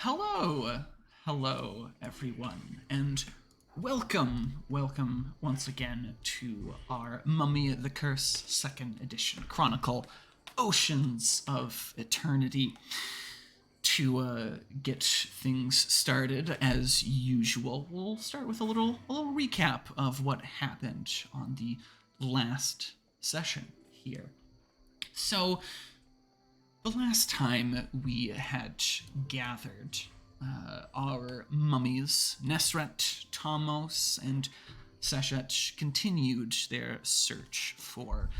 Hello, everyone, and welcome once again to our Mummy the Curse 2nd Edition Chronicle, Oceans of Eternity. To get things started, as usual, we'll start with a little recap of what happened on the last session here. So, the last time we had gathered our mummies, Nesret, Tomos, and Seshet continued their search for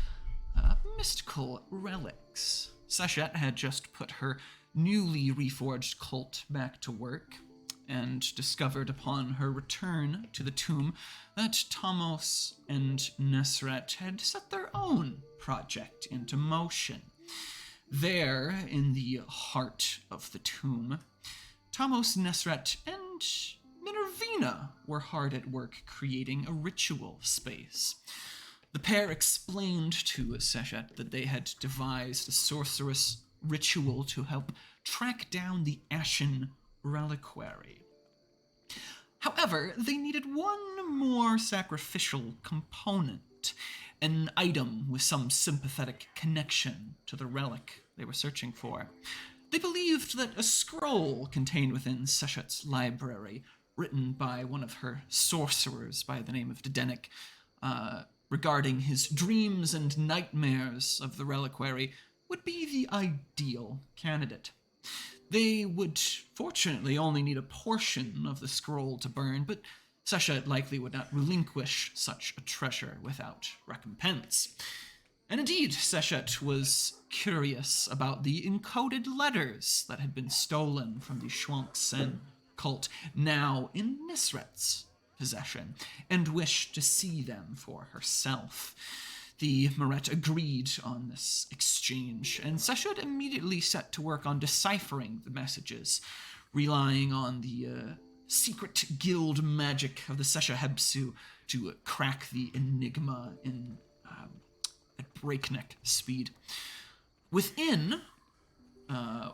mystical relics. Seshet had just put her newly reforged cult back to work and discovered upon her return to the tomb that Tomos and Nesret had set their own project into motion. There, in the heart of the tomb, Tomos, Nesret, and Minervina were hard at work creating a ritual space. The pair explained to Seshet that they had devised a sorcerous ritual to help track down the Ashen reliquary. However, they needed one more sacrificial component, an item with some sympathetic connection to the relic they were searching for. They believed that a scroll contained within Seshet's library, written by one of her sorcerers by the name of Dedenik, regarding his dreams and nightmares of the reliquary, would be the ideal candidate. They would fortunately only need a portion of the scroll to burn, but Seshet likely would not relinquish such a treasure without recompense. And indeed, Seshet was curious about the encoded letters that had been stolen from the Shuang-Sen cult, now in Nisret's possession, and wished to see them for herself. The Maret agreed on this exchange, and Seshet immediately set to work on deciphering the messages, relying on the secret guild magic of the Seshahebsu to crack the enigma at breakneck speed. Within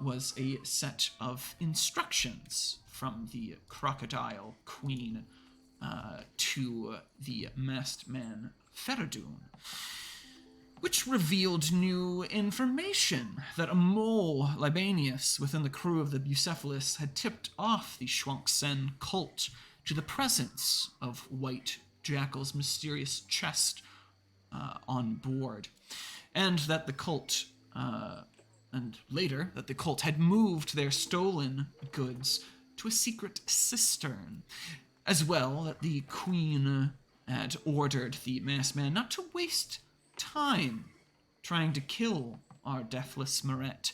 was a set of instructions from the Crocodile Queen to the masked man Feridun, which revealed new information that a mole Libanius within the crew of the Bucephalus had tipped off the Shuang-Sen cult to the presence of White Jackal's mysterious chest on board, and that the cult, and later that the cult had moved their stolen goods to a secret cistern, as well that the Queen had ordered the masked man not to waste time trying to kill our deathless Maret,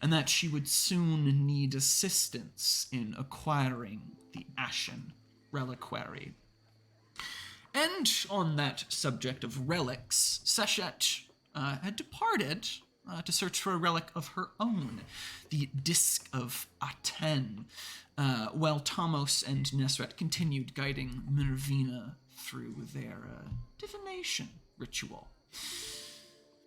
and that she would soon need assistance in acquiring the Ashen reliquary. And on that subject of relics, Seshet had departed to search for a relic of her own, the Disc of Aten, while Tomos and Nesret continued guiding Minervina through their divination ritual.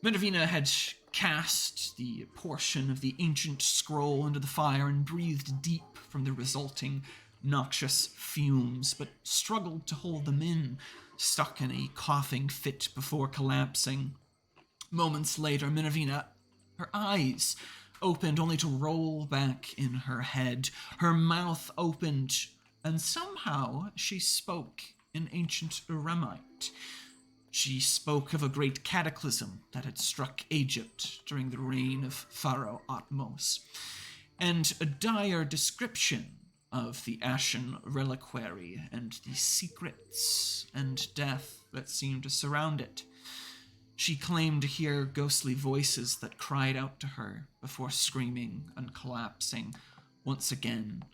Minervina had cast the portion of the ancient scroll into the fire and breathed deep from the resulting noxious fumes, but struggled to hold them in, stuck in a coughing fit before collapsing. Moments later, Minervina, her eyes opened only to roll back in her head. Her mouth opened, and somehow she spoke in ancient Eremite. She spoke of a great cataclysm that had struck Egypt during the reign of Pharaoh Atmos, and a dire description of the Ashen reliquary and the secrets and death that seemed to surround it. She claimed to hear ghostly voices that cried out to her before screaming and collapsing once again.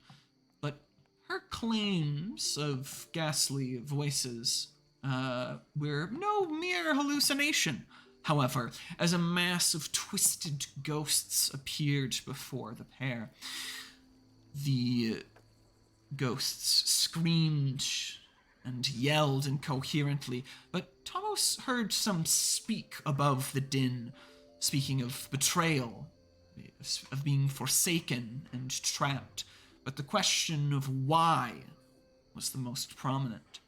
But her claims of ghastly voices were no mere hallucination, however, as a mass of twisted ghosts appeared before the pair. The ghosts screamed and yelled incoherently, but Tomos heard some speak above the din, speaking of betrayal, of being forsaken and trapped, but the question of why was the most prominent.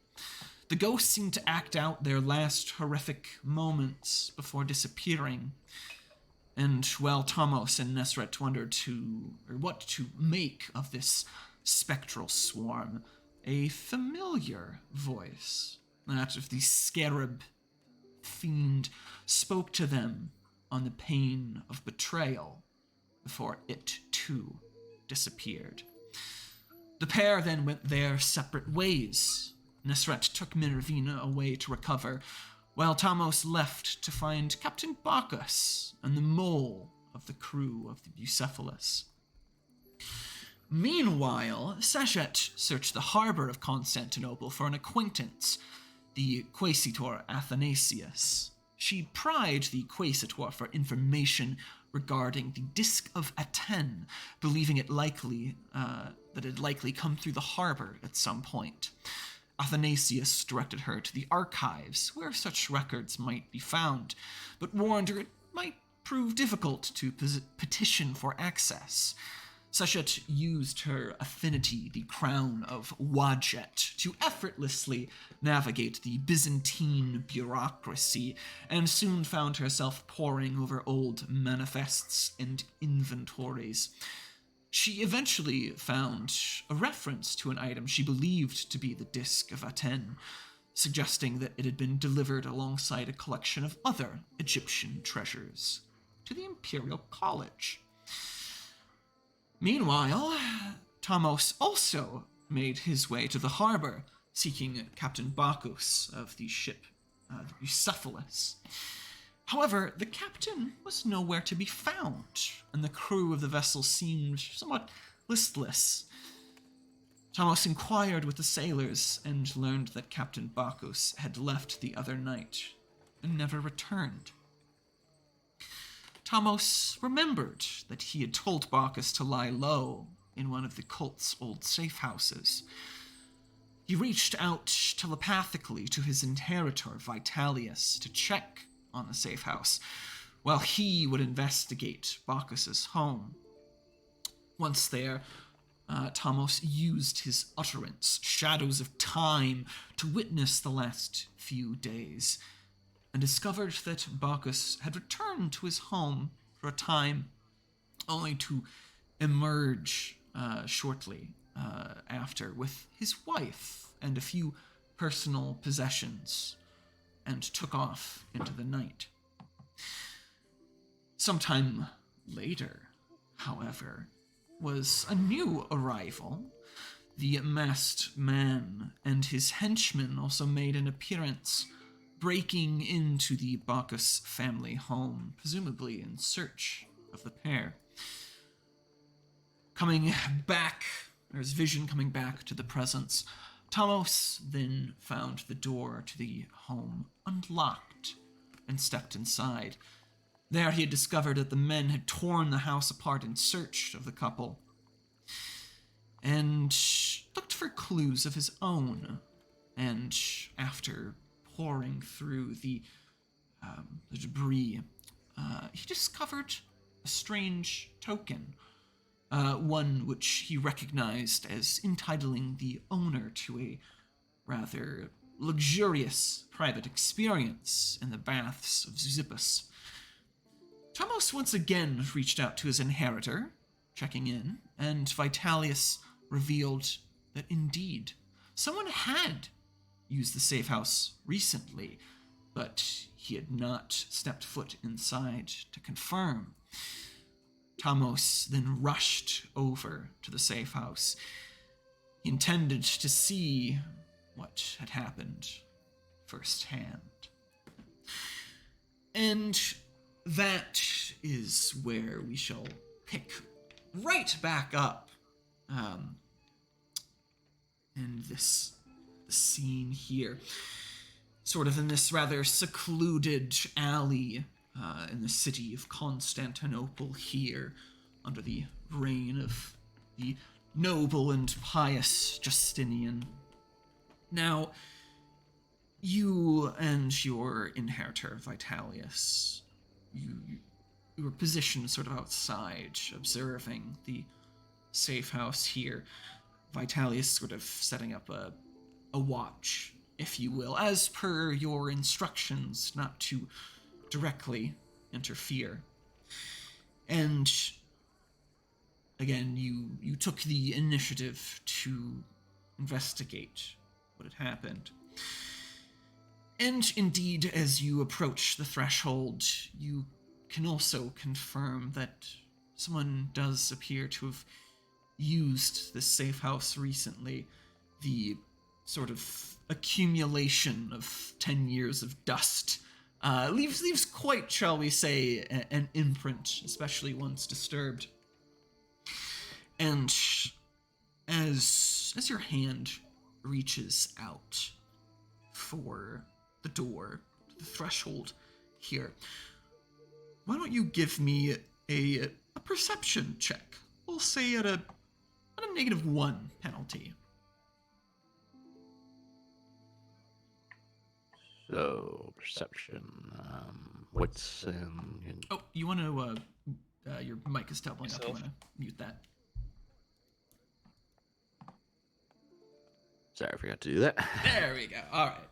The ghosts seemed to act out their last horrific moments before disappearing, and while Tomos and Nesret wondered what to make of this spectral swarm, a familiar voice, that of the scarab fiend, spoke to them on the pain of betrayal before it too disappeared. The pair then went their separate ways. Nesret took Minervina away to recover, while Tomos left to find Captain Bacchus and the mole of the crew of the Bucephalus. Meanwhile, Sajet searched the harbor of Constantinople for an acquaintance, the Quaesitor Athanasius. She pried the Quaesitor for information regarding the Disk of Aten, believing it likely that it had likely come through the harbor at some point. Athanasius directed her to the archives where such records might be found, but warned her it might prove difficult to petition for access. Sachet used her affinity, the crown of Wajet, to effortlessly navigate the Byzantine bureaucracy, and soon found herself poring over old manifests and inventories. She eventually found a reference to an item she believed to be the Disk of Aten, suggesting that it had been delivered alongside a collection of other Egyptian treasures to the Imperial College. Meanwhile, Tomos also made his way to the harbor, seeking Captain Bacchus of the ship the Bucephalus. However, the captain was nowhere to be found, and the crew of the vessel seemed somewhat listless. Tomos inquired with the sailors and learned that Captain Bacchus had left the other night and never returned. Tomos remembered that he had told Bacchus to lie low in one of the cult's old safe houses. He reached out telepathically to his inheritor, Vitalius, to check on the safe house, while he would investigate Bacchus's home. Once there, Tomos used his utterance, Shadows of Time, to witness the last few days, and discovered that Bacchus had returned to his home for a time, only to emerge shortly after with his wife and a few personal possessions, and took off into the night. Sometime later, however, was a new arrival. The masked man and his henchmen also made an appearance, breaking into the Bacchus family home, presumably in search of the pair. Coming back, or his vision coming back to the presence, Tomos then found the door to the home unlocked and stepped inside. There he had discovered that the men had torn the house apart in search of the couple, and looked for clues of his own. And after poring through the debris, he discovered a strange token, one which he recognized as entitling the owner to a rather luxurious private experience in the baths of Zippus. Tomos once again reached out to his inheritor, checking in, and Vitalius revealed that indeed someone had used the safe house recently, but he had not stepped foot inside to confirm. Tomos then rushed over to the safe house. He intended to see what had happened firsthand. And that is where we shall pick right back up in this scene here. Sort of in this rather secluded alley in the city of Constantinople here, under the reign of the noble and pious Justinian. Now, you and your inheritor, Vitalius, you were positioned sort of outside, observing the safe house here. Vitalius sort of setting up a watch, if you will, as per your instructions, not to directly interfere. And again, you took the initiative to investigate what had happened. And indeed, as you approach the threshold, you can also confirm that someone does appear to have used this safe house recently. The sort of accumulation of 10 years of dust leaves quite, shall we say, an imprint, especially once disturbed. And as your hand reaches out for the door, the threshold here, why don't you give me a perception check? We'll say at a -1 penalty. So, perception. What's Oh, you want to, your mic is doubling up. You want to mute that? Sorry, I forgot to do that. There we go. All right.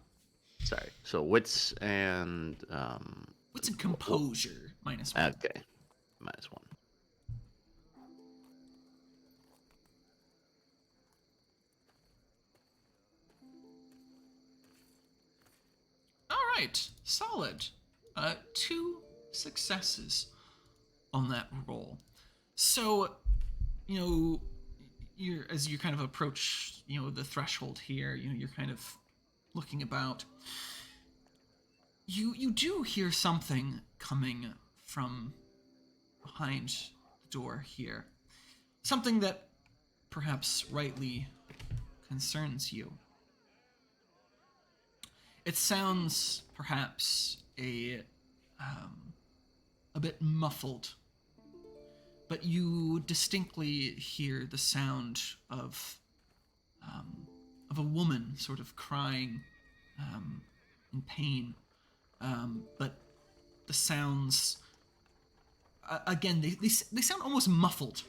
Sorry. So, wits and... Wits and composure, -1. Okay. -1. All right, solid. 2 successes on that roll. So, as you kind of approach, the threshold here, you're kind of looking about. You do hear something coming from behind the door here. Something that perhaps rightly concerns you. It sounds perhaps a bit muffled, but you distinctly hear the sound of a woman sort of crying in pain. But the sounds, again, they sound almost muffled.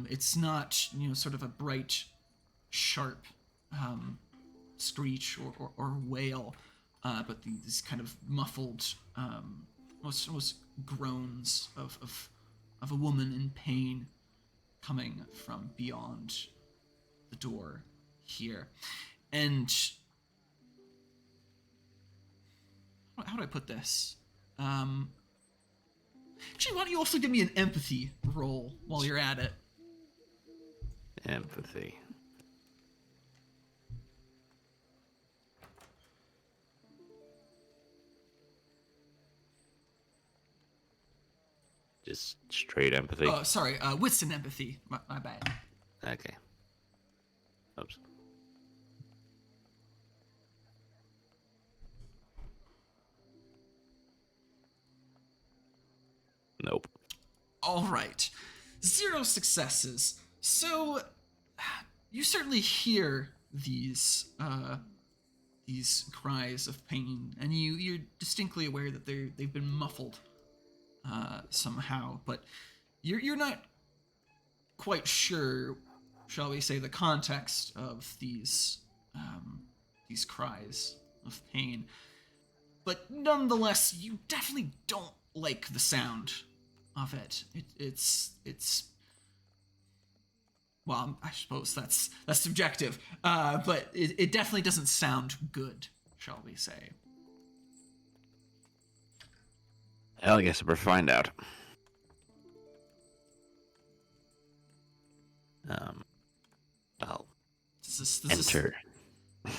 It's not, sort of a bright, sharp screech or wail, but these kind of muffled, almost groans of a woman in pain coming from beyond the door here. And how do I put this? Actually, why don't you also give me an empathy roll while you're at it? Empathy. Just straight empathy. Oh, sorry, wits and empathy. My bad. Okay. Oops. Nope. All right. 0 successes. So you certainly hear these cries of pain, and you're distinctly aware that they've been muffled somehow, but you're not quite sure, shall we say, the context of these cries of pain. But nonetheless, you definitely don't like the sound of it. It's well, I suppose that's subjective, but it definitely doesn't sound good, shall we say. Hell, I guess we'll find out. I'll enter.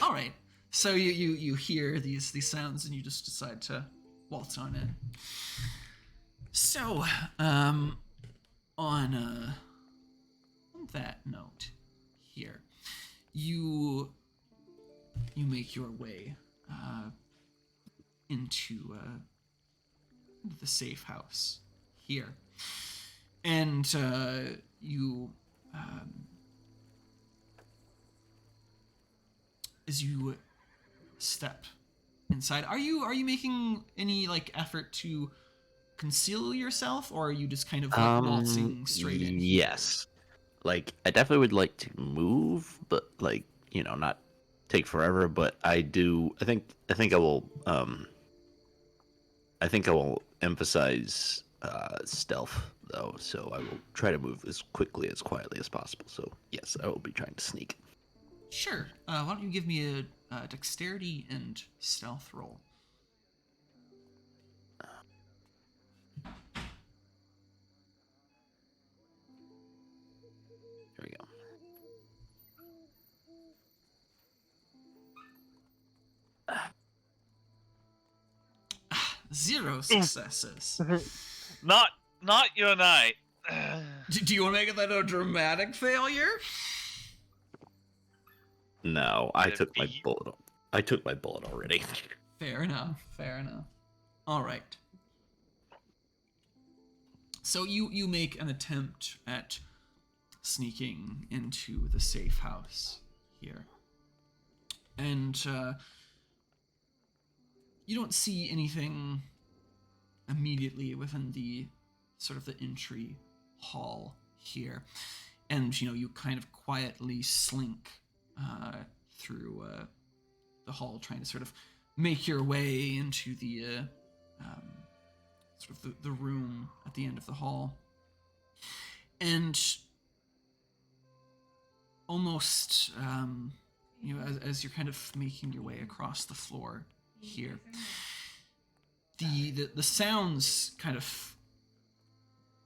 All right. So you hear these sounds and you just decide to waltz on in. So, on that note here, you make your way into the safe house here, and you as you step inside, are you making any effort to conceal yourself, or are you just kind of waltzing straight in? Yes. like I definitely would like to move, but like not take forever. But I do. I think I will emphasize stealth though. So I will try to move as quickly as quietly as possible. So yes, I will be trying to sneak. Sure. Why don't you give me a dexterity and stealth roll? Here we go. 0 successes. Not your night. Do you want to make that a dramatic failure? No, I took my bullet. I took my bullet already. Fair enough. Fair enough. All right. So you make an attempt at sneaking into the safe house here, and you don't see anything immediately within the sort of the entry hall here, and you kind of quietly slink through the hall, trying to sort of make your way into the sort of the room at the end of the hall, and almost as you're kind of making your way across the floor here, the sounds kind of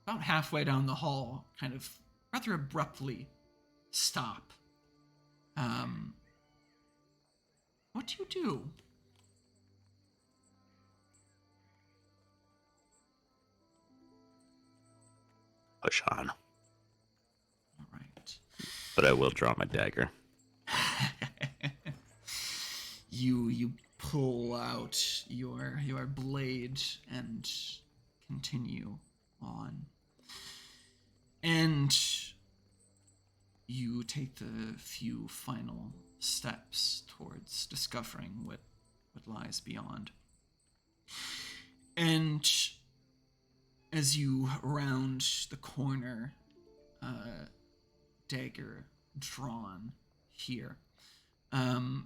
about halfway down the hall kind of rather abruptly stop. What do you do? Push on. All right. But I will draw my dagger. You pull out your blade and continue on. And you take the few final steps towards discovering what lies beyond. And as you round the corner, dagger drawn here, why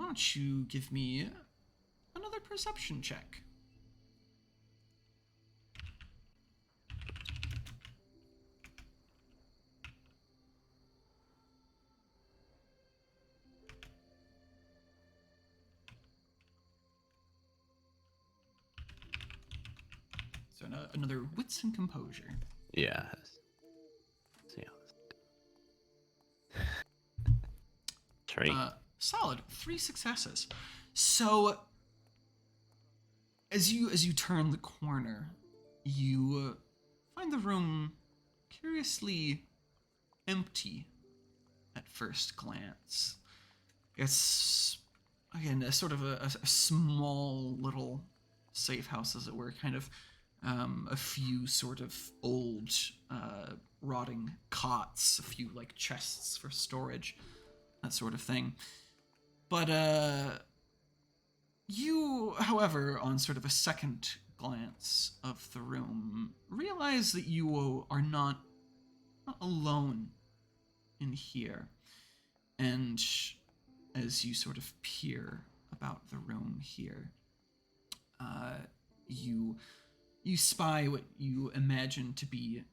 don't you give me another perception check? So another wits and composure. Yeah. See how this... 3. Solid. 3 successes. So as you turn the corner, you find the room curiously empty at first glance. It's again a sort of a small little safe house, as it were, kind of a few sort of old rotting cots, a few like chests for storage, that sort of thing. But you, however, on sort of a second glance of the room, realize that you are not alone in here. And as you sort of peer about the room here, you spy what you imagine to be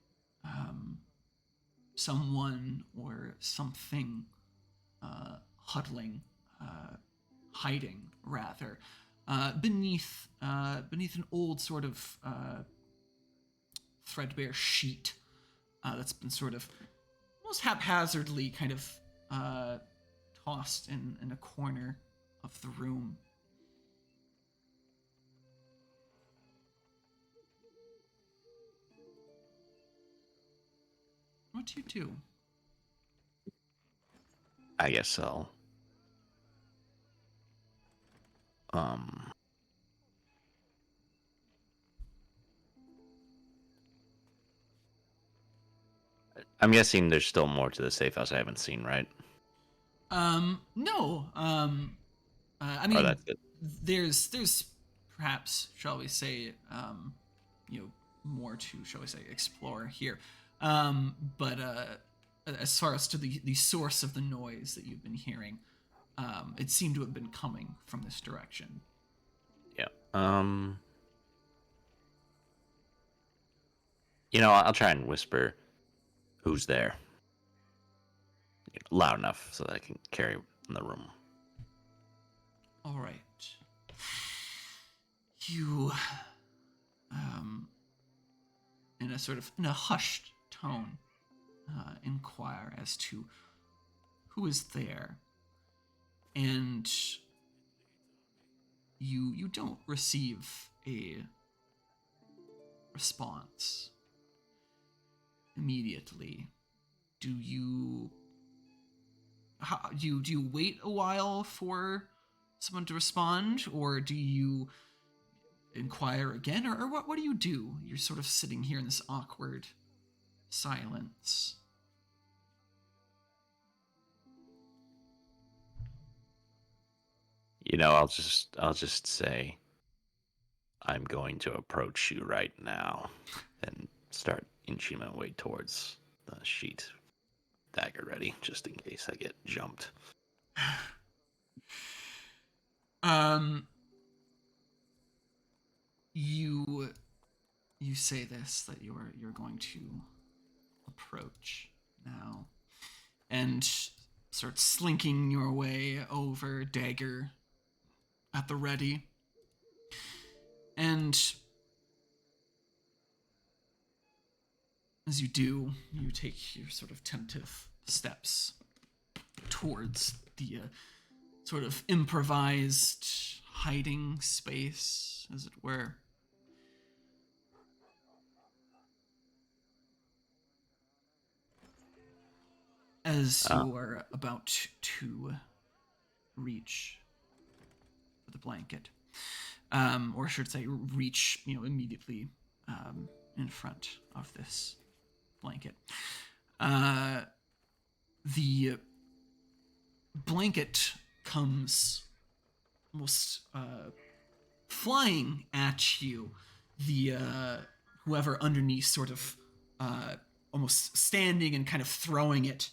someone or something huddling, hiding rather, beneath an old sort of threadbare sheet that's been sort of almost haphazardly kind of tossed in a corner of the room. What do you do? I guess I'll... I'm guessing there's still more to the safe house I haven't seen, right? No. I mean, that's it. there's perhaps, shall we say, more to, shall we say, explore here. But as far as to the source of the noise that you've been hearing, it seemed to have been coming from this direction. Yeah. I'll try and whisper, "Who's there?" Loud enough so that I can carry in the room. All right. You, in a hushed tone, inquire as to who is there, and you don't receive a response immediately. Do you wait a while for someone to respond, or do you inquire again, or what do you do? You're sort of sitting here in this awkward silence. I'll just say, I'm going to approach you right now, and start inching my way towards the sheet, dagger ready, just in case I get jumped. You say this, that you're going to approach now, and start slinking your way over, dagger at the ready. And as you do, you take your sort of tentative steps towards the sort of improvised hiding space, as it were. As you are about to reach for the blanket, or I should say reach, immediately in front of this blanket. The blanket comes almost flying at you. The whoever underneath sort of almost standing and kind of throwing it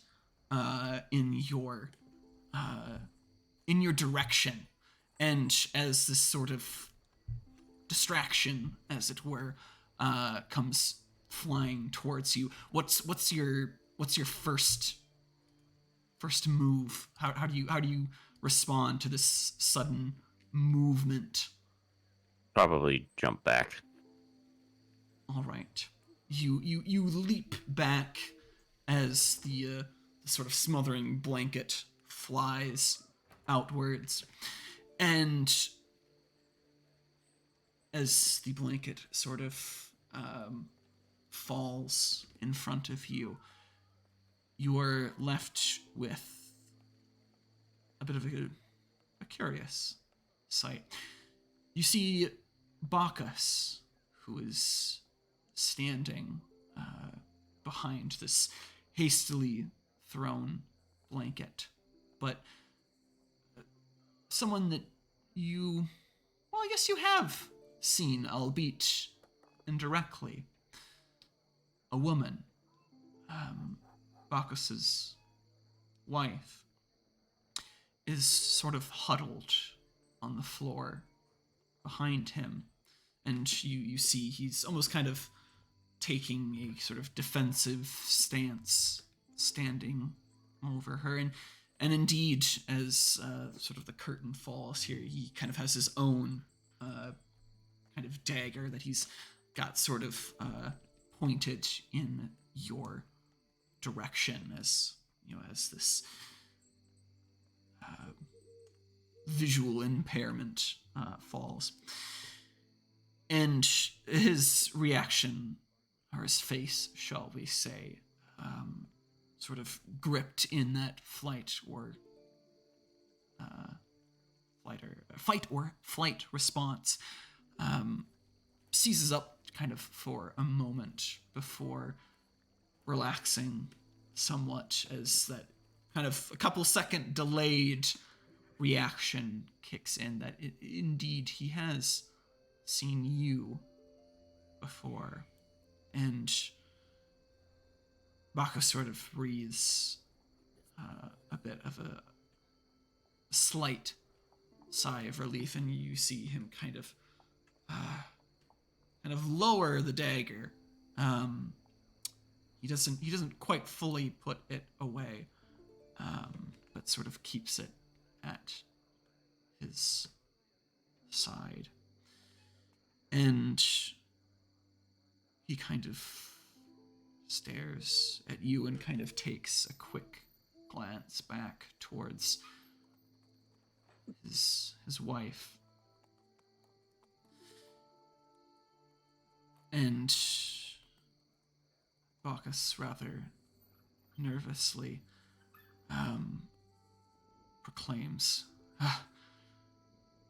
in your direction. And as this sort of distraction, as it were, comes flying towards you, what's your first move? How do you respond to this sudden movement? Probably jump back. All right, you leap back as the sort of smothering blanket flies outwards, and as the blanket sort of falls in front of you, you are left with a bit of a curious sight. You see Bacchus, who is standing behind this hastily thrown blanket, but someone that I guess you have seen, albeit indirectly. A woman, Bacchus's wife, is sort of huddled on the floor behind him, and you see he's almost kind of taking a sort of defensive stance, standing over her, and indeed, as sort of the curtain falls here, he kind of has his own kind of dagger that he's got sort of pointed in your direction, as as this visual impairment falls. And his reaction, or his face, shall we say, sort of gripped in that fight or flight response, seizes up kind of for a moment before relaxing somewhat, as that kind of a couple second delayed reaction kicks in, that indeed he has seen you before. And Bacchus sort of breathes a bit of a slight sigh of relief, and you see him kind of lower the dagger. He doesn't quite fully put it away, but sort of keeps it at his side. And he kind of stares at you and kind of takes a quick glance back towards his wife. And Bacchus rather nervously proclaims,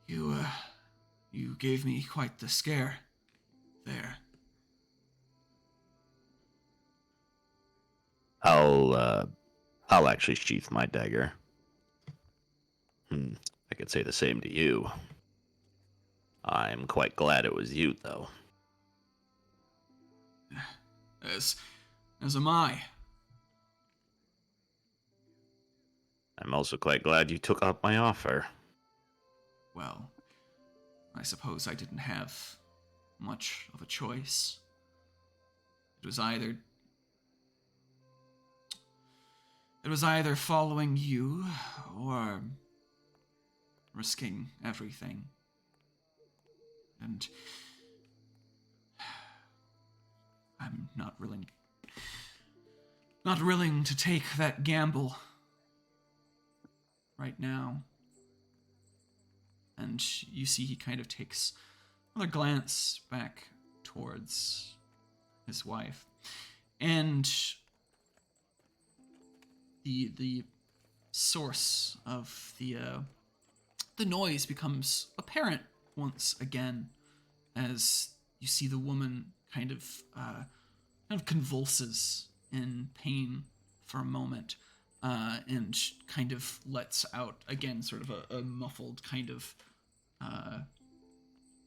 You gave me quite the scare there. I'll actually sheath my dagger. I could say the same to you. I'm quite glad it was you, though. As am I. I'm also quite glad you took up my offer. Well, I suppose I didn't have much of a choice. It was either following you or risking everything. And I'm not willing to take that gamble right now. And you see he kind of takes another glance back towards his wife. And the source of the noise becomes apparent once again, as you see the woman kind of convulses in pain for a moment, and kind of lets out again sort of a muffled kind of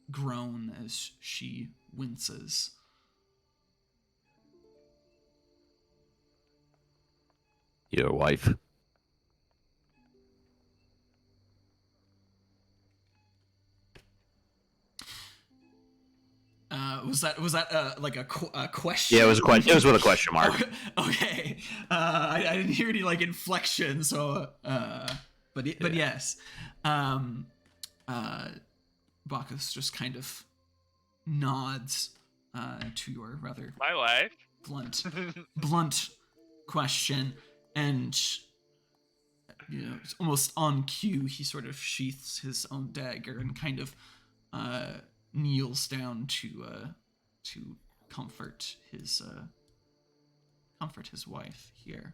groan as she winces. Your wife? Was that like a question? Yeah, it was a question. It was with a question mark. Okay. I didn't hear any like inflection, so but yes. Bacchus just kind of nods to your rather My wife. blunt question, and it's almost on cue, he sort of sheaths his own dagger and kind of kneels down to comfort his wife here.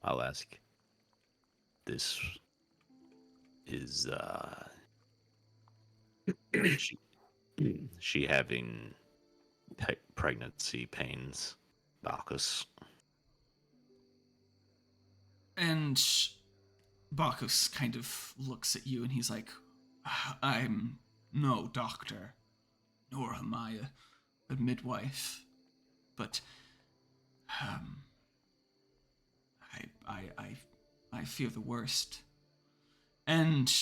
I'll ask. This is she having pregnancy pains, Bacchus? And Bacchus kind of looks at you and he's like, I'm no doctor, nor am I a midwife, but I fear the worst. And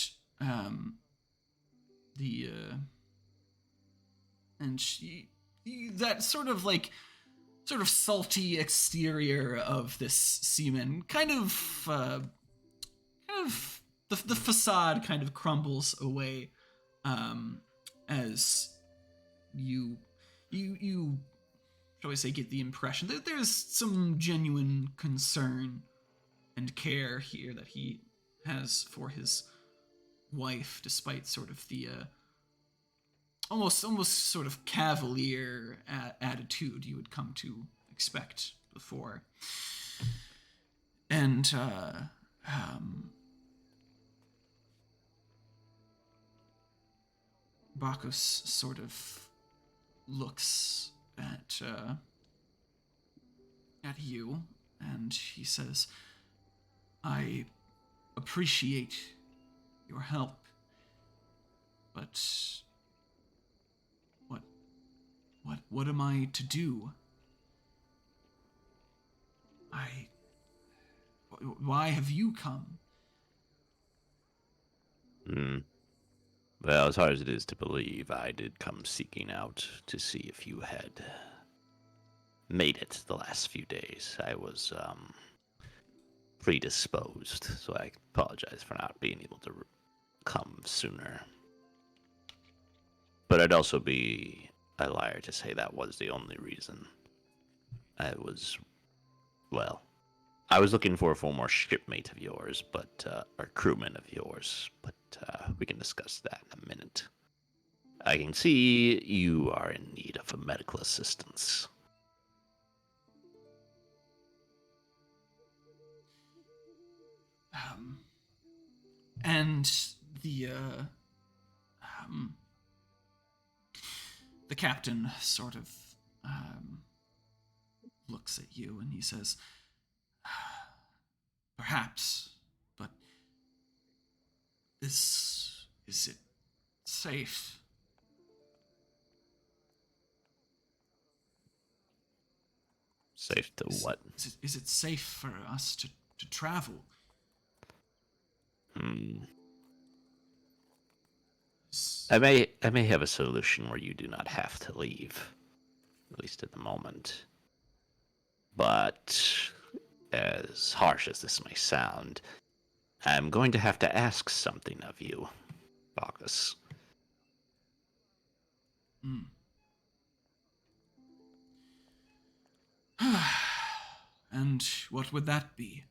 that sort of salty exterior of this seaman kind of the facade kind of crumbles away, as you shall I say, get the impression that there's some genuine concern and care here that he has for his wife, despite sort of the almost sort of cavalier attitude you would come to expect before. And Bacchus sort of looks at you, and he says, I appreciate your help, but what am I to do? Why have you come? Well, as hard as it is to believe, I did come seeking out to see if you had made it the last few days. I was predisposed, so I apologize for not being able to come sooner. But I'd also be a liar to say that was the only reason. I was looking for a former shipmate of yours, or crewman of yours, but we can discuss that in a minute. I can see you are in need of a medical assistance. And the captain sort of looks at you and he says, perhaps, but is it safe? Safe to what? Is it safe for us to travel? I may have a solution where you do not have to leave, at least at the moment. But as harsh as this may sound, I'm going to have to ask something of you, Bacchus. And what would that be?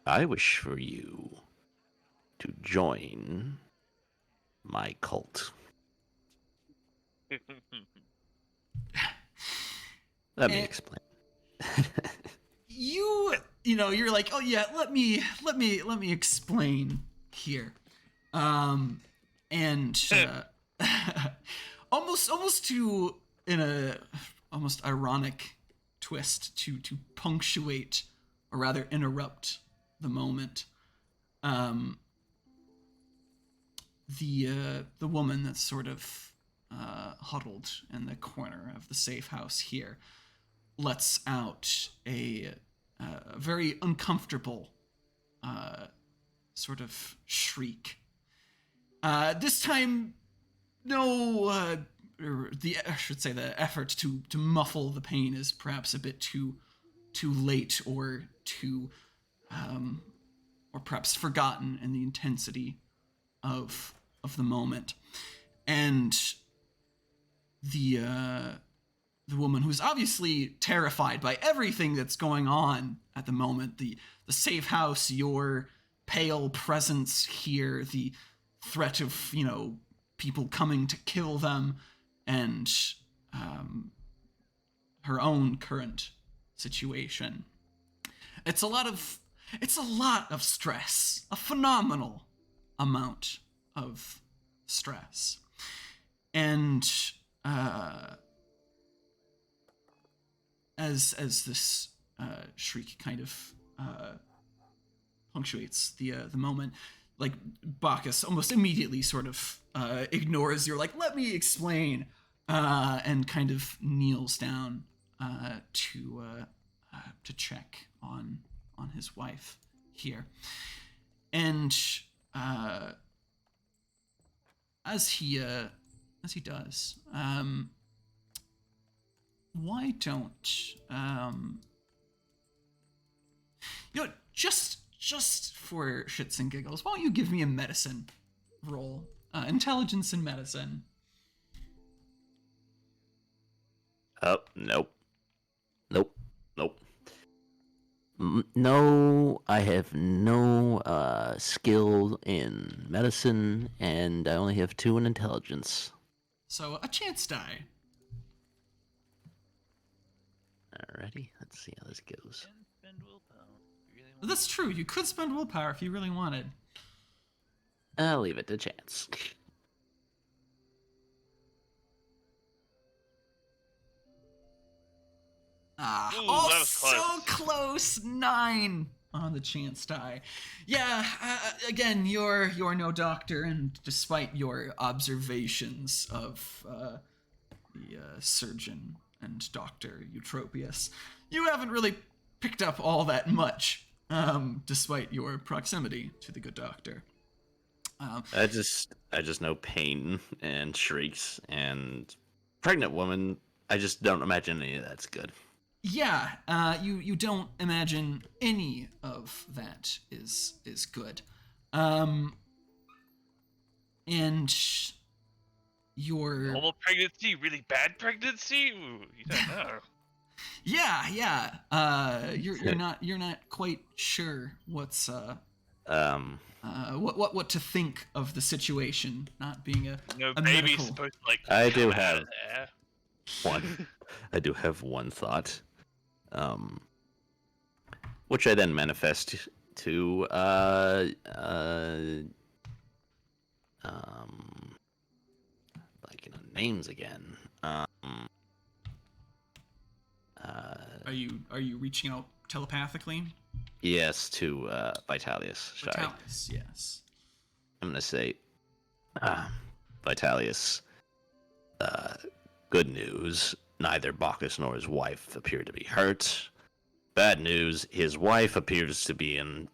I wish for you to join my cult. Let me explain. You're like, oh yeah, let me explain here. And almost to in a almost ironic twist to punctuate or rather interrupt the moment. The woman that's sort of huddled in the corner of the safe house here lets out a very uncomfortable sort of shriek. This time, I should say the effort to muffle the pain is perhaps a bit too late or too, or perhaps forgotten in the intensity of the moment. And the woman, who's obviously terrified by everything that's going on at the moment, the safe house, your pale presence here, the threat of, people coming to kill them, and her own current situation. It's a lot of stress, a phenomenal amount of stress. And as this shriek kind of punctuates the moment, like Bacchus almost immediately sort of ignores your like, let me explain, and kind of kneels down to check on his wife here. And as he does, why don't just for shits and giggles, why don't you give me a medicine roll, intelligence and medicine? Oh, nope. No, I have no skill in medicine, and I only have 2 in intelligence. So a chance die. Alrighty, let's see how this goes. Spend willpower. That's true. You could spend willpower if you really wanted. I'll leave it to chance. Ooh, Oh, that was so close. close. 9 on the chance die. Yeah, again, you're no doctor, and despite your observations of the surgeon and Dr. Eutropius, you haven't really picked up all that much, despite your proximity to the good doctor. I just know pain and shrieks and pregnant woman. I just don't imagine any of that's good. Yeah, you don't imagine any of that is good. And your Normal pregnancy, really bad pregnancy? Ooh, you don't know. yeah. You're not quite sure what's what to think of the situation. Not being a No a baby's medical. supposed to like I come do out have of there. one. I do have one thought, which I then manifest to names again. Are you reaching out telepathically? Yes, to Vitalius. Sorry. Vitalis, yes. I'm gonna say, Vitalius. Good news: neither Bacchus nor his wife appear to be hurt. Bad news: his wife appears to be in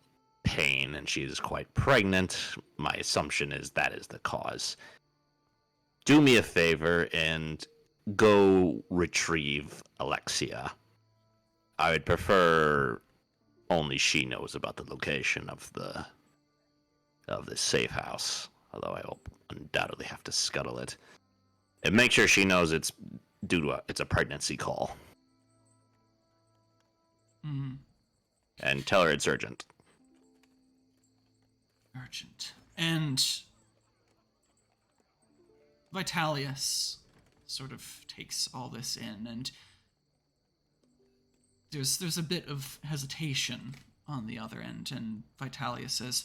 pain, and she is quite pregnant. My assumption is that is the cause. Do me a favor and go retrieve Alexia. I would prefer only she knows about the location of this safe house, although I will undoubtedly have to scuttle it. And make sure she knows it's due to it's a pregnancy call. Mm, And tell her it's urgent. urgent. And Vitalius sort of takes all this in, and there's a bit of hesitation on the other end, and Vitalius says,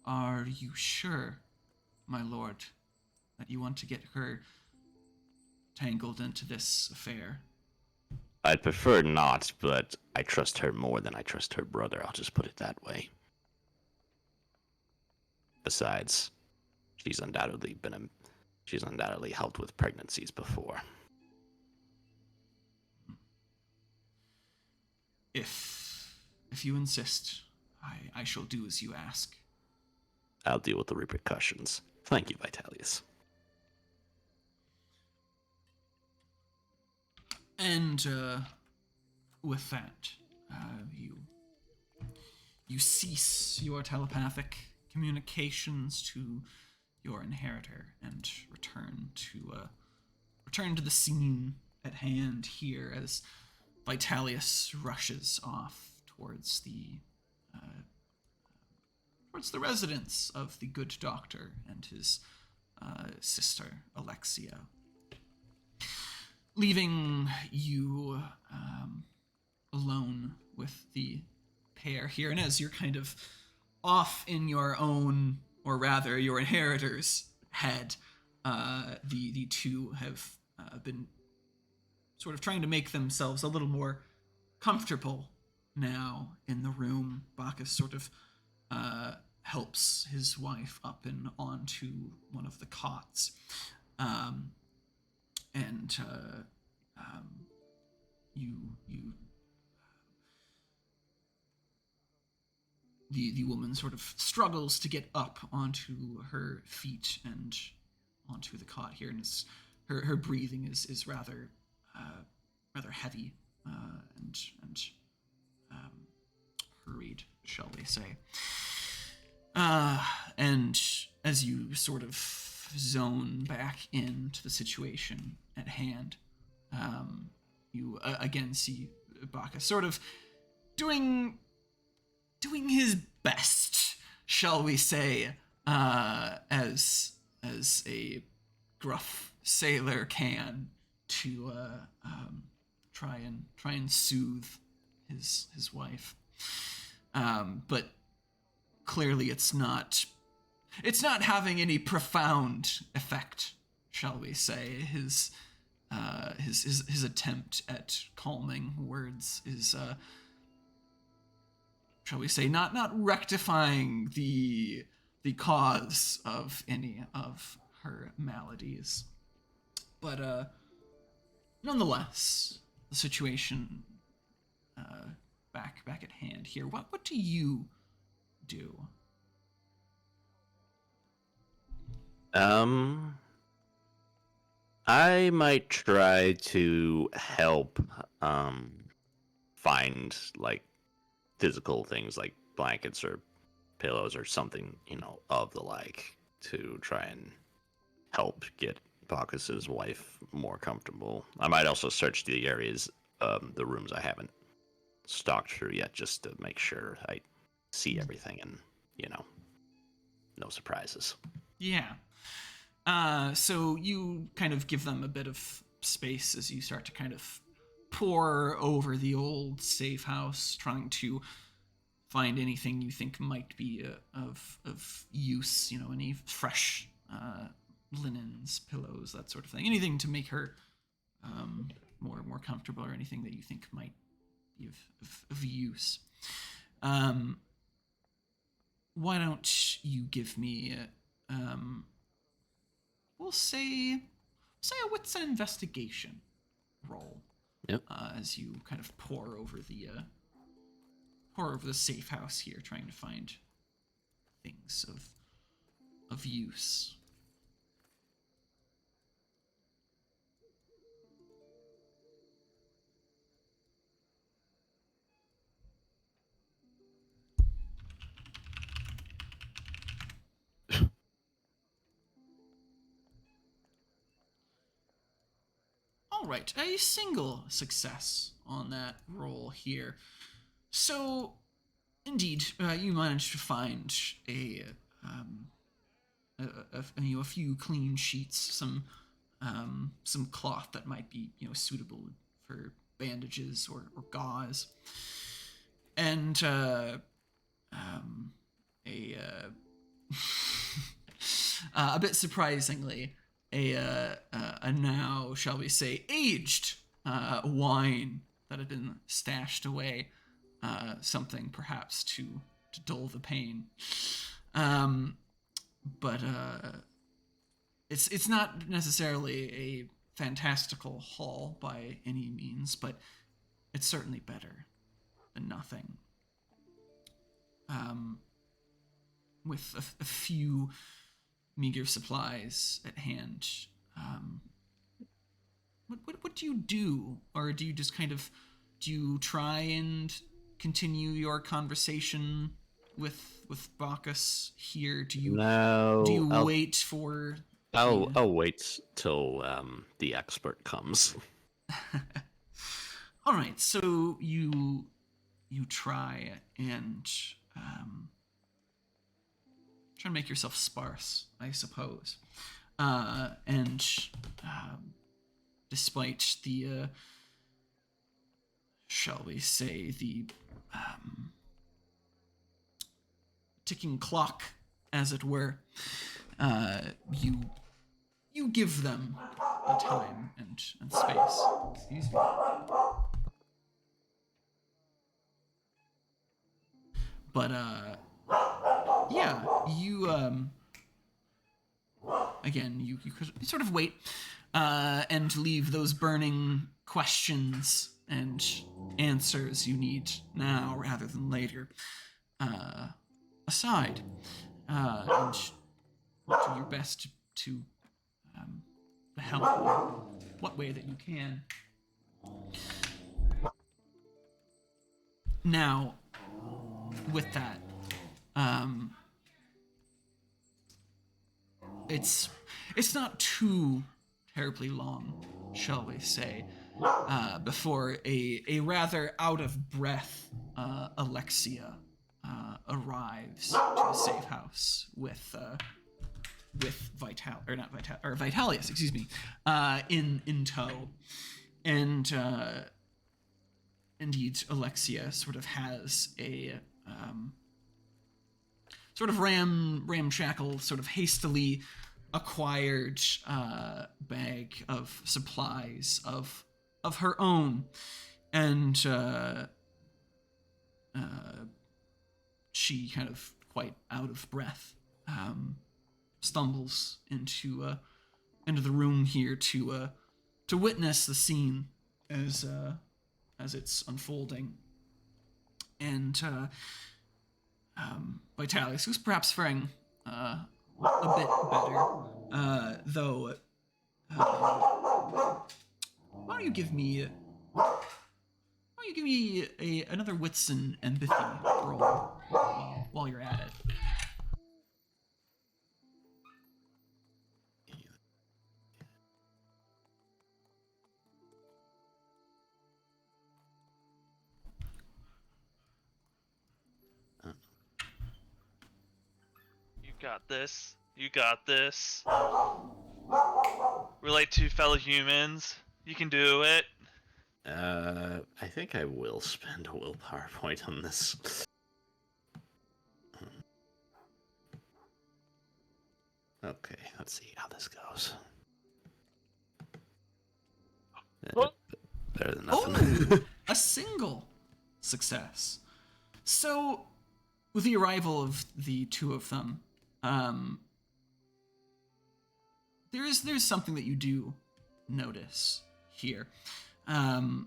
"Are you sure, my lord, that you want to get her tangled into this affair?" I'd prefer not, but I trust her more than I trust her brother. I'll just put it that way. Besides, she's undoubtedly helped with pregnancies before. If you insist, I shall do as you ask. I'll deal with the repercussions. Thank you, Vitalius. And with that, you cease your telepathic communications to your inheritor and return to the scene at hand here as Vitalius rushes off towards the residence of the good doctor and his sister Alexia, leaving you alone with the pair here. And as you're kind of off in your own, or rather your inheritor's head, the two have been sort of trying to make themselves a little more comfortable now in the room. Bacchus sort of helps his wife up and onto one of the cots. The woman sort of struggles to get up onto her feet and onto the cot here, and her breathing is rather heavy and hurried, shall we say. And as you sort of zone back into the situation at hand, you again see Bacchus sort of doing his best, shall we say, as a gruff sailor can, to try and soothe his wife. But clearly it's not having any profound effect, shall we say. his attempt at calming words is, shall we say, not rectifying the cause of any of her maladies, but nonetheless, the situation back at hand here. What do you do? I might try to help find like physical things like blankets or pillows or something, of the like, to try and help get Bacchus's wife more comfortable. I might also search the areas, the rooms I haven't stalked through yet, just to make sure I see everything and, no surprises. Yeah. So you kind of give them a bit of space as you start to kind of pore over the old safe house, trying to find anything you think might be of use, any fresh linens, pillows, that sort of thing. Anything to make her more comfortable, or anything that you think might be of use. Why don't you give me we'll say a wits and investigation roll. Yep. As you kind of pore over the safe house here, trying to find things of use. All right, a single success on that roll here. So, indeed, you managed to find a few clean sheets, some cloth that might be suitable for bandages or gauze, and a bit surprisingly, a now, shall we say, aged wine that had been stashed away, something perhaps to dull the pain. But it's not necessarily a fantastical haul by any means, but it's certainly better than nothing. With a few meager supplies at hand, what do you do? Or do you just do you try and continue your conversation with Bacchus here? Do you wait for? I'll wait till the expert comes. All right, so you try and try to make yourself sparse, I suppose, and despite the shall we say, the ticking clock, as it were, you give them a time and space. Excuse me. But yeah, you again, you sort of wait and leave those burning questions and answers you need now rather than later aside, and do your best to help in what way that you can. Now, with that, it's not too terribly long, shall we say, before a rather out of breath Alexia arrives to the safe house with Vitalius, excuse me, in tow, and indeed Alexia sort of has a sort of ramshackle, sort of hastily acquired bag of supplies of her own, and she, kind of quite out of breath, stumbles into the room here to witness the scene as it's unfolding. And Vitalis, who's perhaps faring a bit better, though. Why don't you give me another wits and empathy roll while you're at it? You got this. You got this. Relate to fellow humans. You can do it. I think I will spend a willpower point on this. Okay, let's see how this goes. Better than nothing. Oh, a single success. So, with the arrival of the two of them, there's something that you do notice here, and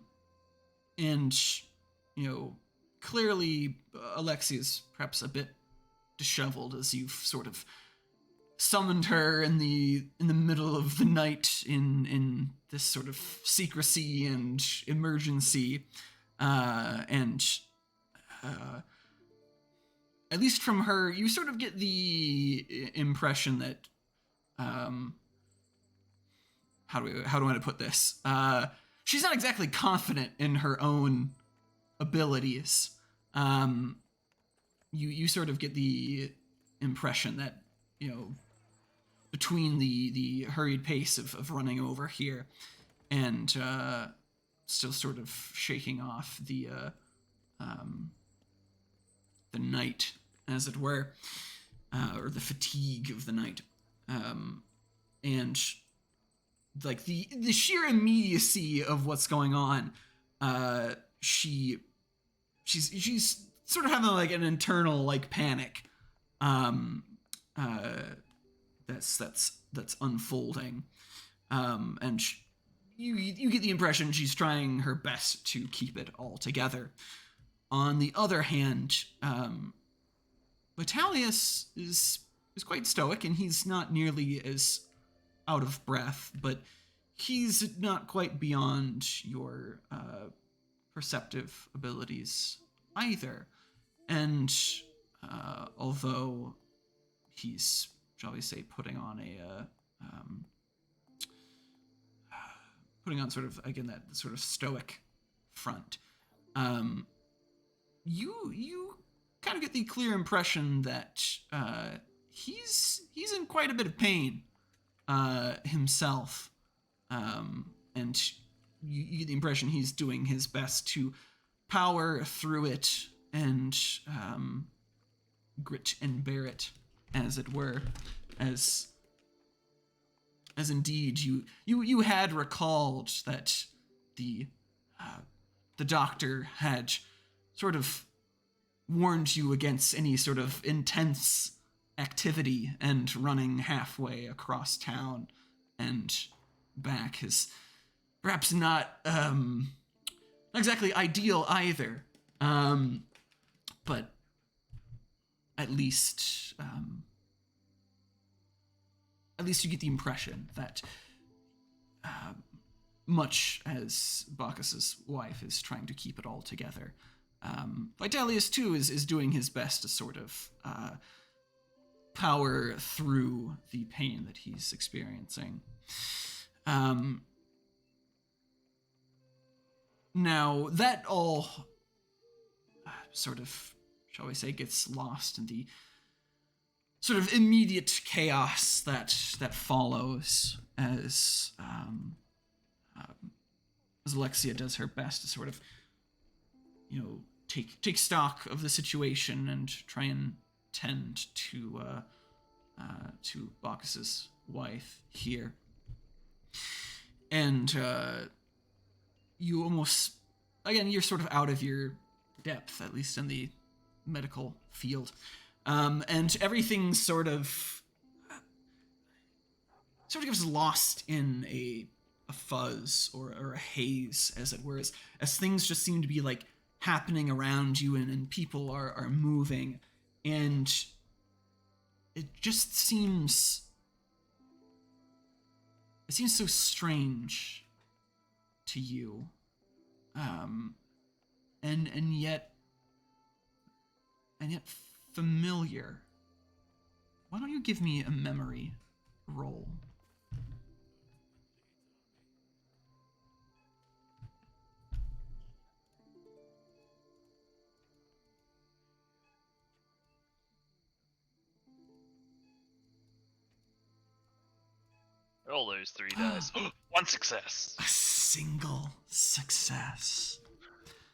clearly Alexia's perhaps a bit disheveled as you've sort of summoned her in the middle of the night in this sort of secrecy and emergency, and at least from her, you sort of get the impression that how do I want to put this? She's not exactly confident in her own abilities. You sort of get the impression that, between the hurried pace of running over here and still sort of shaking off the night, as it were, or the fatigue of the night, and like the sheer immediacy of what's going on, she's sort of having like an internal like panic that's unfolding, and you get the impression she's trying her best to keep it all together. On the other hand, Vitalis is quite stoic, and he's not nearly as out of breath, but he's not quite beyond your perceptive abilities either. And although he's, shall we say, putting on sort of, again, that sort of stoic front, you kind of get the clear impression that he's in quite a bit of pain himself, and you get the impression he's doing his best to power through it and grit and bear it, as it were, as indeed you had recalled that the doctor had sort of warned you against any sort of intense activity, and running halfway across town and back is perhaps not exactly ideal either, but at least you get the impression that much as Bacchus's wife is trying to keep it all together, Vitalis too is doing his best to sort of power through the pain that he's experiencing. Now, that all sort of, shall we say, gets lost in the sort of immediate chaos that follows as Alexia does her best to sort of, take stock of the situation and try and tend to Bacchus's wife here. And you almost, again, you're sort of out of your depth, at least in the medical field. And everything sort of gets lost in a fuzz or a haze, as it were, as things just seem to be like happening around you, and people are moving, and it just seems so strange to you, and yet familiar. Why don't you give me a memory roll? Roll those 3 dice. 1 success. A single success.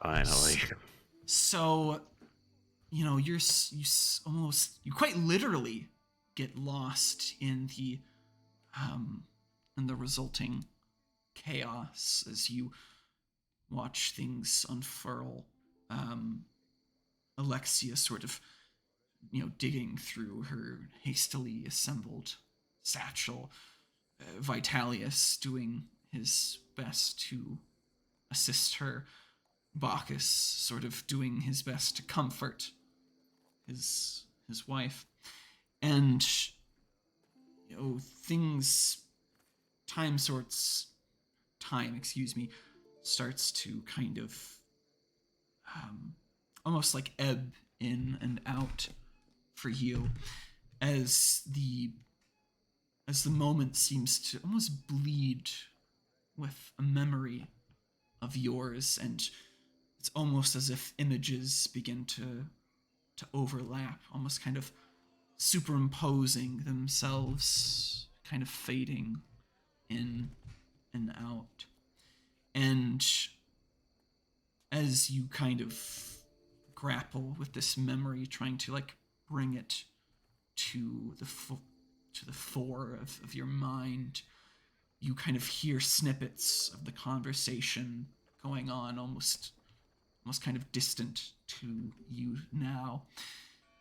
Finally. So, you quite literally get lost in the resulting chaos as you watch things unfurl. Alexia sort of, digging through her hastily assembled satchel. Vitalius doing his best to assist her. Bacchus sort of doing his best to comfort his wife. And, time starts to kind of almost like ebb in and out for you as the moment seems to almost bleed with a memory of yours, and it's almost as if images begin to overlap, almost kind of superimposing themselves, kind of fading in and out. And as you kind of grapple with this memory, trying to like bring it to the fore of your mind, you kind of hear snippets of the conversation going on, almost kind of distant to you now.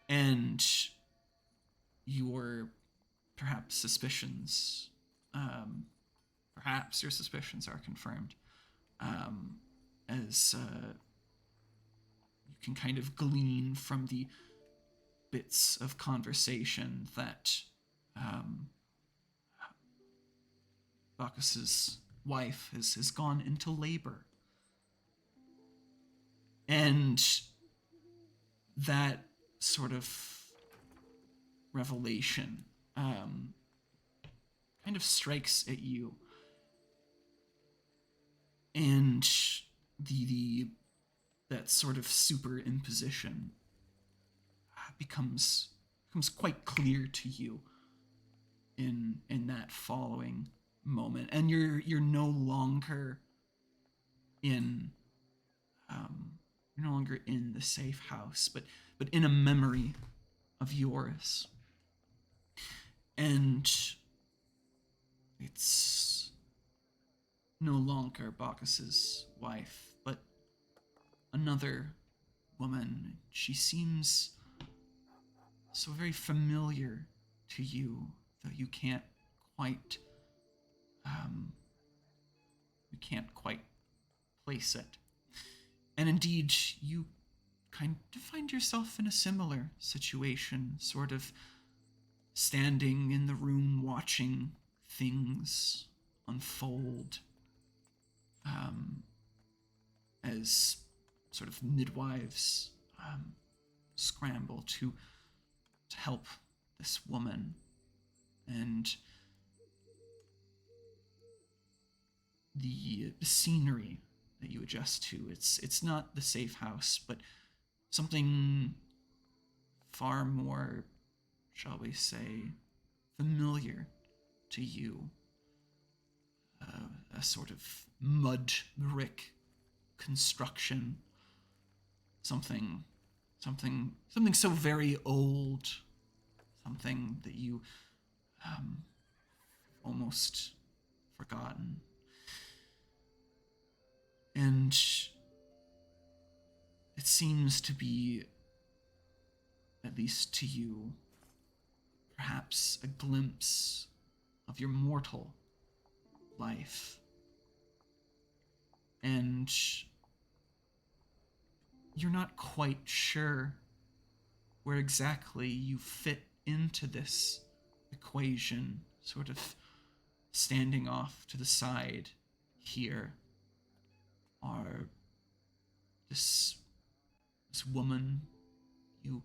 And your suspicions are confirmed, as you can kind of glean from the bits of conversation that Bacchus's wife has gone into labor. And that sort of revelation kind of strikes at you. And that sort of superimposition becomes quite clear to you in that following moment. And you're no longer in the safe house, but in a memory of yours. And it's no longer Bacchus's wife, but another woman. She seems so very familiar to you, though you can't quite place it. And indeed, you kind of find yourself in a similar situation, sort of standing in the room watching things unfold, as sort of midwives scramble to help this woman. And the scenery that you adjust to, it's not the safe house, but something far more, shall we say, familiar to you. A sort of mud brick construction. Something so very old. Something that you almost forgotten. And it seems to be, at least to you, perhaps a glimpse of your mortal life. And you're not quite sure where exactly you fit into this equation, sort of standing off to the side here are this woman. You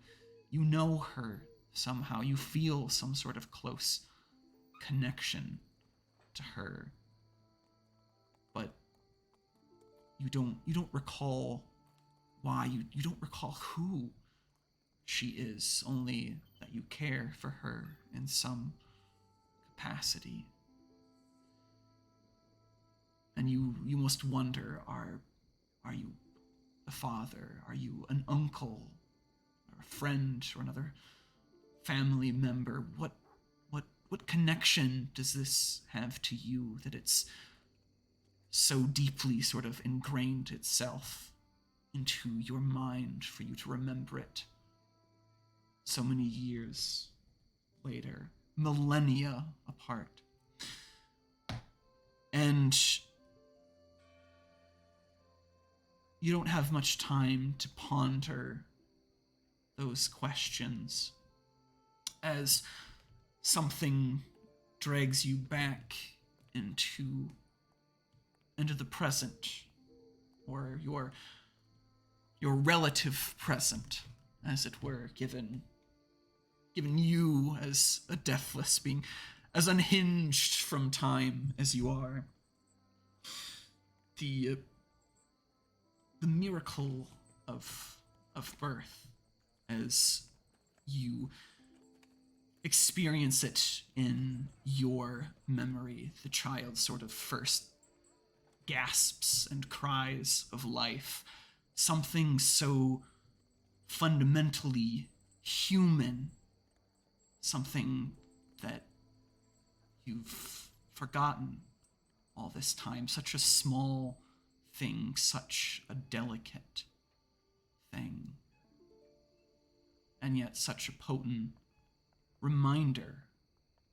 know her somehow. You feel some sort of close connection to her, but you don't recall why. You don't recall who she is, only that you care for her in some capacity. And you must wonder, are you a father? Are you an uncle? Or a friend? Or another family member? What connection does this have to you that it's so deeply sort of ingrained itself into your mind for you to remember it so many years later, millennia apart? And you don't have much time to ponder those questions as something drags you back into the present, or your relative present, as it were, given you as a deathless being, as unhinged from time as you are. The miracle of birth, as you experience it in your memory, the child's sort of first gasps and cries of life, something so fundamentally human, something that you've forgotten all this time, such a small thing, such a delicate thing, and yet such a potent reminder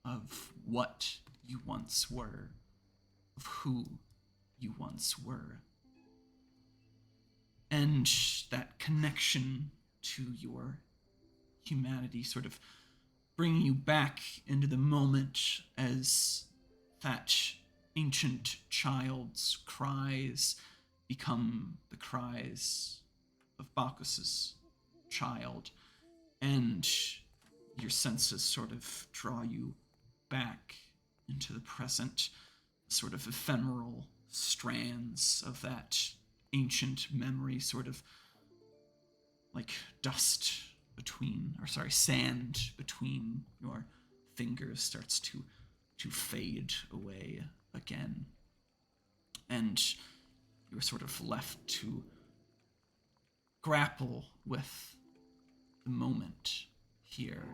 of what you once were, of who you once were. And that connection to your humanity sort of bringing you back into the moment as that ancient child's cries become the cries of Bacchus's child, and your senses sort of draw you back into the present, sort of ephemeral strands of that ancient memory, sort of like sand between your fingers starts to fade away again. And you're sort of left to grapple with the moment here.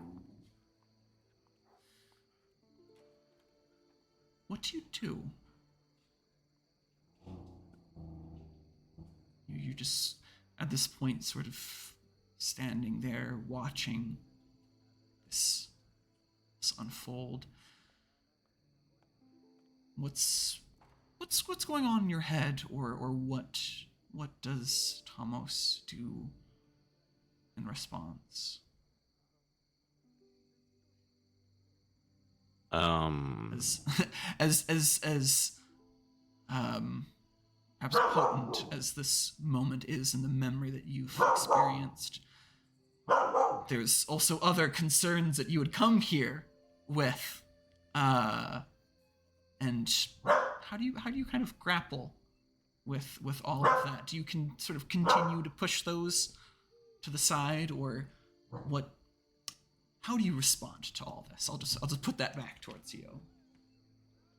What do you do? You're just, at this point, sort of standing there watching this unfold. What's going on in your head, or what does Thomas do in response? As perhaps potent as this moment is in the memory that you've experienced, there's also other concerns that you would come here with, and how do you kind of grapple with all of that? Do you can sort of continue to push those to the side, or what? How do you respond to all this? I'll just put that back towards you.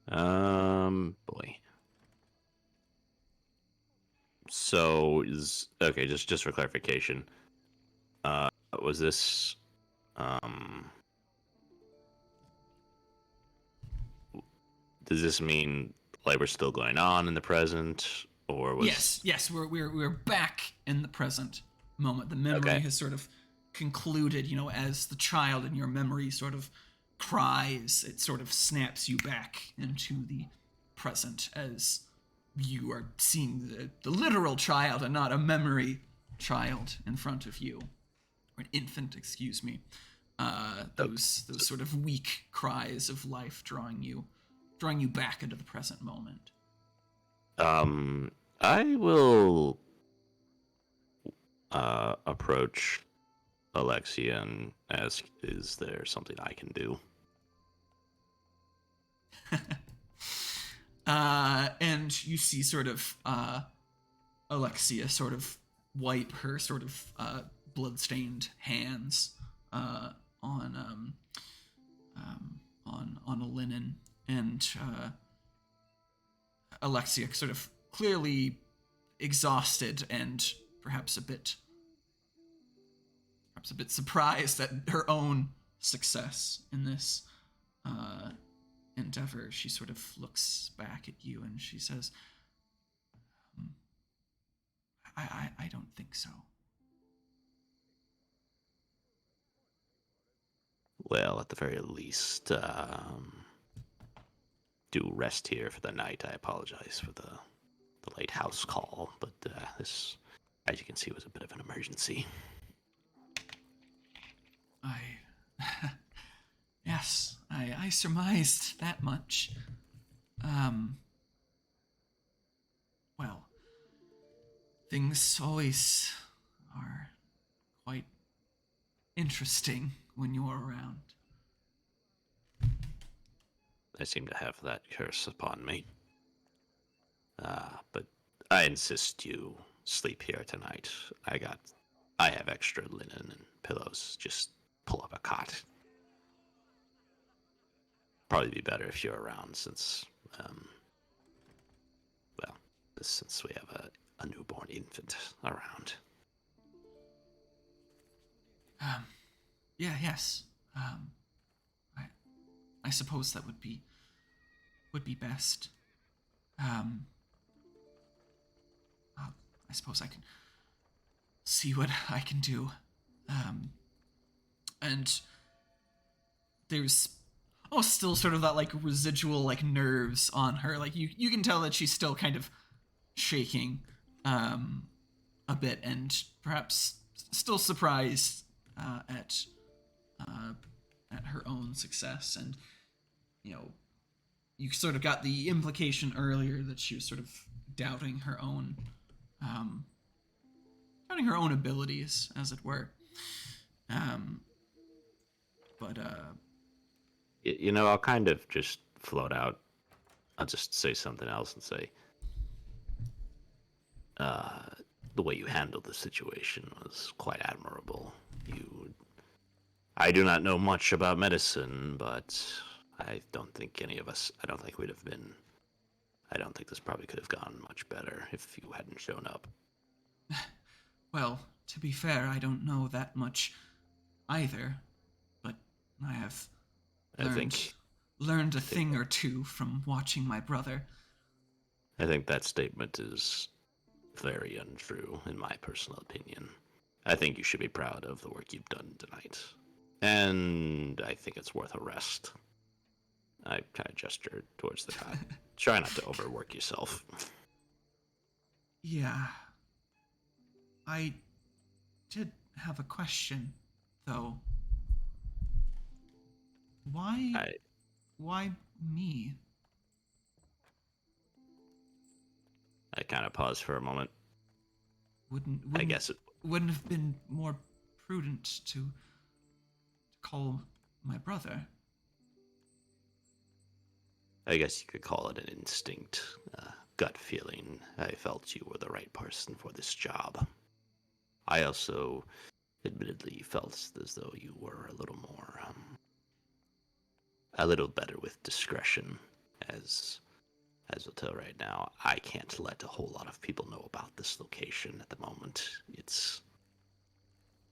Boy. So okay, just for clarification. Was this does this mean like we're still going on in the present, or was Yes, we're back in the present moment. The memory Okay. has sort of concluded, as the child in your memory sort of cries, it sort of snaps you back into the present as you are seeing the literal child and not a memory child in front of you, or an infant, excuse me. Those sort of weak cries of life drawing you back into the present moment. I will approach Alexia and ask, is there something I can do? And you see sort of Alexia sort of wipe her sort of bloodstained hands on a linen, and Alexia sort of clearly exhausted and perhaps a bit surprised at her own success in this endeavor. She sort of looks back at you and she says, I don't think so. Well, at the very least, do rest here for the night. I apologize for the late house call, but this, as you can see, was a bit of an emergency. Yes, I surmised that much. Well, things always are quite interesting when you're around. I seem to have that curse upon me. But I insist you sleep here tonight. I have extra linen and pillows. Just pull up a cot. Probably be better if you're around since, since we have a newborn infant around. Yes. I suppose that would be best. I suppose I can see what I can do. And there's still sort of that like residual like nerves on her. Like you can tell that she's still kind of shaking a bit, and perhaps still surprised at her own success. And you sort of got the implication earlier that she was sort of doubting her own abilities, as it were. I'll kind of just float out. I'll just say something else and say, the way you handled the situation was quite admirable. I do not know much about medicine, but I don't think this probably could have gone much better if you hadn't shown up. Well, to be fair, I don't know that much either, but I have learned a thing or two from watching my brother. I think that statement is very untrue, in my personal opinion. I think you should be proud of the work you've done tonight. And I think it's worth a rest. I kind of gestured towards the cot. Try not to overwork yourself. Yeah. I did have a question, though. Why me? I kind of paused for a moment. I guess it wouldn't have been more prudent to call my brother. I guess you could call it an instinct, gut feeling. I felt you were the right person for this job. I also, admittedly, felt as though you were a little better with discretion. As we'll tell right now, I can't let a whole lot of people know about this location at the moment. It's,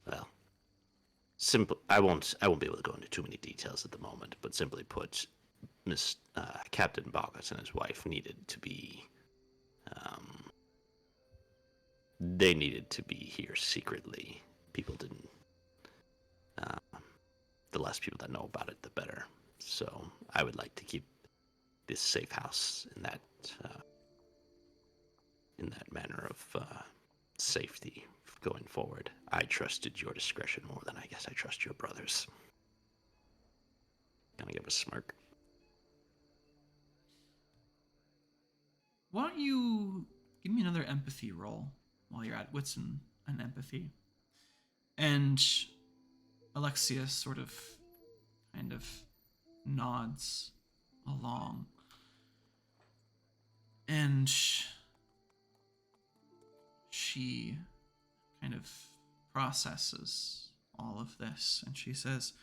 well, simple. I won't be able to go into too many details at the moment, but simply put, Captain Bacchus and his wife needed to be, they needed to be here secretly. People didn't. The less people that know about it, the better. So I would like to keep this safe house in that manner of safety going forward. I trusted your discretion more than I guess I trust your brothers. Kind of give a smirk. Why don't you give me another empathy roll while you're at wits and empathy? And Alexia sort of kind of nods along. And she kind of processes all of this, and she says,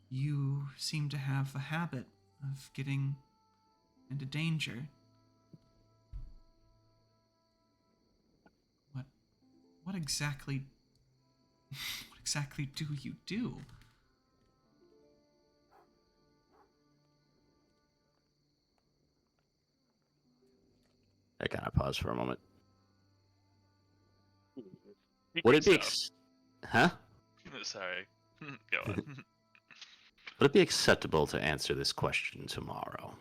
"You seem to have a habit of getting into danger. What exactly do you do?" I kind of pause for a moment. He Would it be thinks huh? so. Sorry. Go on. Would it be acceptable to answer this question tomorrow?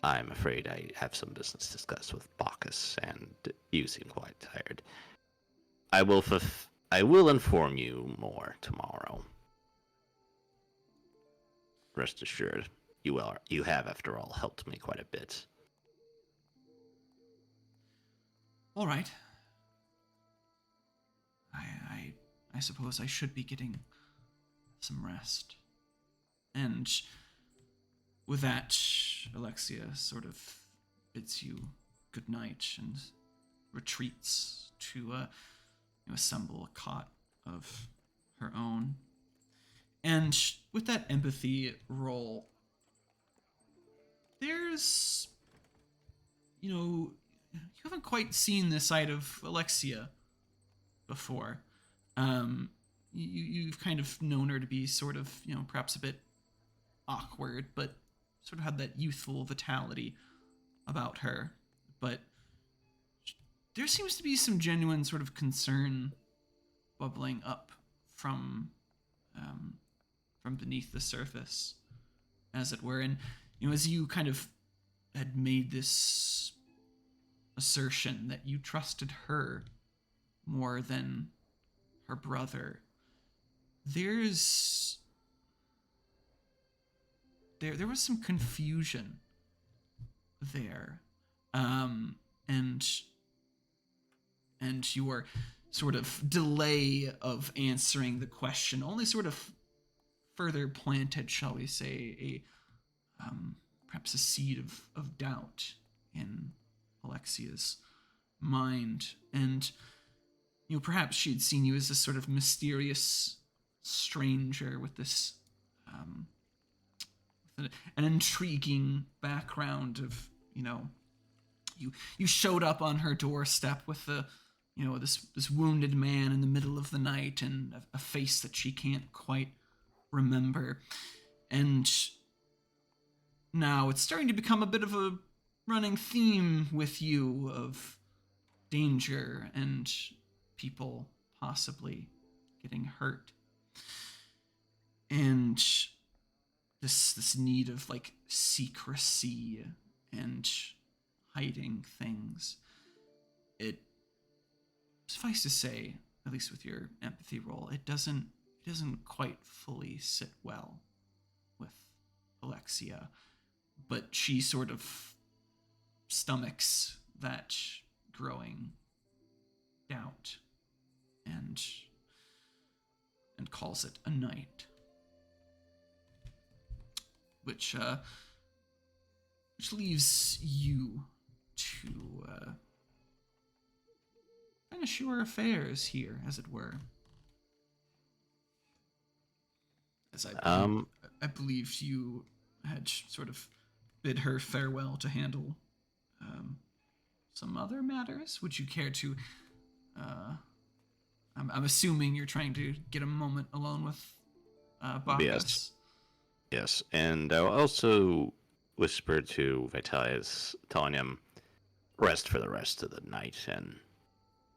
I'm afraid I have some business to discuss with Bacchus, and you seem quite tired. I will inform you more tomorrow. Rest assured, you have, after all, helped me quite a bit. All right. I suppose I should be getting some rest. And with that, Alexia sort of bids you good night and retreats to assemble a cot of her own. And with that empathy roll, there's, you haven't quite seen this side of Alexia before. You've kind of known her to be sort of, perhaps a bit awkward, but sort of had that youthful vitality about her. But there seems to be some genuine sort of concern bubbling up from beneath the surface, as it were. And as you kind of had made this assertion that you trusted her more than her brother, there was some confusion there, and your sort of delay of answering the question only sort of further planted, shall we say, perhaps a seed of doubt in Alexia's mind. And perhaps she had seen you as this sort of mysterious stranger with this an intriguing background of, you showed up on her doorstep with this wounded man in the middle of the night and a face that she can't quite remember. And now it's starting to become a bit of a running theme with you of danger and people possibly getting hurt. And this need of like secrecy and hiding things. It, suffice to say, at least with your empathy roll, it doesn't quite fully sit well with Alexia, but she sort of stomachs that growing doubt and calls it a night, which leaves you to finish your affairs here, as it were. As I believe you had sort of bid her farewell to handle some other matters. Would you care to? I'm assuming you're trying to get a moment alone with Bacchus. Yes. Yes, and I'll also whisper to Vitalis, telling him, rest for the rest of the night, and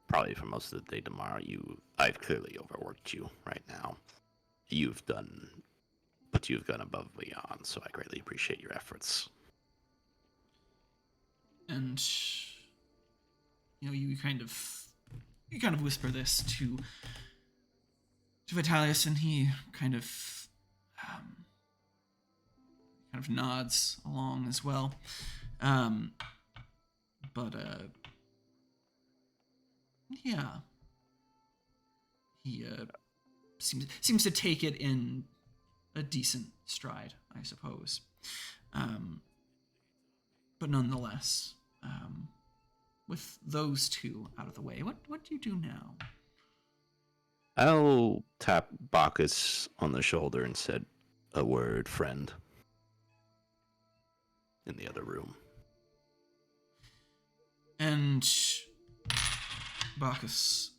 probably for most of the day tomorrow. I've clearly overworked you right now. You've done, but you've gone above and beyond, so I greatly appreciate your efforts. And you kind of whisper this to Vitalis, and he kind of nods along as well. But yeah, he seems to take it in a decent stride, I suppose. But nonetheless, with those two out of the way, what do you do now? I'll tap Bacchus on the shoulder and said, a word, friend, in the other room. And Bacchus,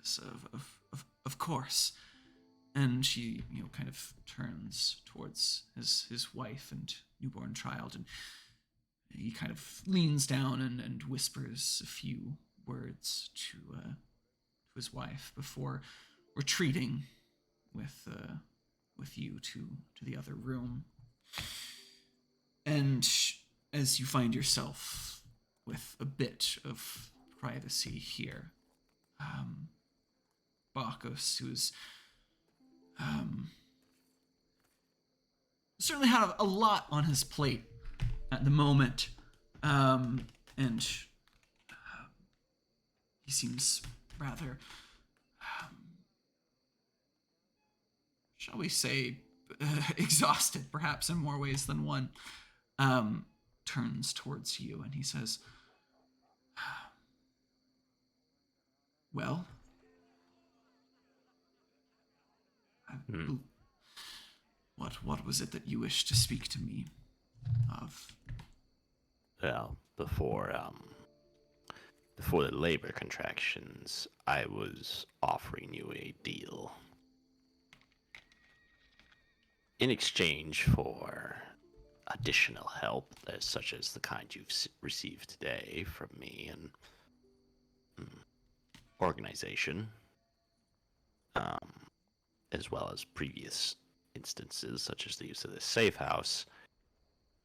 says, of course. And she, kind of turns towards his wife and newborn child, and he kind of leans down and whispers a few words to his wife before retreating with you to the other room. And as you find yourself with a bit of privacy here, Bacchus, who's certainly had a lot on his plate at the moment, and he seems rather, shall we say, exhausted, perhaps in more ways than one, turns towards you and he says, well, what was it that you wished to speak to me of? Well, before the labor contractions, I was offering you a deal. In exchange for additional help, such as the kind you've received today from me and organization, as well as previous instances, such as the use of this safe house,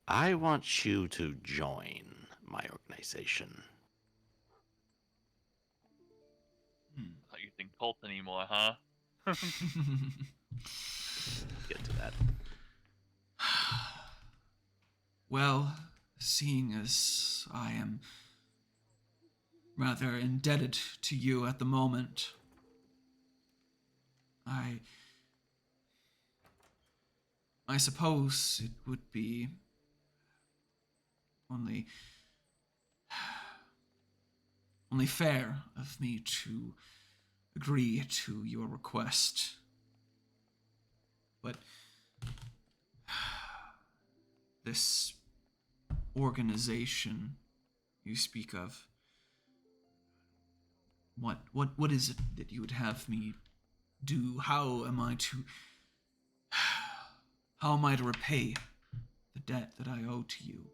I want you to join my organization. Not using cult anymore, huh? Get to that. Well, seeing as I am rather indebted to you at the moment, I suppose it would be only fair of me to agree to your request. But this organization you speak of, what is it that you would have me do? How am I to repay the debt that I owe to you?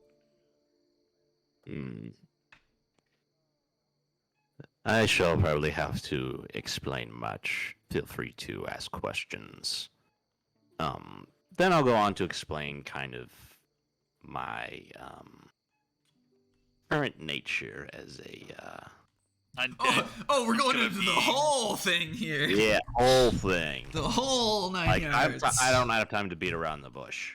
I shall probably have to explain much. Feel free to ask questions. Then I'll go on to explain kind of my current nature as a Undead. We're going Gonna into be- the whole thing here. yeah, whole thing. The whole nine Like yards. I don't have time to beat around the bush.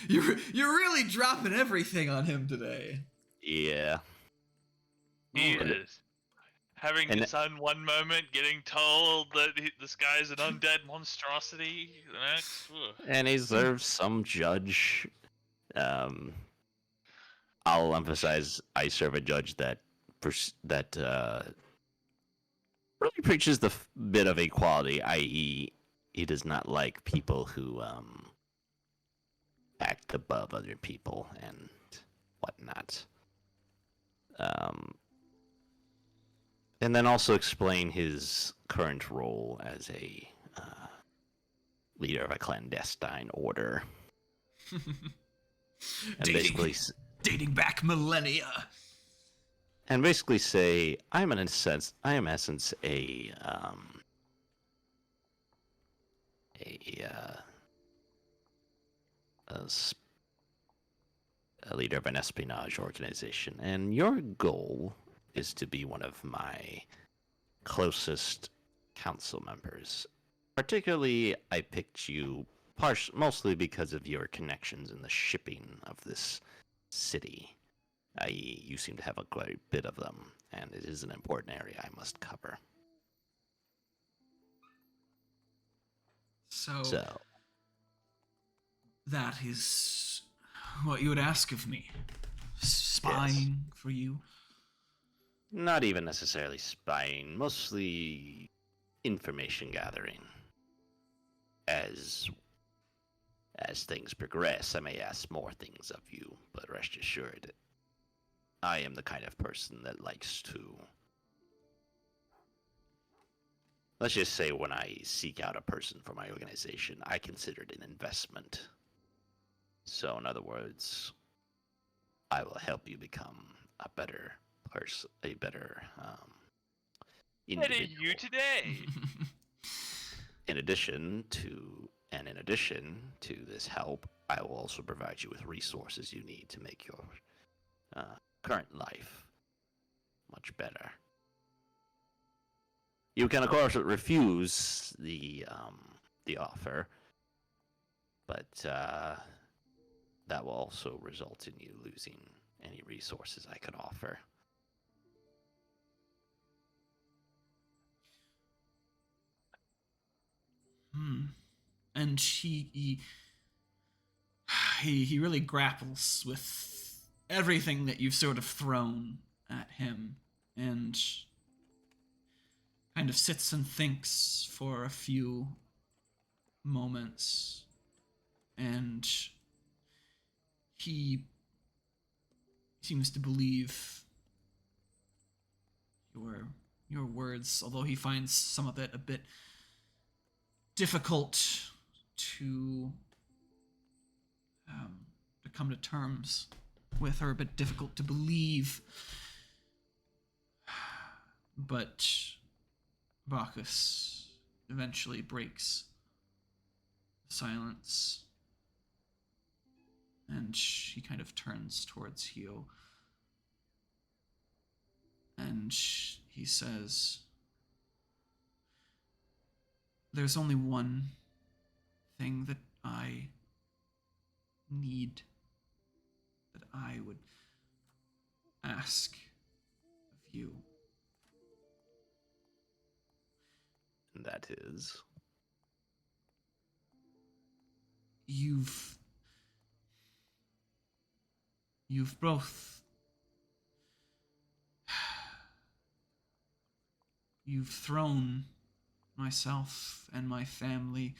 You're really dropping everything on him today. Yeah. He And- is. Having and- his son one moment, getting told that this guy's an undead monstrosity the next. Ugh. And he serves some judge. I'll emphasize I serve a judge that really preaches the bit of equality, i.e., he does not like people who act above other people and whatnot. And then also explain his current role as a leader of a clandestine order. And Dating back millennia. And basically say, I am in essence a leader of an espionage organization, and your goal is to be one of my closest council members. Particularly, I picked you mostly because of your connections in the shipping of this city. I.e., you seem to have a quite bit of them, and it is an important area I must cover. So that is what you would ask of me. Spying for you? Not even necessarily spying, mostly information gathering. As things progress, I may ask more things of you, but rest assured, I am the kind of person that likes to... Let's just say when I seek out a person for my organization, I consider it an investment. So in other words, I will help you become a better person, a better individual. What are you today? In addition to this help, I will also provide you with resources you need to make your current life much better. You can, of course, refuse the offer, but that will also result in you losing any resources I could offer. And he really grapples with everything that you've sort of thrown at him, and kind of sits and thinks for a few moments, and he seems to believe your words, although he finds some of it a bit difficult to come to terms with, or a bit difficult to believe. But Bacchus eventually breaks the silence, and he kind of turns towards Hio, and he says, "There's only one thing that I need, that I would ask of you." And that is? You've both... You've thrown myself and my family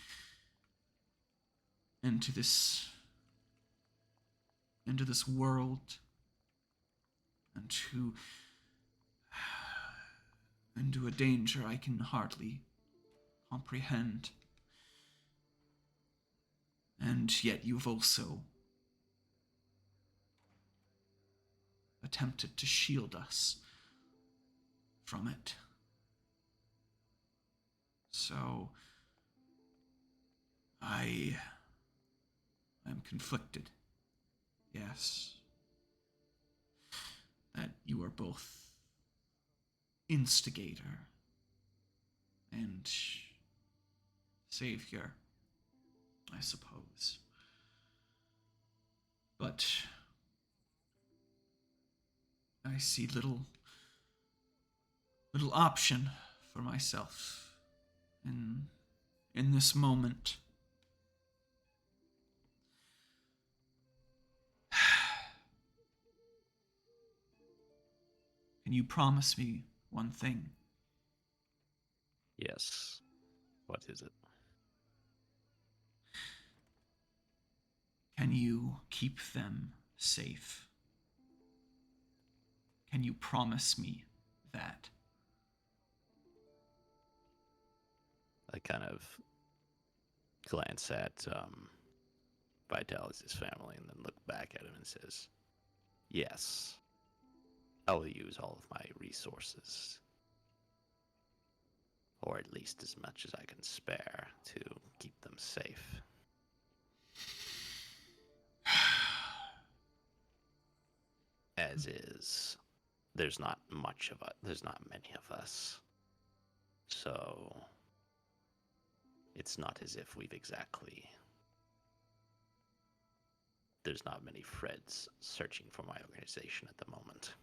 into this world, into a danger I can hardly comprehend. And yet you've also attempted to shield us from it. So I am conflicted. Yes. That you are both instigator and savior, I suppose. But I see little option for myself in this moment. Can you promise me one thing? Yes. What is it? Can you keep them safe? Can you promise me that? kind of glance at Vitalis' family and then look back at him and says, yes, I will use all of my resources, or at least as much as I can spare, to keep them safe. As is, there's not many of us. So it's not as if there's not many Freds searching for my organization at the moment.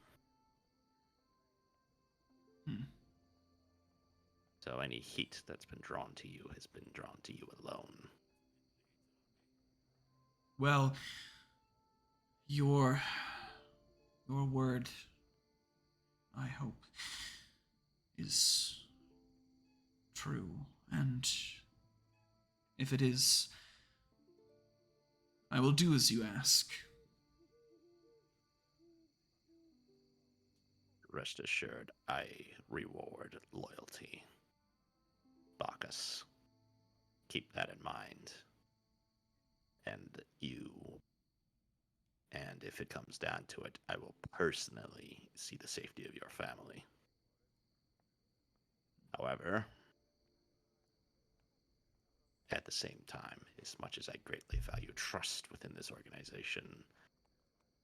So any heat that's been drawn to you has been drawn to you alone. Well, your word, I hope, is true, and if it is, I will do as you ask. Rest assured, I reward loyalty. Bacchus, keep that in mind. And if it comes down to it, I will personally see the safety of your family. However, at the same time, as much as I greatly value trust within this organization,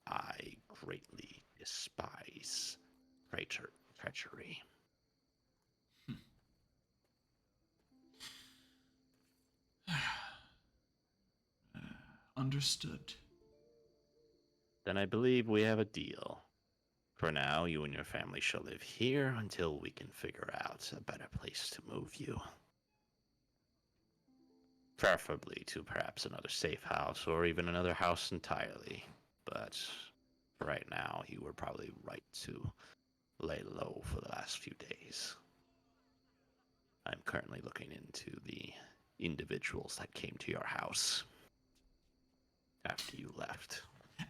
I greatly despise treachery. Understood. Then I believe we have a deal. For now, you and your family shall live here until we can figure out a better place to move you. Preferably to perhaps another safe house or even another house entirely. But right now, you were probably right to lay low for the last few days. I'm currently looking into the individuals that came to your house after you left.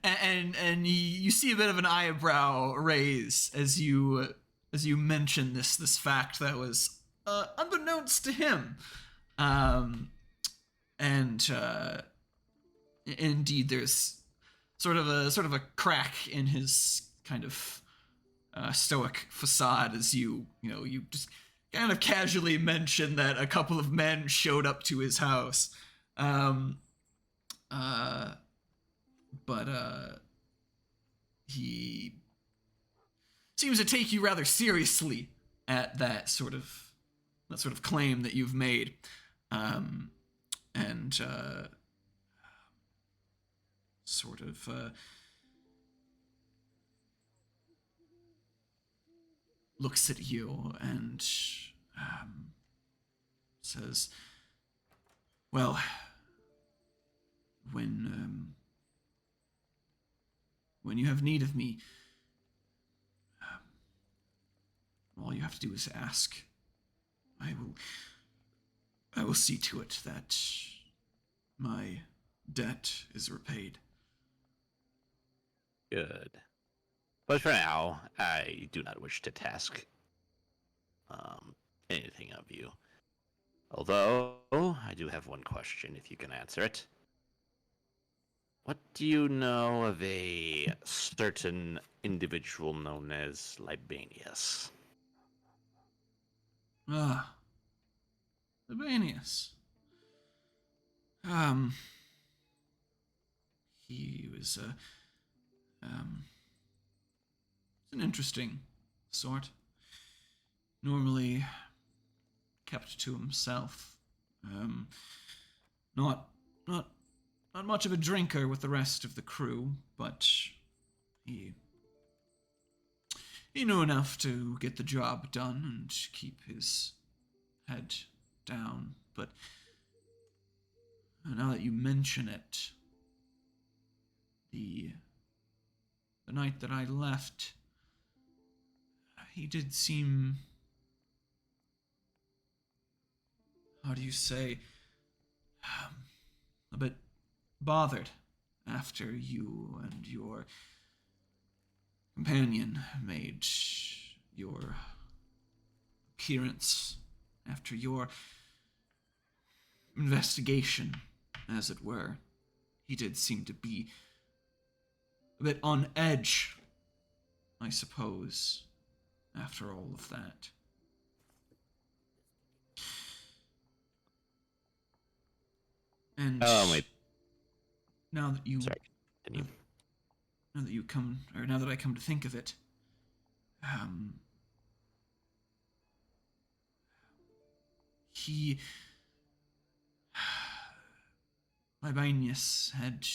And you see a bit of an eyebrow raise as you mention this fact that was unbeknownst to him. Indeed, there's sort of a crack in his kind of stoic facade as you just kind of casually mention that a couple of men showed up to his house. But he seems to take you rather seriously at that sort of claim that you've made, and sort of looks at you and says, "Well, when you have need of me, all you have to do is ask. I will see to it that my debt is repaid." Good. But for now, I do not wish to task anything of you. Although, I do have one question, if you can answer it. What do you know of a certain individual known as Libanius? Libanius. He was an interesting sort. Normally kept to himself. Not much of a drinker with the rest of the crew, but he knew enough to get the job done and keep his head down. But now that you mention it, the night that I left, he did seem, how do you say, a bit bothered after you and your companion made your appearance, after your investigation, as it were. He did seem to be a bit on edge, I suppose, after all of that. And Wait. now that you Sorry. Continue. now that I come to think of it, he Libanius had,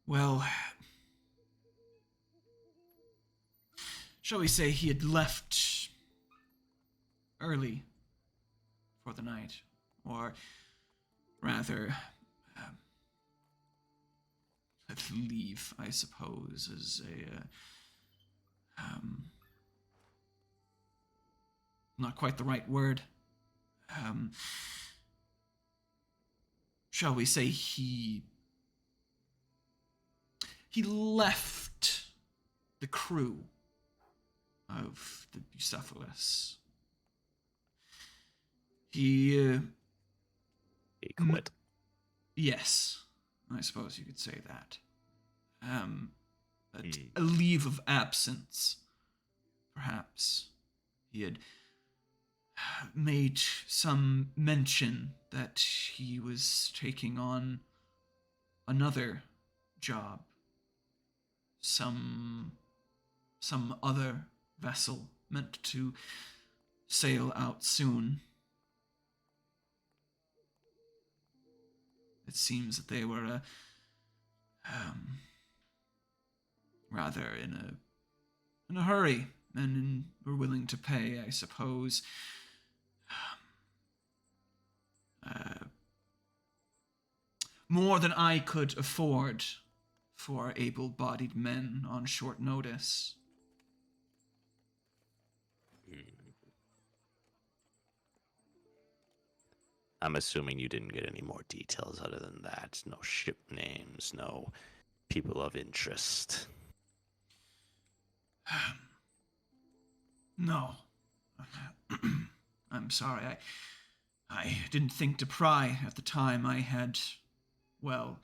well, shall we say he had left early for the night, or rather, leave, I suppose, is not quite the right word. Shall we say he left the crew of the Bucephalus. He quit. Yes, I suppose you could say that. A leave of absence, perhaps. He had made some mention that he was taking on another job. Some other vessel meant to sail out soon. It seems that they were rather in a hurry and were willing to pay, I suppose, more than I could afford for able-bodied men on short notice. I'm assuming you didn't get any more details other than that. No ship names, no people of interest. No. I'm sorry. I didn't think to pry at the time. I had, well,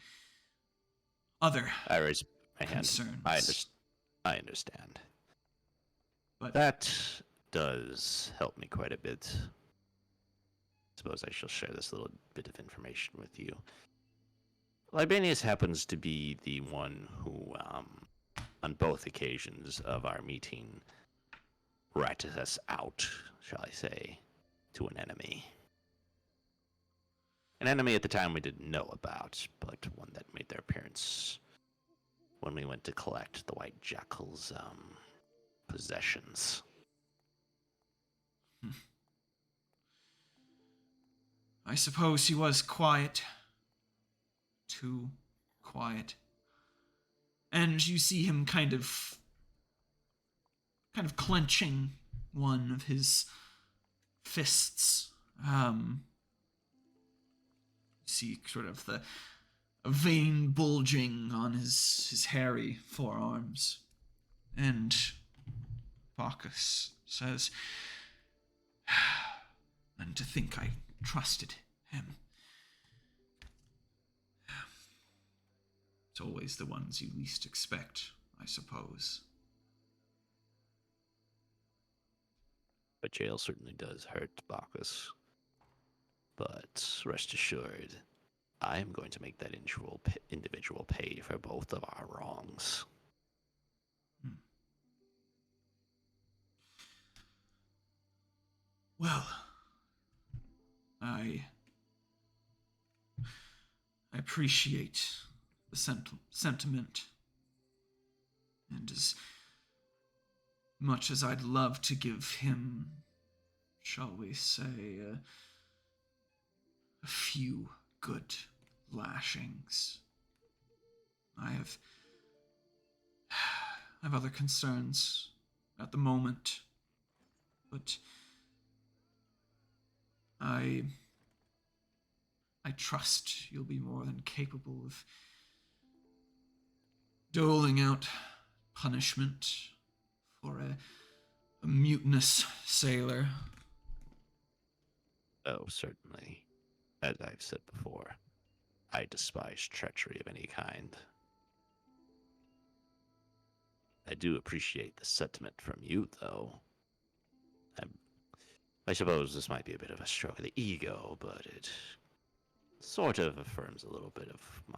other I raise my hand. concerns. I understand. But that does help me quite a bit. Suppose I shall share this little bit of information with you. Libanius happens to be the one who, on both occasions of our meeting, ratted us out, shall I say, to an enemy. An enemy at the time we didn't know about, but one that made their appearance when we went to collect the White Jackal's possessions. I suppose he was quiet. Too quiet. And you see him kind of clenching one of his fists. You see sort of a vein bulging on his hairy forearms. And Bacchus says, and to think I trusted him. It's always the ones you least expect, I suppose. But jail certainly does hurt, Bacchus. But rest assured, I am going to make that individual pay for both of our wrongs. Well, I appreciate the sentiment. And as much as I'd love to give him, shall we say, a few good lashings, I have other concerns at the moment, but I trust you'll be more than capable of doling out punishment for a mutinous sailor Oh, certainly. As I've said before, I despise treachery of any kind. I do appreciate the sentiment from you, though. I suppose this might be a bit of a stroke of the ego, but it sort of affirms a little bit of my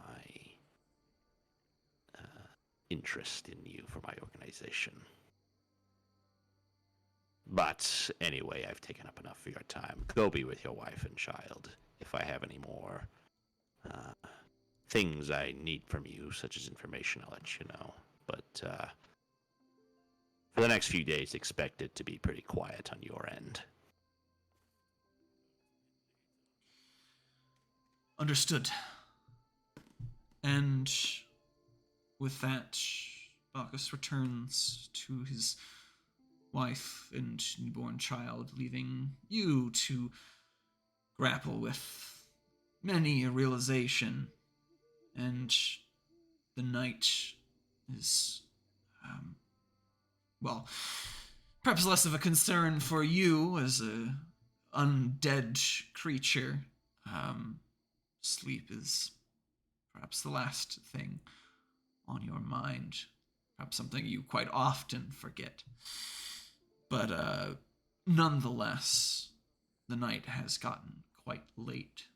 interest in you for my organization. But anyway, I've taken up enough of your time. Go be with your wife and child. If I have any more things I need from you, such as information, I'll let you know. But for the next few days, expect it to be pretty quiet on your end. Understood. And with that, Bacchus returns to his wife and newborn child, leaving you to grapple with many a realization. And the night is, well, perhaps less of a concern for you as a undead creature. Sleep is perhaps the last thing on your mind, perhaps something you quite often forget. But nonetheless, the night has gotten quite late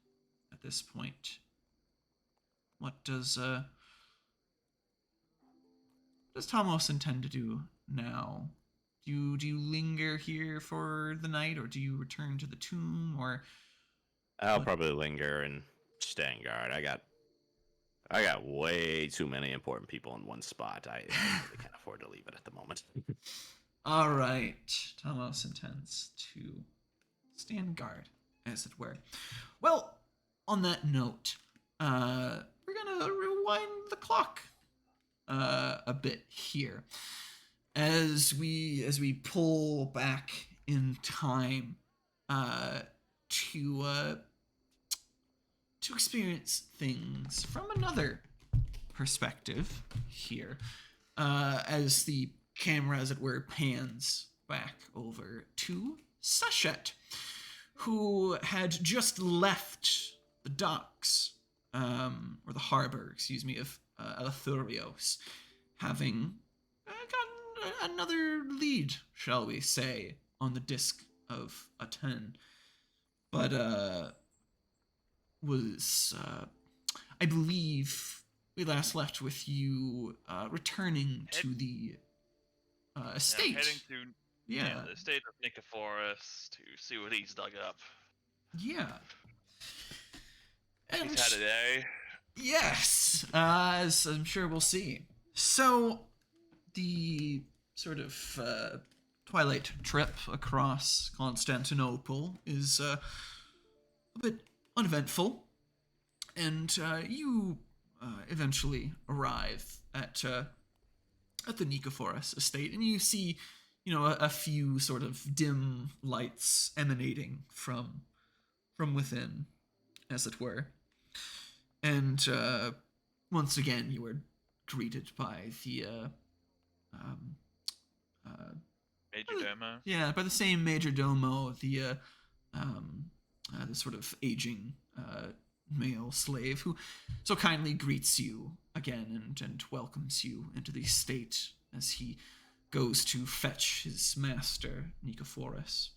at this point. What does Tomos intend to do now? Do you linger here for the night, or do you return to the tomb, or? I'll probably linger and stand guard. I got way too many important people in one spot. I really can't afford to leave it at the moment. All right, Tomos intends to stand guard, as it were. Well, on that note, we're gonna rewind the clock a bit here, as we pull back in time to experience things from another perspective here, as the camera, as it were, pans back over to Sashet, who had just left the docks, or the harbor, excuse me, of Elethurios, having gotten another lead, shall we say, on the disc of a 10. But was, I believe, we last left with you returning to the estate. Yeah, heading to the estate of Nicophorus to see what he's dug up. Yeah. And he's had a day. Yes, as I'm sure we'll see. So, the sort of twilight trip across Constantinople is a bit uneventful, and you eventually arrive at the Nicophorus estate, and you see, a few sort of dim lights emanating from within, as it were. And once again, you are greeted by the Major Domo. Yeah, by the same Major Domo, the sort of aging male slave who so kindly greets you again and welcomes you into the estate as he goes to fetch his master, Nicophorus.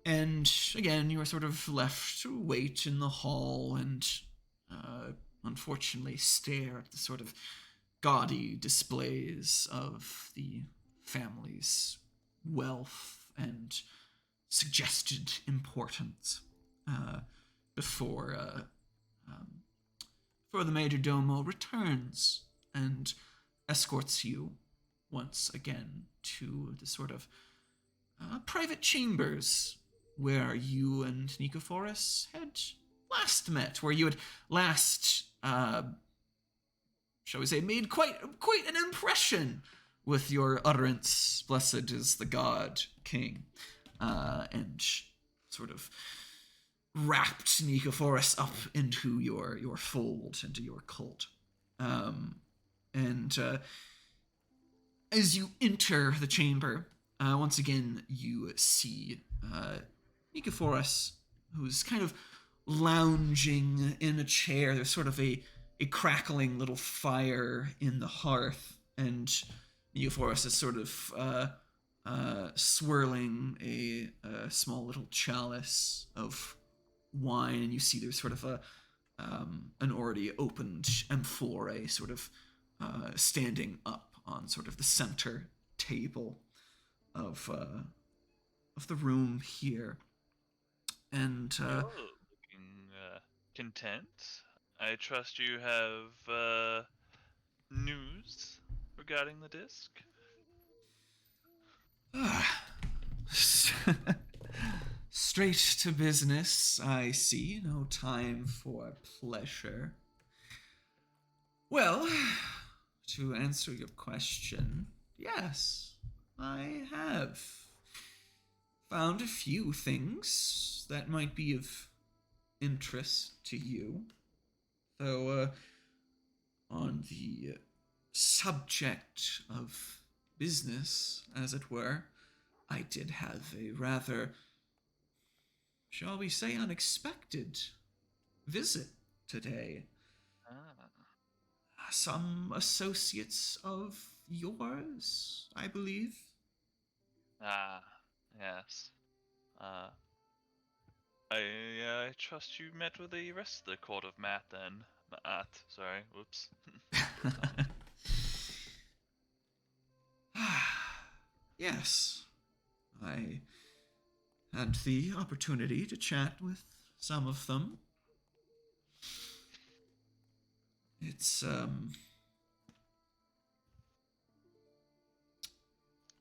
And again, you are sort of left to wait in the hall and unfortunately stare at the sort of gaudy displays of the family's wealth and suggested importance before the Major Domo returns and escorts you once again to the sort of private chambers where you and Nicophorus had last met, where you had last, shall we say, made quite an impression with your utterance, "Blessed is the God King," and sort of wrapped Nicophorus up into your fold, into your cult. And as you enter the chamber, once again you see Nicephorus, who's kind of lounging in a chair. There's sort of a crackling little fire in the hearth, and Nicephorus is sort of swirling a small little chalice of wine, and you see there's sort of an already opened amphora sort of standing up on sort of the center table of the room here. And You're looking content. I trust you have news regarding the disc. Straight to business, I see. No time for pleasure. Well, to answer your question, yes, I have found a few things that might be of interest to you. Though, on the subject of business, as it were, I did have a rather, shall we say, unexpected visit today. Some associates of yours, I believe. Ah, yes. I trust you met with the rest of the court of Matt then. Sorry, whoops. Yes, I had the opportunity to chat with some of them. It's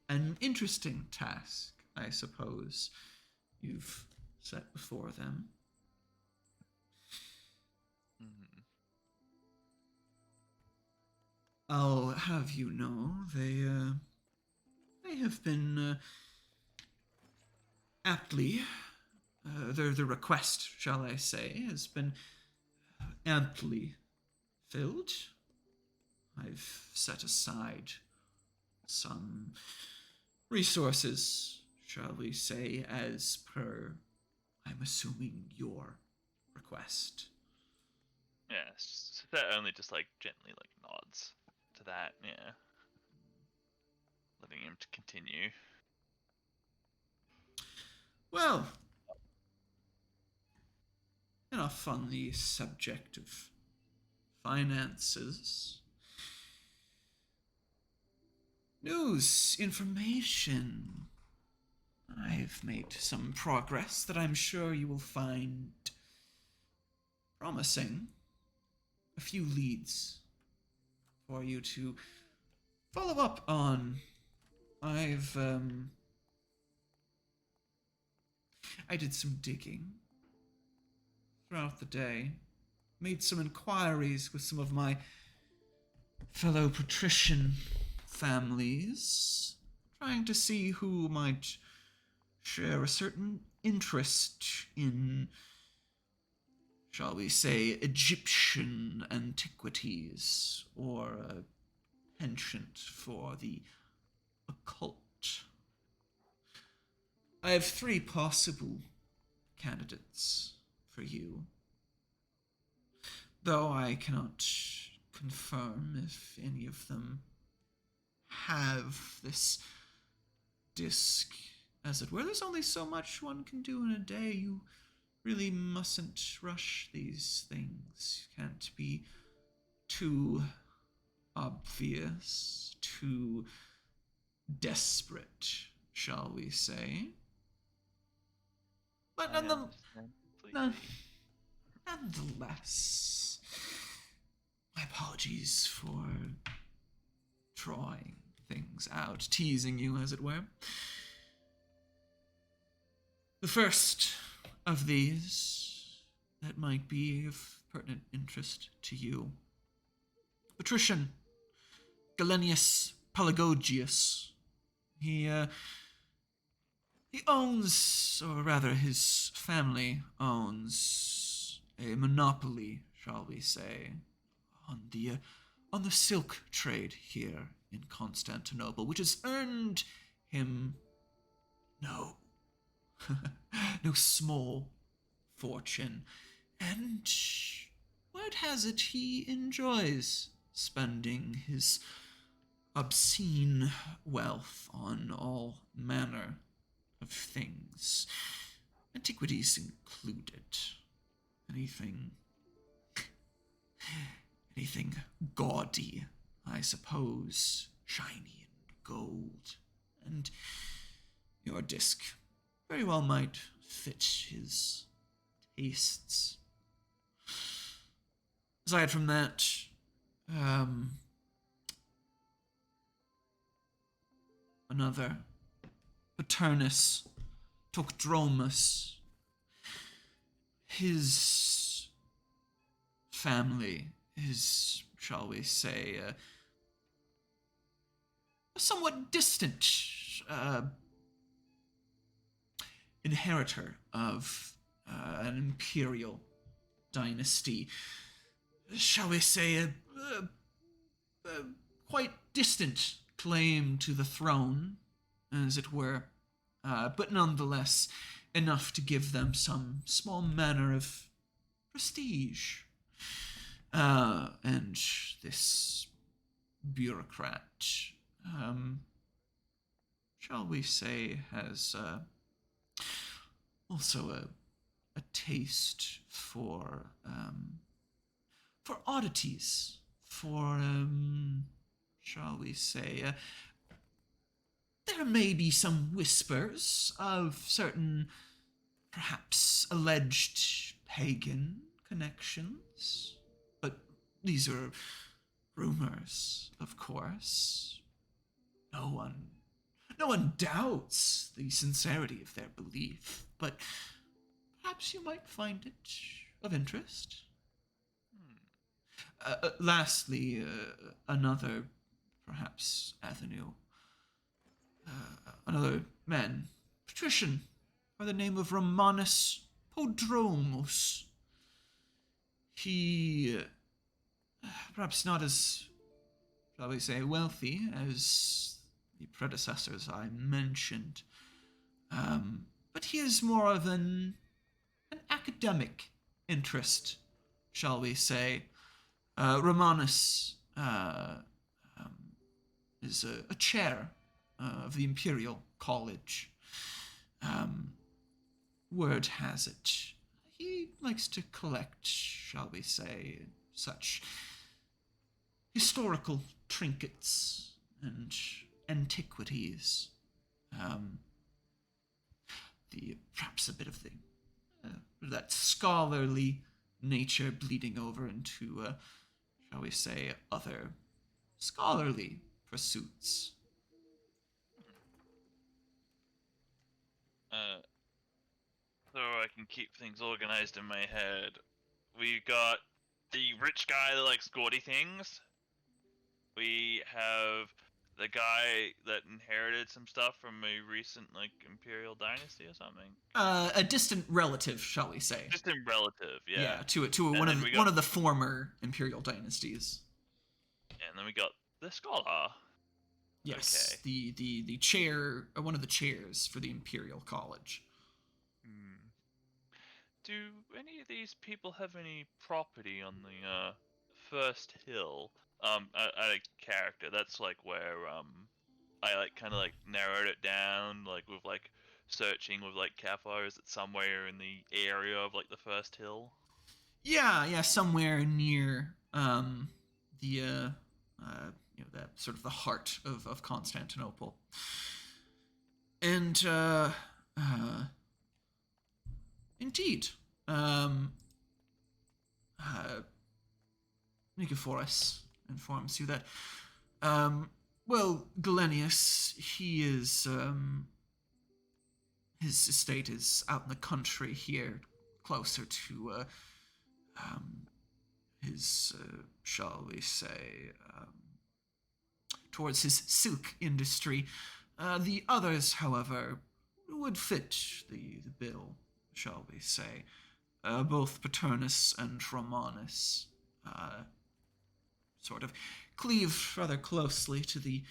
an interesting task, I suppose, you've set before them. Mm-hmm. I'll have you know, they have been aptly, the request, shall I say, has been amply filled. I've set aside some resources, shall we say, as per, I'm assuming, your request. Yes, that only just gently nods to that, yeah. Letting him to continue. Well, enough on the subject of finances. News, information. I've made some progress that I'm sure you will find promising. A few leads for you to follow up on. I did some digging throughout the day, made some inquiries with some of my fellow patrician families, trying to see who might share a certain interest in, shall we say, Egyptian antiquities, or a penchant for the occult. I have 3 possible candidates for you, though I cannot confirm if any of them have this disc, as it were. There's only so much one can do in a day. You really mustn't rush these things. You can't be too obvious, too desperate, shall we say. But nonetheless, my apologies for drawing things out, teasing you, as it were. The first of these that might be of pertinent interest to you. Patrician Galenius Pelagogius. He owns, or rather his family owns, a monopoly, shall we say, on the silk trade here in Constantinople, which has earned him no no small fortune, and word has it he enjoys spending his obscene wealth on all manner of things, antiquities included. Anything gaudy, I suppose, shiny and gold, and your disc very well might fit his tastes. Aside from that, another Paternus Tocdromus, his family is, shall we say, a somewhat distant inheritor of an imperial dynasty. Shall we say, a quite distant claim to the throne, as it were, but nonetheless enough to give them some small manner of prestige. And this bureaucrat, shall we say, has also a taste for oddities, for shall we say, there may be some whispers of certain, perhaps alleged pagan connections, but these are rumors, of course. No one doubts the sincerity of their belief, but perhaps you might find it of interest. Lastly, another, perhaps, avenue. Another man, patrician, by the name of Romanus Podromus. He, perhaps not as, shall we say, wealthy as the predecessors I mentioned, but he is more of an academic interest, shall we say. Romanus is a chair of the Imperial College. Word has it, he likes to collect, shall we say, such historical trinkets and antiquities. Perhaps a bit of that scholarly nature bleeding over into, shall we say, other scholarly pursuits. So I can keep things organized in my head. We got the rich guy that likes gaudy things. We have the guy that inherited some stuff from a recent, imperial dynasty or something. A distant relative, shall we say? Distant relative, yeah. To one of the former imperial dynasties. And then we got the scholar. Yes, Okay. the chair, one of the chairs for the Imperial College. Do any of these people have any property on the first hill? A character. That's where I kind of narrowed it down with searching with Kappa. Is it somewhere in the area of the first hill? Yeah, somewhere near the that sort of the heart of Constantinople. And indeed, Nicephorus informs you that Galenius, he is his estate is out in the country here, closer to his shall we say, towards his silk industry. The others, however, would fit the bill, shall we say. Both Paternus and Romanus sort of cleave rather closely to the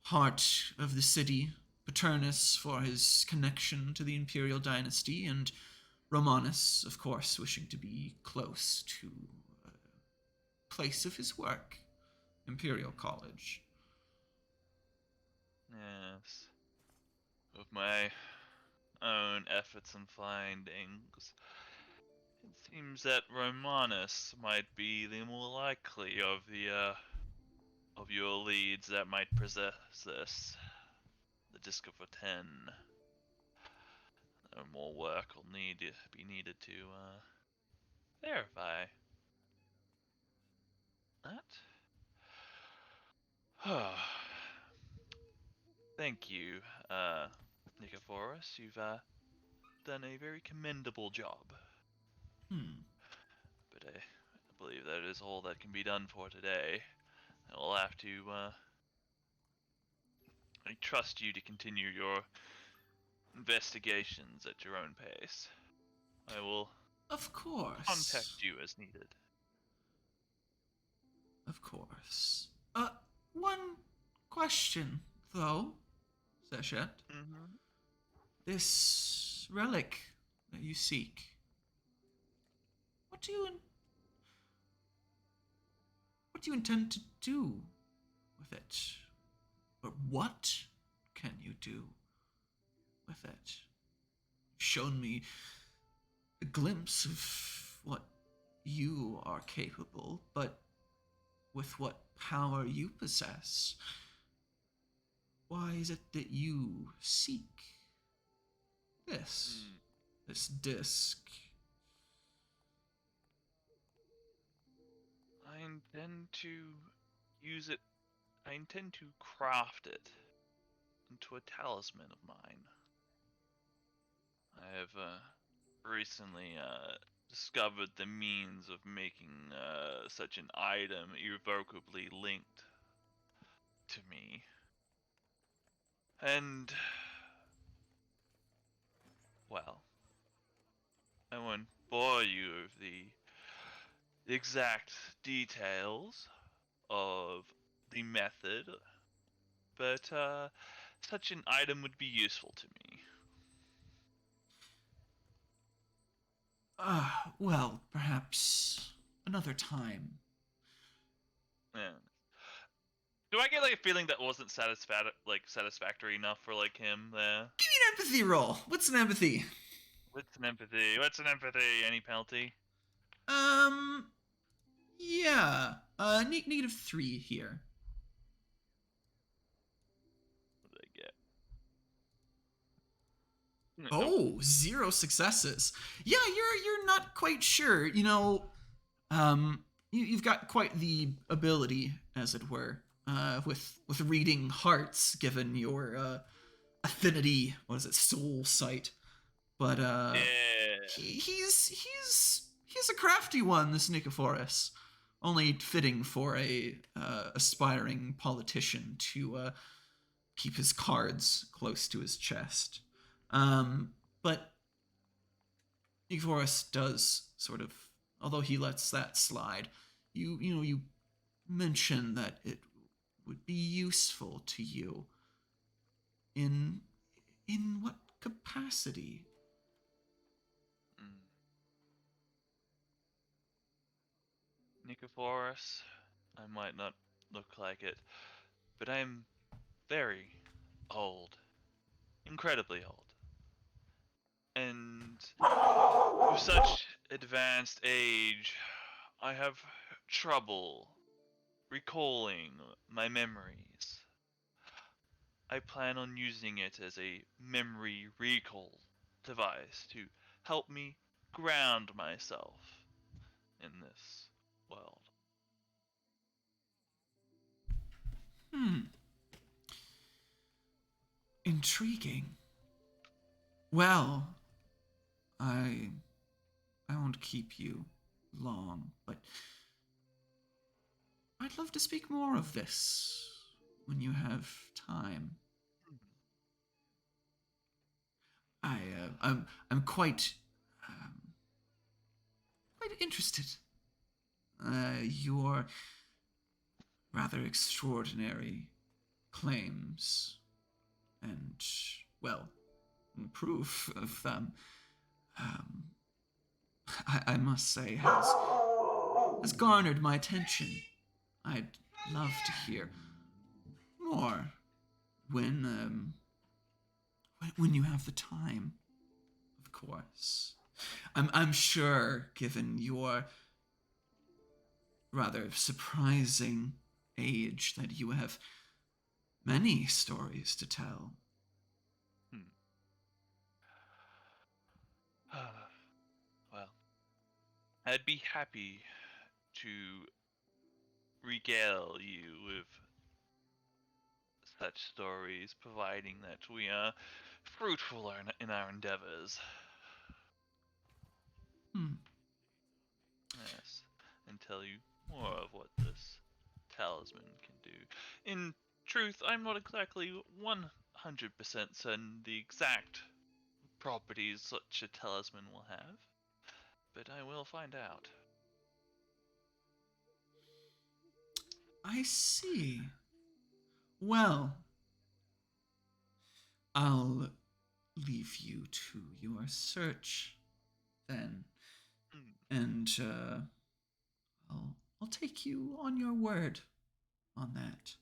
heart of the city, Paternus for his connection to the imperial dynasty, and Romanus, of course, wishing to be close to a place of his work, Imperial College. Yes. With my own efforts and findings, it seems that Romanus might be the more likely of your leads that might possess this. The Disc of a 10. No more work will be needed to verify that. Thank you, Nicephorus. You've done a very commendable job. But I believe that is all that can be done for today. I will have to, I trust you to continue your investigations at your own pace. I will Of course. contact you as needed. Of course. One question, though, Seshet. Mm-hmm. This relic that you seek, what do you intend to do with it? Or what can you do with it? You've shown me a glimpse of what you are capable, but with what power you possess, why is it that you seek this disc? I intend to use it. I intend to craft it into a talisman of mine. I have recently discovered the means of making such an item irrevocably linked to me. And, well, I won't bore you with the exact details of the method, but such an item would be useful to me. Well, perhaps another time. Yeah. Do I get like a feeling that wasn't satisfactory enough for like him there? Give me an empathy roll. What's an empathy? What's an empathy? What's an empathy? Any penalty? Yeah. -3 here. What did I get? Oh, 0 successes. Yeah, you're not quite sure. You know, you've got quite the ability, as it were, with reading hearts, given your affinity. What is it, soul sight? But Yeah. he's a crafty one, this Nicephorus. Only fitting for a aspiring politician to keep his cards close to his chest. But Nicephorus does sort of, although he lets that slide, you mention that it would be useful to you. In what capacity? Nicephorus, I might not look like it, but I'm very old. Incredibly old. And with such advanced age, I have trouble recalling my memories. I plan on using it as a memory recall device to help me ground myself in this world. Intriguing. Well, I won't keep you long, but I'd love to speak more of this when you have time. I'm quite interested. Your rather extraordinary claims and well, proof of them, I must say, has garnered my attention. I'd love to hear more when you have the time, of course. I'm sure, given your rather surprising age, that you have many stories to tell. Well, I'd be happy to regale you with such stories, providing that we are fruitful in our endeavors. Yes, and tell you more of what this talisman can do. In truth, I'm not exactly 100% certain the exact properties such a talisman will have, but I will find out. I see. Well, I'll leave you to your search then, and I'll take you on your word on that.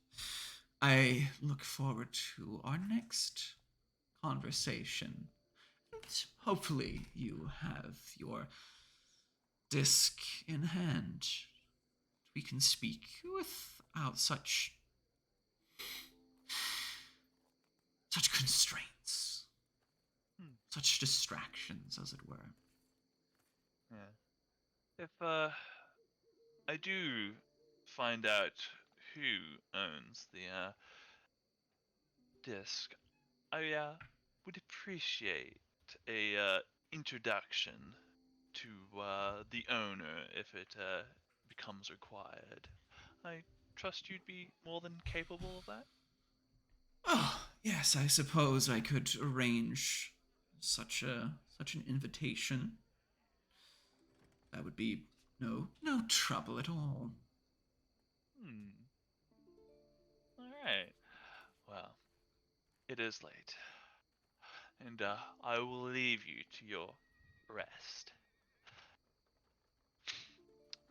I look forward to our next conversation, and hopefully you have your disc in hand. We can speak without such constraints, such distractions, as it were. Yeah. If I do find out who owns the disc, I would appreciate a introduction to the owner if it becomes required. I trust you'd be more than capable of that. Oh, yes, I suppose I could arrange such an invitation. That would be no trouble at all. Alright. Well, it is late. And I will leave you to your rest.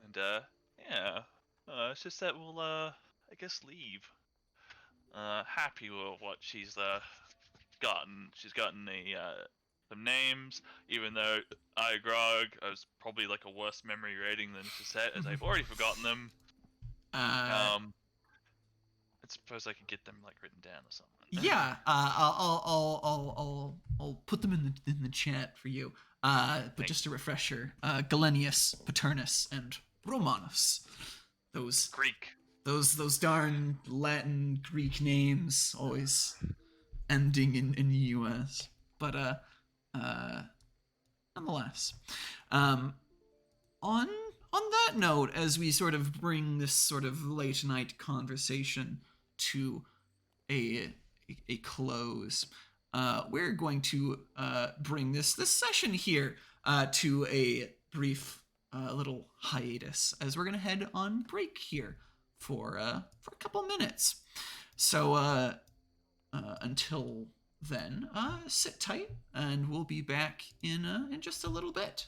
And yeah. It's just that we'll I guess leave. Happy with what she's gotten. She's gotten some names, even though I was probably like a worse memory rating than Cassette, as I've already forgotten them. I suppose I could get them like written down or something. Yeah, I'll put them in the chat for you. But just a refresher: Galenius, Paternus, and Romanus. Those Greek. Those darn Latin Greek names, always ending in US. But nonetheless, on that note, as we sort of bring this sort of late night conversation to a close, we're going to bring this session here to a brief little hiatus, as we're gonna head on break here for a couple minutes. So until then, sit tight, and we'll be back in just a little bit.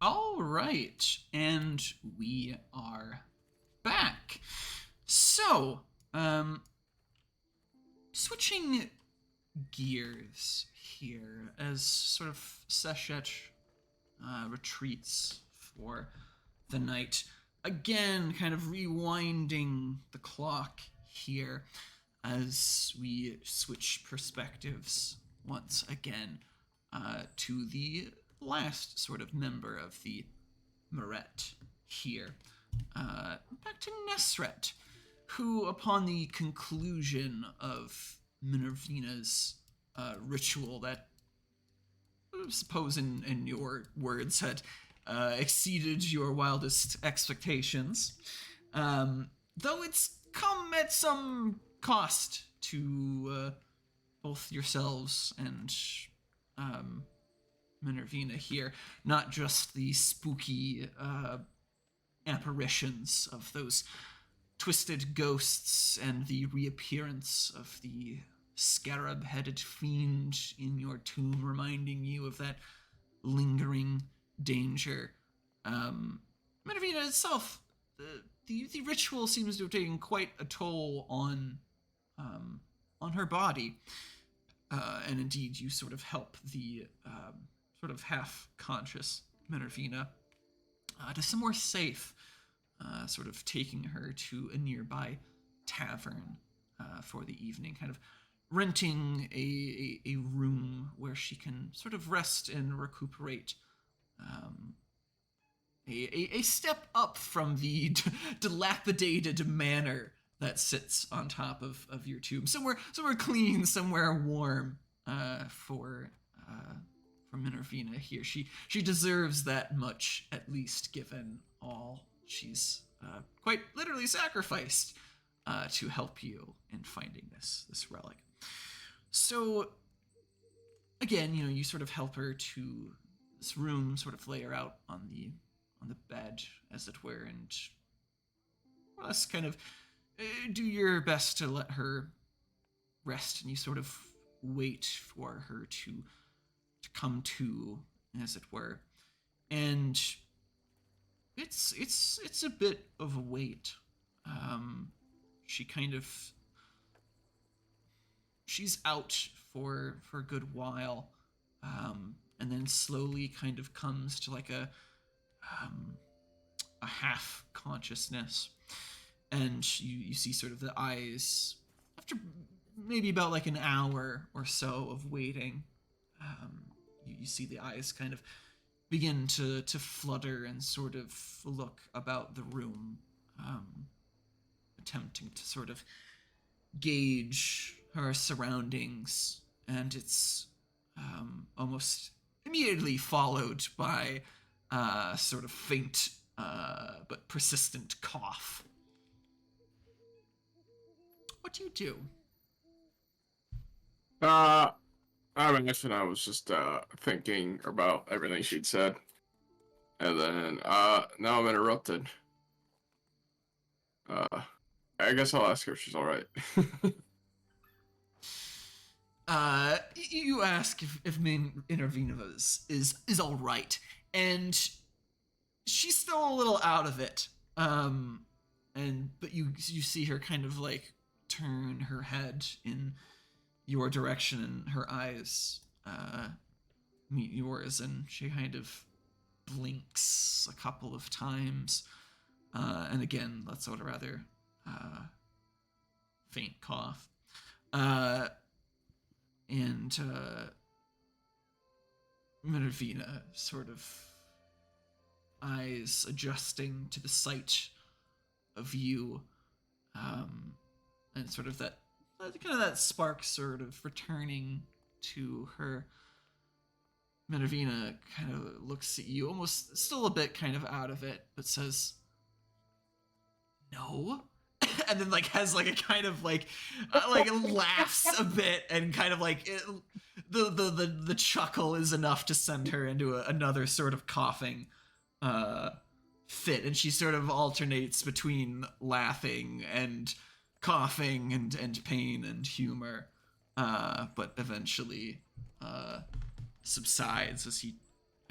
All right, and we are back. So, switching gears here as sort of Seshet retreats for the night. Again, kind of rewinding the clock here as we switch perspectives once again to the last sort of member of the Meret here. Back to Nesret, who, upon the conclusion of Minervina's ritual that, I suppose in your words, had exceeded your wildest expectations, though it's come at some cost to both yourselves and Minervina here, not just the spooky apparitions of those twisted ghosts and the reappearance of the scarab-headed fiend in your tomb, reminding you of that lingering danger. Minervina itself, the ritual seems to have taken quite a toll on her body, and indeed you sort of help the sort of half-conscious Minervina to somewhere safe, sort of taking her to a nearby tavern for the evening, kind of renting a room where she can sort of rest and recuperate. A step up from the dilapidated manor that sits on top of your tomb. Somewhere clean, somewhere warm for Minervina here. She deserves that much, at least, given all she's quite literally sacrificed to help you in finding this relic. So, again, you sort of help her to this room, sort of lay her out on the bed, as it were, and more or less kind of do your best to let her rest, and you sort of wait for her to come to, as it were. And it's a bit of a wait. She kind of, she's out for a good while, and then slowly kind of comes to like a half consciousness, and you see sort of the eyes after maybe about like an hour or so of waiting. You see the eyes kind of begin to flutter and sort of look about the room, attempting to sort of gauge her surroundings, and it's almost immediately followed by sort of faint but persistent cough. What do you do? I mean, actually, I was just thinking about everything she'd said, and then now I'm interrupted. I guess I'll ask her if she's all right. You ask if Minervina is all right, and she's still a little out of it. But you see her kind of like turn her head in your direction, and her eyes meet yours, and she kind of blinks a couple of times, and again lets out a rather faint cough. And Minervina sort of eyes adjusting to the sight of you, and sort of that kind of that spark sort of returning to her. Minervina kind of looks at you, almost still a bit kind of out of it, but says, "No." And then like has like a kind of like laughs a bit, and kind of like the chuckle is enough to send her into another sort of coughing fit, and she sort of alternates between laughing and coughing and pain and humor, but eventually subsides as he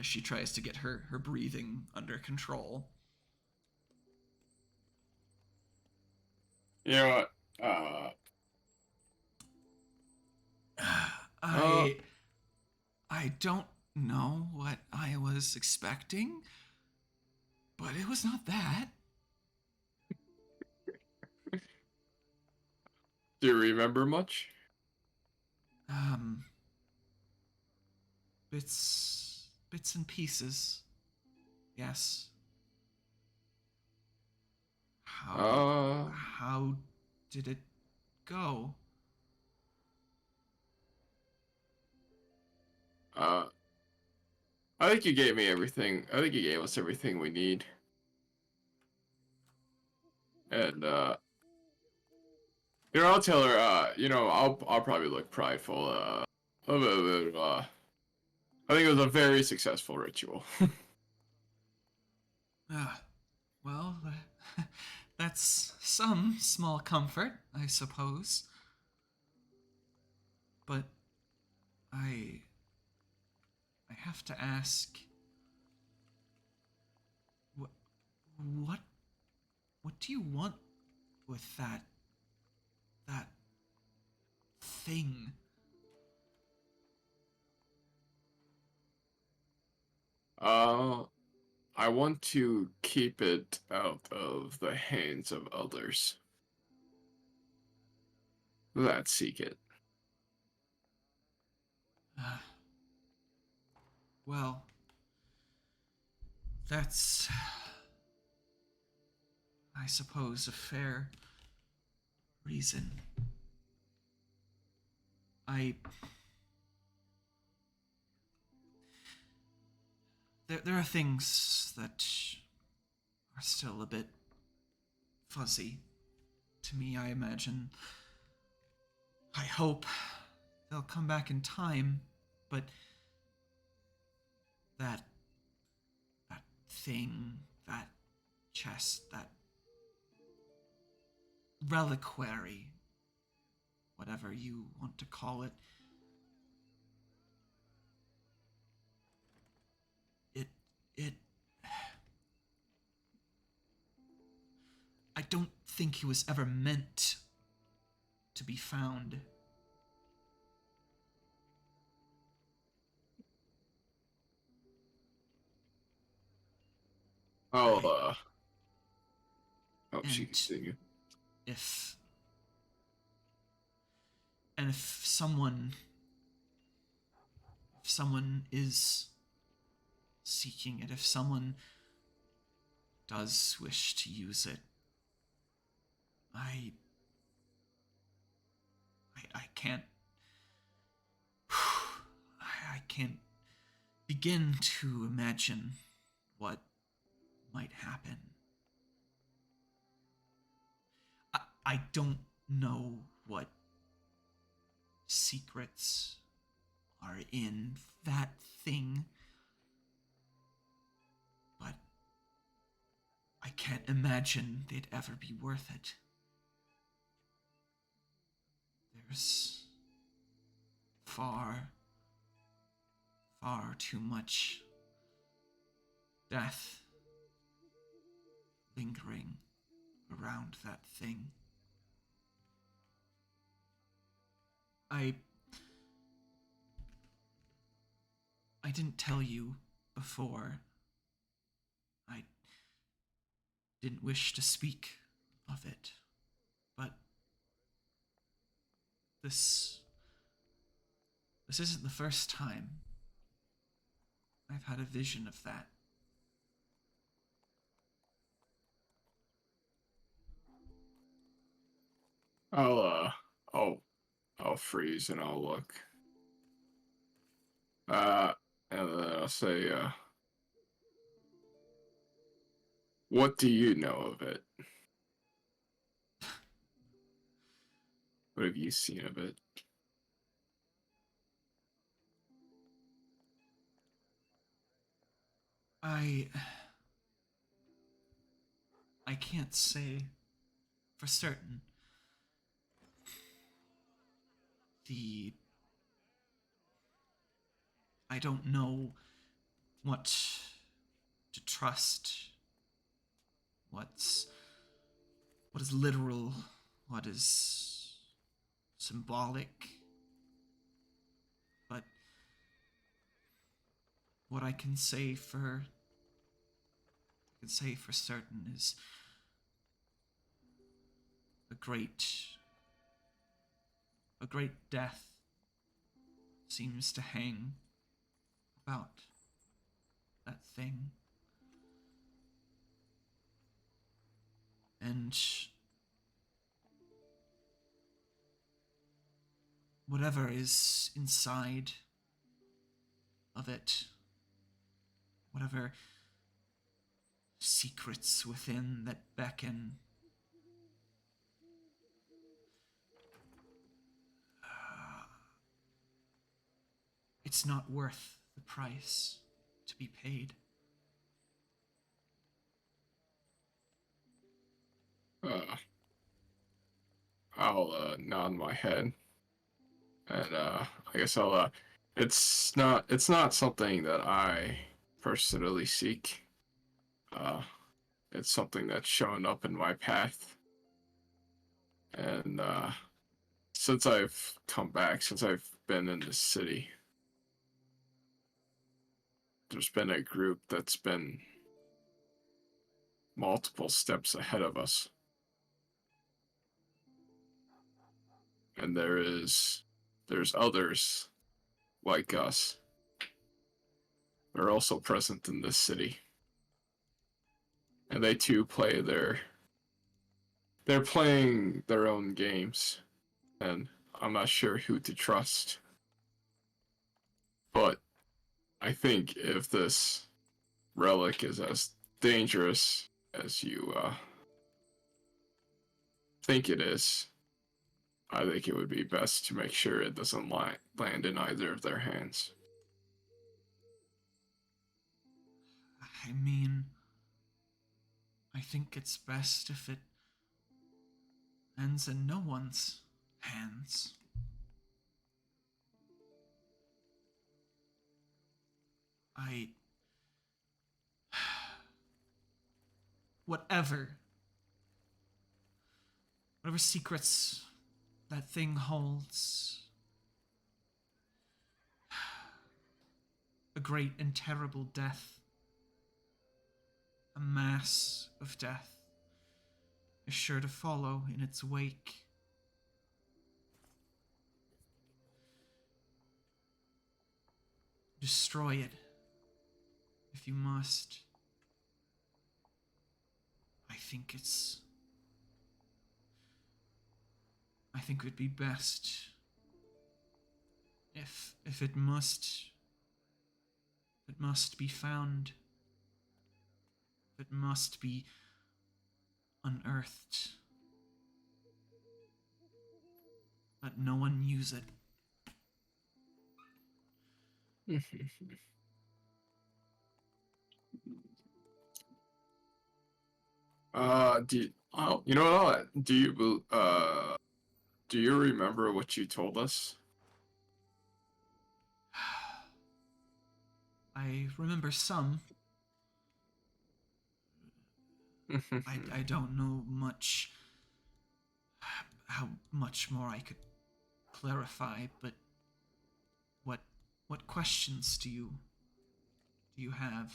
as she tries to get her breathing under control. You know what? I don't know what I was expecting, but it was not that. Do you remember much? Bits and pieces. Yes. How did it go? I think you gave me everything. I think you gave us everything we need. And I'll tell her. I'll probably look prideful. I think it was a very successful ritual. Well, that's some small comfort, I suppose. But I have to ask, what do you want with that thing? I want to keep it out of the hands of others that seek it. Well, that's, I suppose, a fair reason. There are things that are still a bit fuzzy to me, I imagine. I hope they'll come back in time, but that thing, that chest, that reliquary, whatever you want to call it, it I don't think he was ever meant to be found. I'll she continue. If someone is seeking it, if someone does wish to use it, I can't I can't begin to imagine what might happen. I don't know what secrets are in that thing, but I can't imagine they'd ever be worth it. There's far too much death lingering around that thing. I didn't tell you before. I didn't wish to speak of it, but this isn't the first time I've had a vision of that. I'll freeze and I'll look. And then I'll say, what do you know of it? What have you seen of it? I can't say for certain. I don't know what to trust, what is literal, what is symbolic. But what I can say for certain is a great death seems to hang about that thing. And whatever is inside of it, whatever secrets within that beckon, it's not worth the price to be paid. I'll nod my head, and I guess I'll. It's not something that I personally seek. It's something that's shown up in my path, and since I've come back, since I've been in the city, there's been a group that's been multiple steps ahead of us. And there's others like us. They're also present in this city. And they too they're playing their own games. And I'm not sure who to trust. But I think if this relic is as dangerous as you think it is, I think it would be best to make sure it doesn't land in either of their hands. I mean, I think it's best if it ends in no one's hands. Whatever secrets that thing holds, a great and terrible death, a mass of death, is sure to follow in its wake. Destroy it if you must. I think it would be best if it must be found. It must be unearthed. Let no one use it. You know what? Do you remember what you told us? I remember some. I don't know much. How much more I could clarify, but what questions do you have?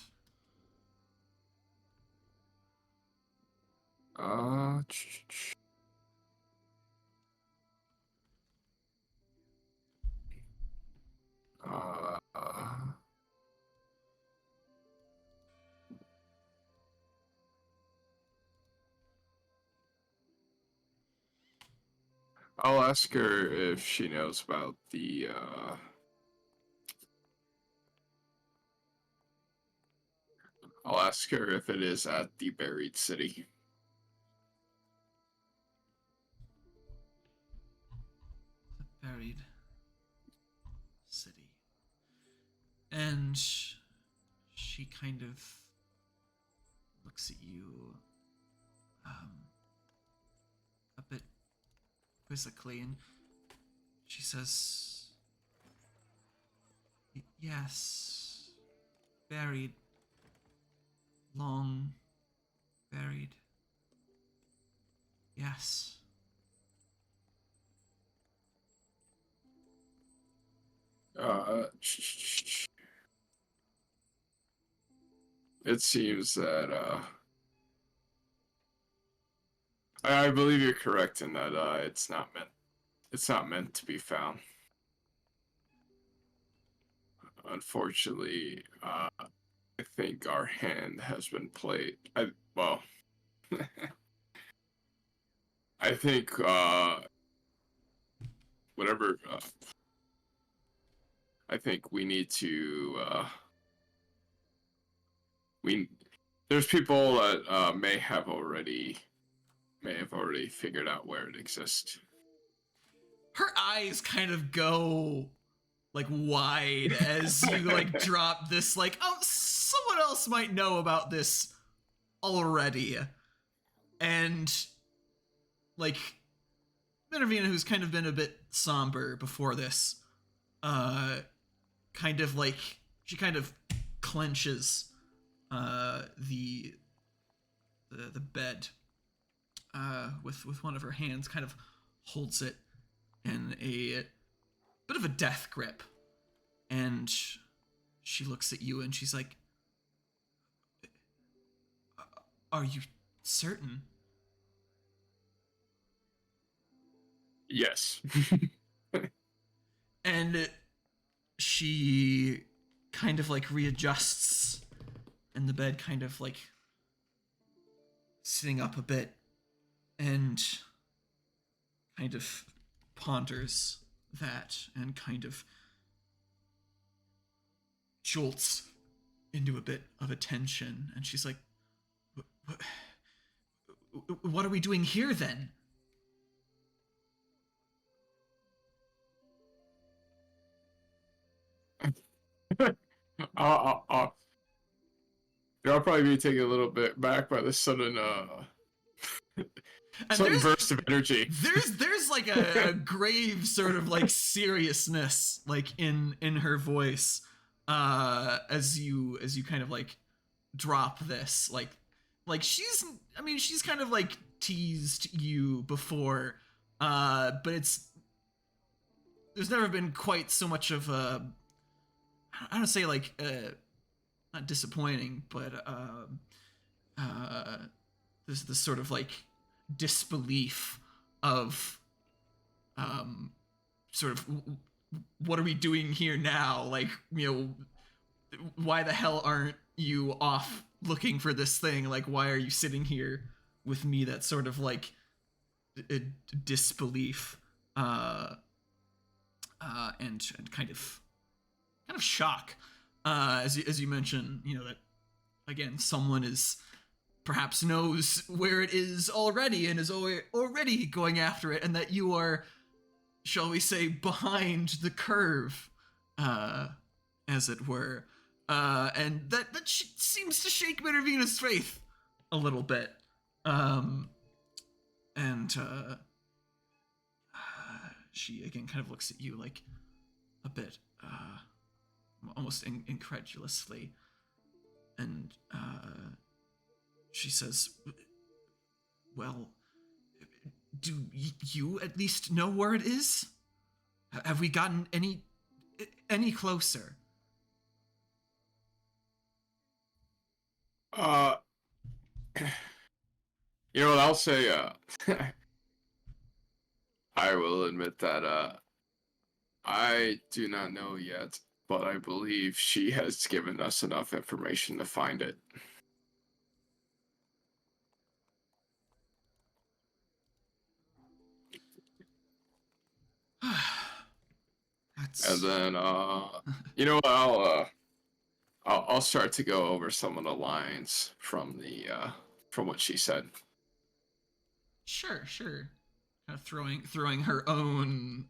Uh, uh, I'll ask her if she knows about the I'll ask her if it is at the buried city. The buried city. And she kind of looks at you a bit quizzically, and she says, yes, buried. Long buried. Yes. It seems that I believe you're correct in that it's not meant to be found. Unfortunately, I think our hand has been played. Well, I think whatever. I think we need to. We there's people that may have already figured out where it exists. Her eyes kind of go like wide as you like drop this like, oh, someone else might know about this already. And like Minervina, who's kind of been a bit somber before this, kind of like she kind of clenches the bed with one of her hands, kind of holds it in a bit of a death grip, and she looks at you and she's like, "Are you certain?" Yes. And she kind of like readjusts in the bed, kind of like sitting up a bit, and kind of ponders that and kind of jolts into a bit of attention. And she's like, what are we doing here then? I'll probably be taken a little bit back by the sudden sudden burst of energy. There's like a grave sort of like seriousness like in her voice as you kind of like drop this like she's kind of like teased you before, but there's never been quite so much of a, I don't say like not disappointing, but there's this sort of like disbelief of sort of what are we doing here now? Like, why the hell aren't you off looking for this thing? Like, why are you sitting here with me? That sort of like a disbelief and kind of shock as you mentioned, that again someone is perhaps knows where it is already and is already going after it, and that you are, shall we say, behind the curve, as it were, and that seems to shake Minervina's faith a little bit, and she again kind of looks at you like a bit almost incredulously, and she says, well, do you at least know where it is? Have we gotten any closer? You know what, I'll say, I will admit that, I do not know yet, but I believe she has given us enough information to find it. And then, you know what, I'll start to go over some of the lines from from what she said. Sure. Kind of throwing her own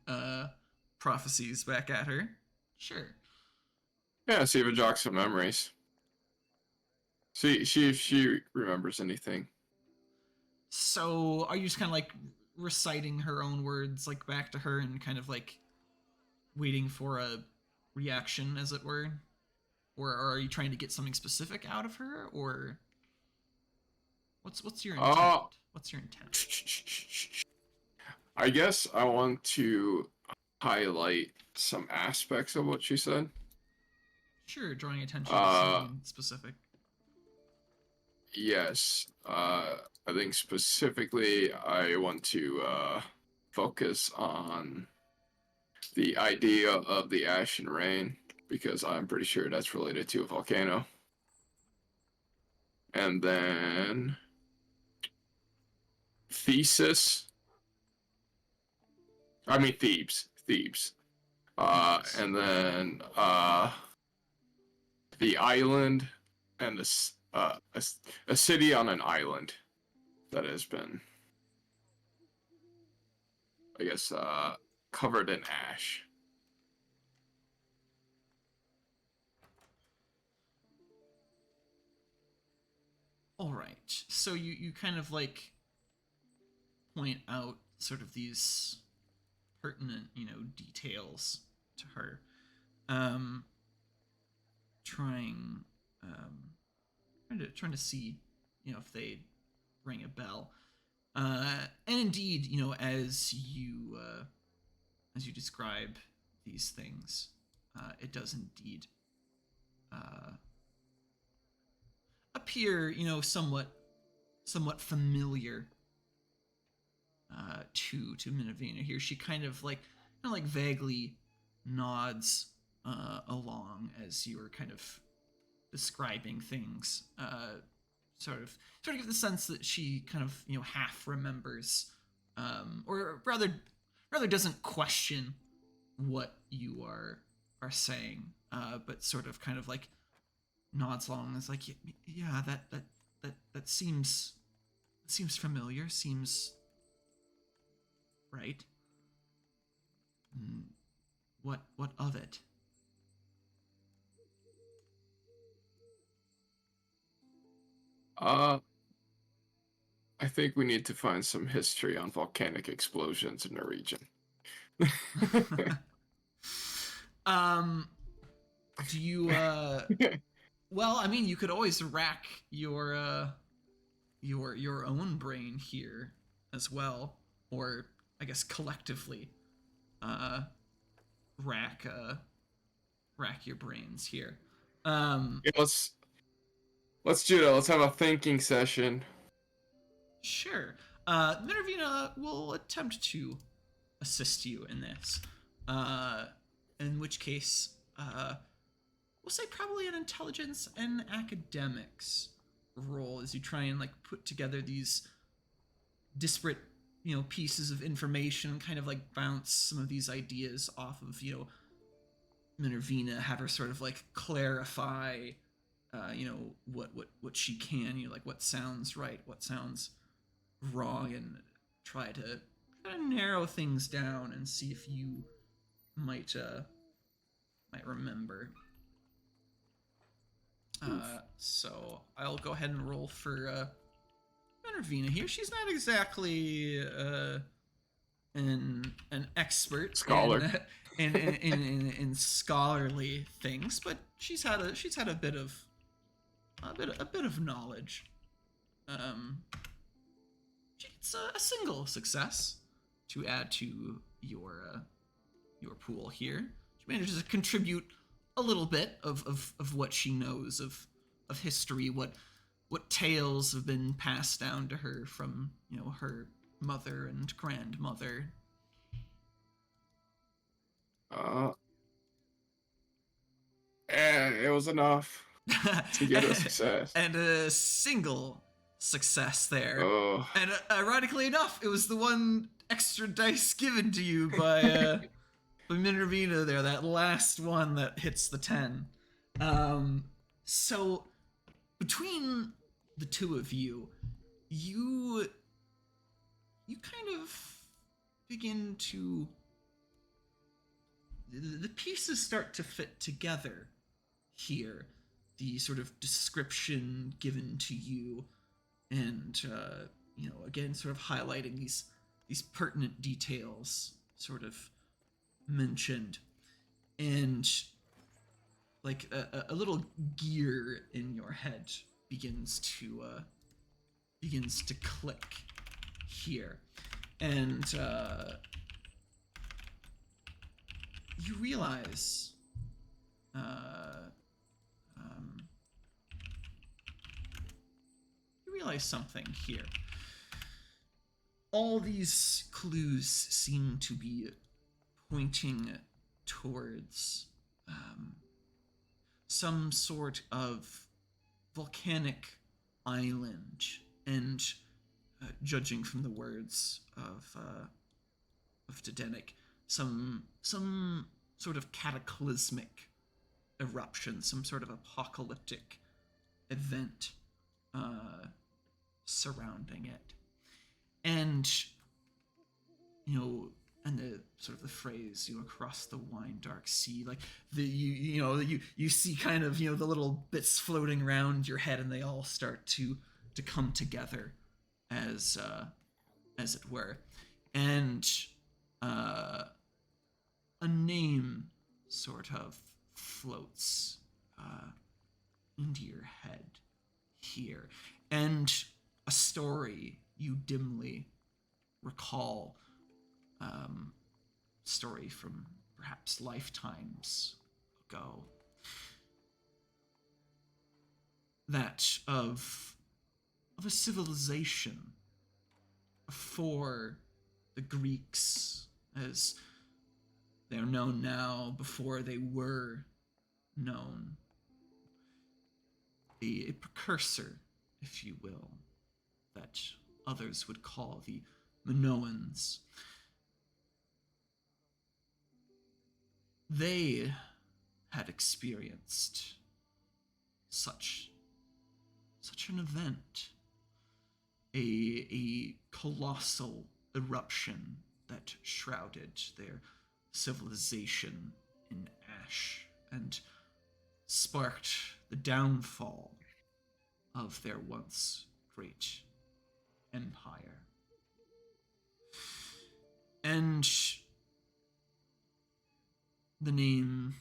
prophecies back at her. Sure. Yeah, see if it jogs some memories. See if she remembers anything. So, are you just kind of like reciting her own words like back to her and kind of like waiting for a reaction, as it were? or are you trying to get something specific out of her, or what's your intent? What's your intent? I guess I want to highlight some aspects of what she said. Sure, drawing attention to something specific. Yes. I think specifically I want to focus on the idea of the ash and rain, because I'm pretty sure that's related to a volcano. And then Thebes. And then the island and a city on an island that has been, I guess, covered in ash. All right. So you kind of like point out sort of these pertinent, details to her. Trying to see, if they ring a bell. And indeed, as you describe these things, it does indeed appear, somewhat familiar to Minervina here. She kind of vaguely nods along as you're kind of describing things. Sort of give the sense that she kind of half remembers, or rather doesn't question what you are saying, but sort of kind of like nods along as like, yeah, that seems familiar, seems right. What of it? I think we need to find some history on volcanic explosions in the region. Do you well, I mean, you could always rack your own brain here as well, or I guess collectively rack your brains here. Yeah, let's do that. Let's have a thinking session. Sure. Minervina will attempt to assist you in this. In which case, we'll say probably an intelligence and academics role as you try and like put together these disparate, pieces of information, kind of like bounce some of these ideas off of, Minervina, have her sort of like clarify, what she can, like what sounds right, what sounds wrong, and try to narrow things down and see if you might remember. So I'll go ahead and roll for Minervina here. She's not exactly an expert Scholar in scholarly things, but she's had a bit of knowledge. She gets a single success to add to your pool here. She manages to contribute a little bit of what she knows of history, what tales have been passed down to her from her mother and grandmother. It was enough to get a success. And a single success there. Oh. And ironically enough, it was the one extra dice given to you by Minervina there, that last one that hits the 10. So between the two of you, you kind of begin to, the pieces start to fit together here. The sort of description given to you, and again, sort of highlighting these pertinent details sort of mentioned. And like a little gear in your head begins to click here, and you realize something here. All these clues seem to be pointing towards some sort of volcanic island, and judging from the words of Dedenic, some sort of cataclysmic eruption, some sort of apocalyptic event surrounding it. And and the sort of the phrase, across the wine dark sea, like you see kind of the little bits floating around your head, and they all start to come together as it were, and a name sort of floats into your head here, and a story you dimly recall, story from perhaps lifetimes ago, that of a civilization before the Greeks, as they are known now, before they were known, a precursor, if you will, that others would call the Minoans. They had experienced such an event, a colossal eruption that shrouded their civilization in ash and sparked the downfall of their once great empire. And the name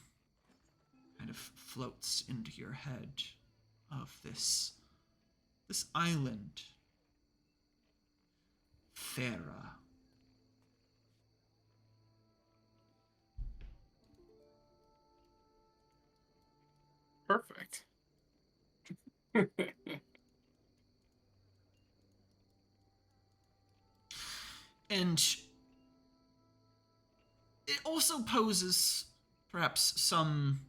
kind of floats into your head of this island, Thera. Perfect. And it also poses perhaps some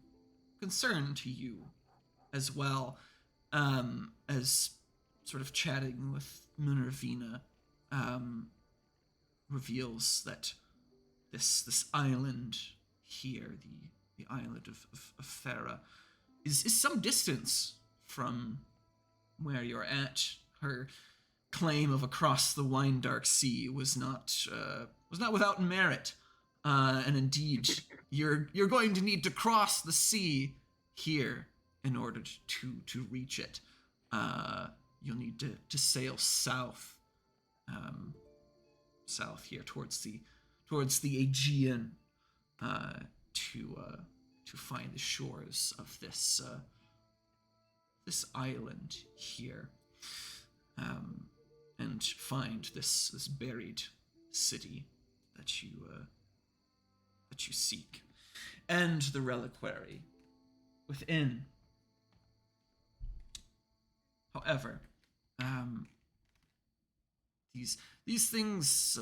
concern to you as well, as sort of chatting with Minervina reveals that this island here, the island of Thera, is some distance from where you're at. Her claim of across the wine dark sea was not without merit, and indeed you're going to need to cross the sea here in order to reach it. You'll need to sail south here towards the Aegean to find the shores of this island here, and find this buried city that you seek, and the reliquary within. However, these things,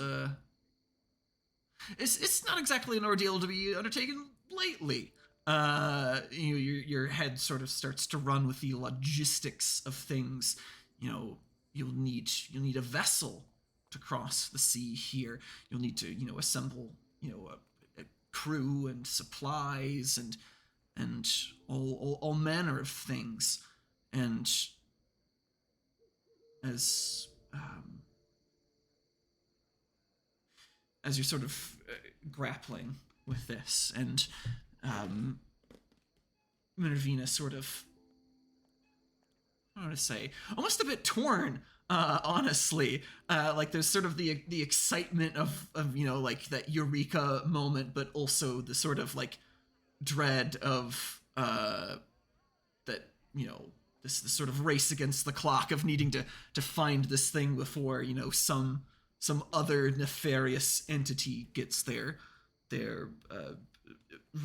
it's not exactly an ordeal to be undertaken lightly. Your head sort of starts to run with the logistics of things. You'll need a vessel to cross the sea here. You'll need to assemble a crew and supplies and all manner of things. And as you're sort of grappling with this, and Minervina sort of, I don't want to say, almost a bit torn, honestly. Like there's sort of the excitement of like that eureka moment, but also the sort of like dread of that this sort of race against the clock of needing to find this thing before some other nefarious entity gets their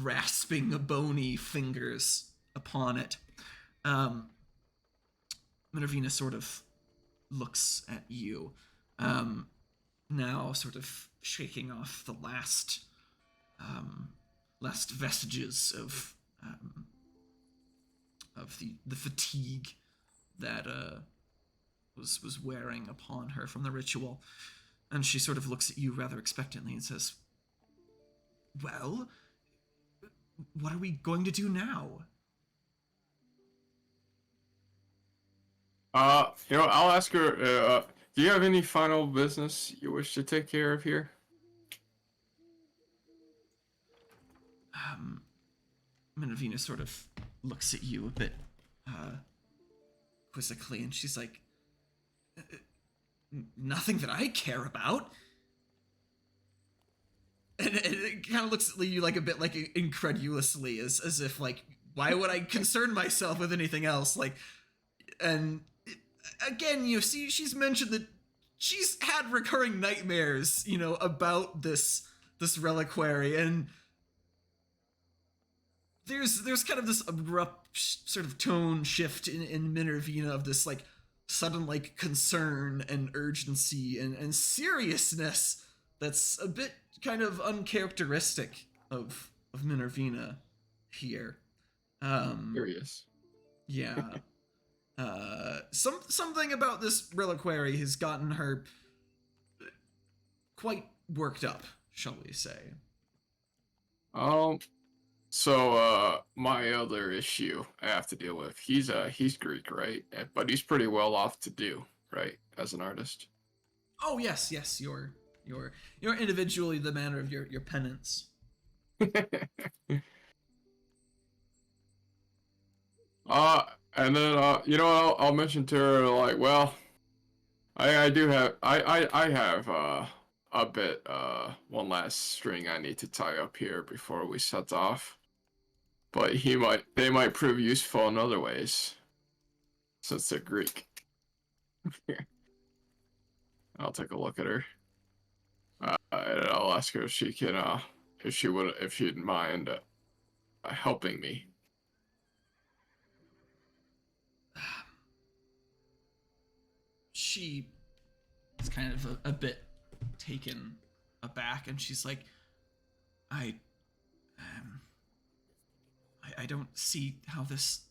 rasping bony fingers upon it. Minervina sort of looks at you, now sort of shaking off the last vestiges of the fatigue that was wearing upon her from the ritual, and she sort of looks at you rather expectantly and says, "Well, what are we going to do now?" I'll ask her. Do you have any final business you wish to take care of here? Minervina sort of looks at you a bit quizzically, and she's like, "Nothing that I care about." And it kind of looks at you like a bit like incredulously, as if like, why would I concern myself with anything else? Like, and again, see, she's mentioned that she's had recurring nightmares, about this reliquary, and there's kind of this abrupt sort of tone shift in Minervina of this like sudden like concern and urgency and seriousness that's a bit kind of uncharacteristic of Minervina here. Curious. Yeah. Something about this reliquary has gotten her quite worked up, shall we say. So my other issue I have to deal with, he's Greek, right? But he's pretty well off to do, right, as an artist. Oh yes, you're individually the manner of your penance. And then I'll mention to her like, well, I do have I have a bit one last string I need to tie up here before we set off. But they might prove useful in other ways, since they're Greek. I'll take a look at her. And I'll ask her if she can, if she'd mind helping me. She is kind of a bit taken aback, and she's like, I don't see how this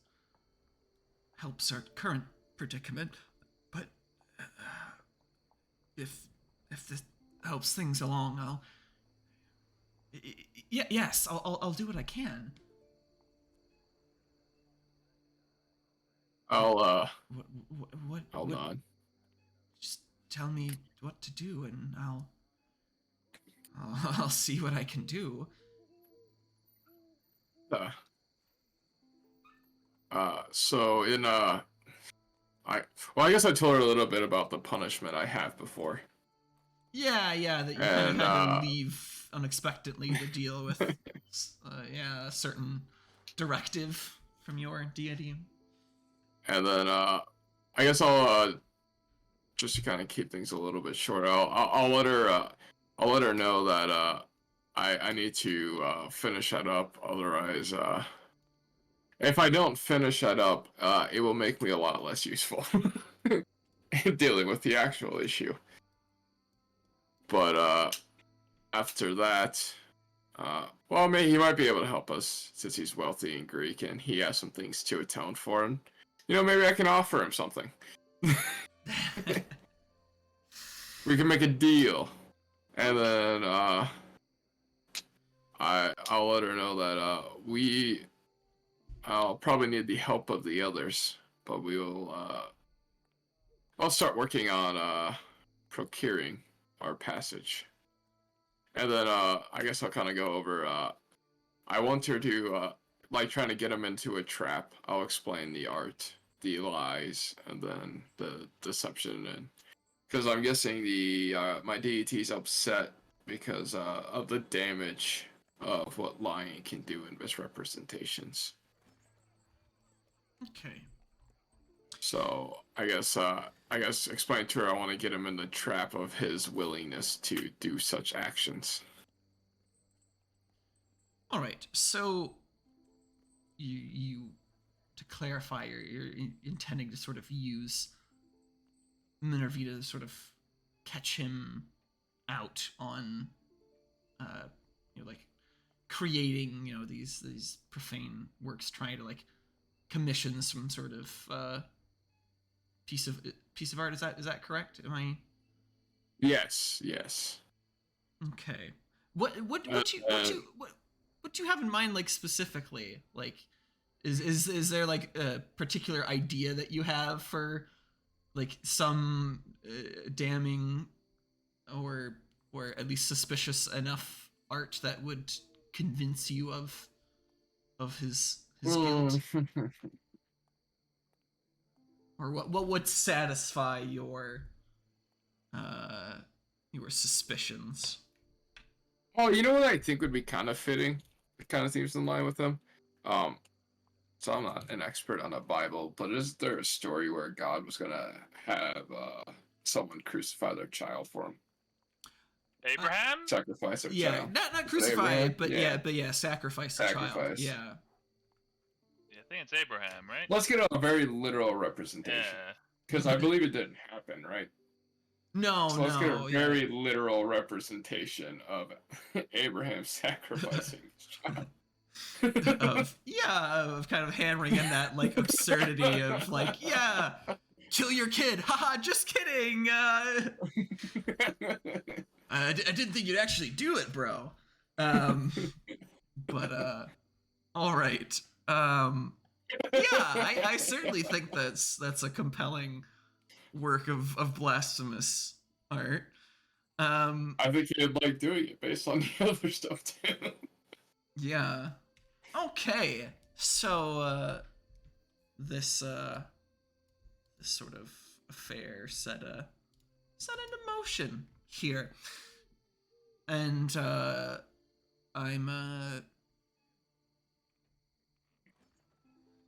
helps our current predicament, but if this helps things along, I'll do what I can. I'll What nod. Just tell me what to do, and I'll see what I can do. So I guess I told her a little bit about the punishment I have before. Yeah, that you kind of had to leave unexpectedly to deal with, a certain directive from your deity. And then I guess I'll just to kind of keep things a little bit short, I'll let her know that I need to finish that up. Otherwise, if I don't finish that up, it will make me a lot less useful in dealing with the actual issue. But after that, well, maybe he might be able to help us since he's wealthy and Greek and he has some things to atone for. And maybe I can offer him something. We can make a deal, and then I'll let her know that I'll probably need the help of the others, but I'll start working on procuring our passage, and then I guess I'll kind of go over. I want her to like trying to get him into a trap. I'll explain the art, the lies, and then the deception, and because I'm guessing my deity's upset because of the damage of what lying can do in misrepresentations. Okay. So I guess explain to her I want to get him in the trap of his willingness to do such actions. All right. So you to clarify, you're intending to sort of use Minervita to sort of catch him out on, like creating, these profane works, trying to like commission some sort of piece of art. Is that correct? Am I Yes, yes. okay? What do you have in mind, like specifically? Like, is there like a particular idea that you have for like some damning or at least suspicious enough art that would convince you of his guilt, or what would satisfy your suspicions? Oh, you know what I think would be kind of fitting? It kind of seems in line with them. Um, so I'm not an expert on the Bible, but is there a story where God was gonna have someone crucify their child for him? Abraham? Sacrifice their Yeah, child. not Is it crucify Abraham? it, but yeah, sacrifice the child. Sacrifice. Yeah. Yeah, I think it's Abraham, right? Let's get a very literal representation. Yeah. Because I believe it didn't happen, right? No, So let's get a yeah. very literal representation of Abraham sacrificing his child. of kind of hammering in that like absurdity of like, yeah, kill your kid, haha, just kidding. I didn't think you'd actually do it, bro. But all right. Yeah, I certainly think that's a compelling work of blasphemous art. I think he'd like doing it based on the other stuff too. Yeah. Okay. So this sort of affair set into motion here. And I'm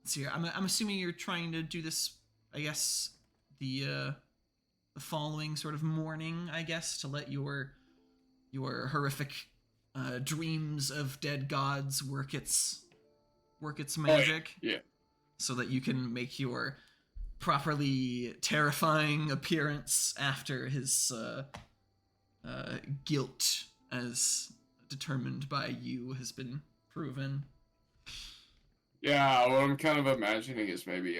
let's see here. I'm assuming you're trying to do this, I guess, the following sort of morning, I guess, to let your horrific dreams of dead gods work its magic. Yeah. So that you can make your properly terrifying appearance after his guilt, as determined by you, has been proven. Yeah, what I'm kind of imagining is maybe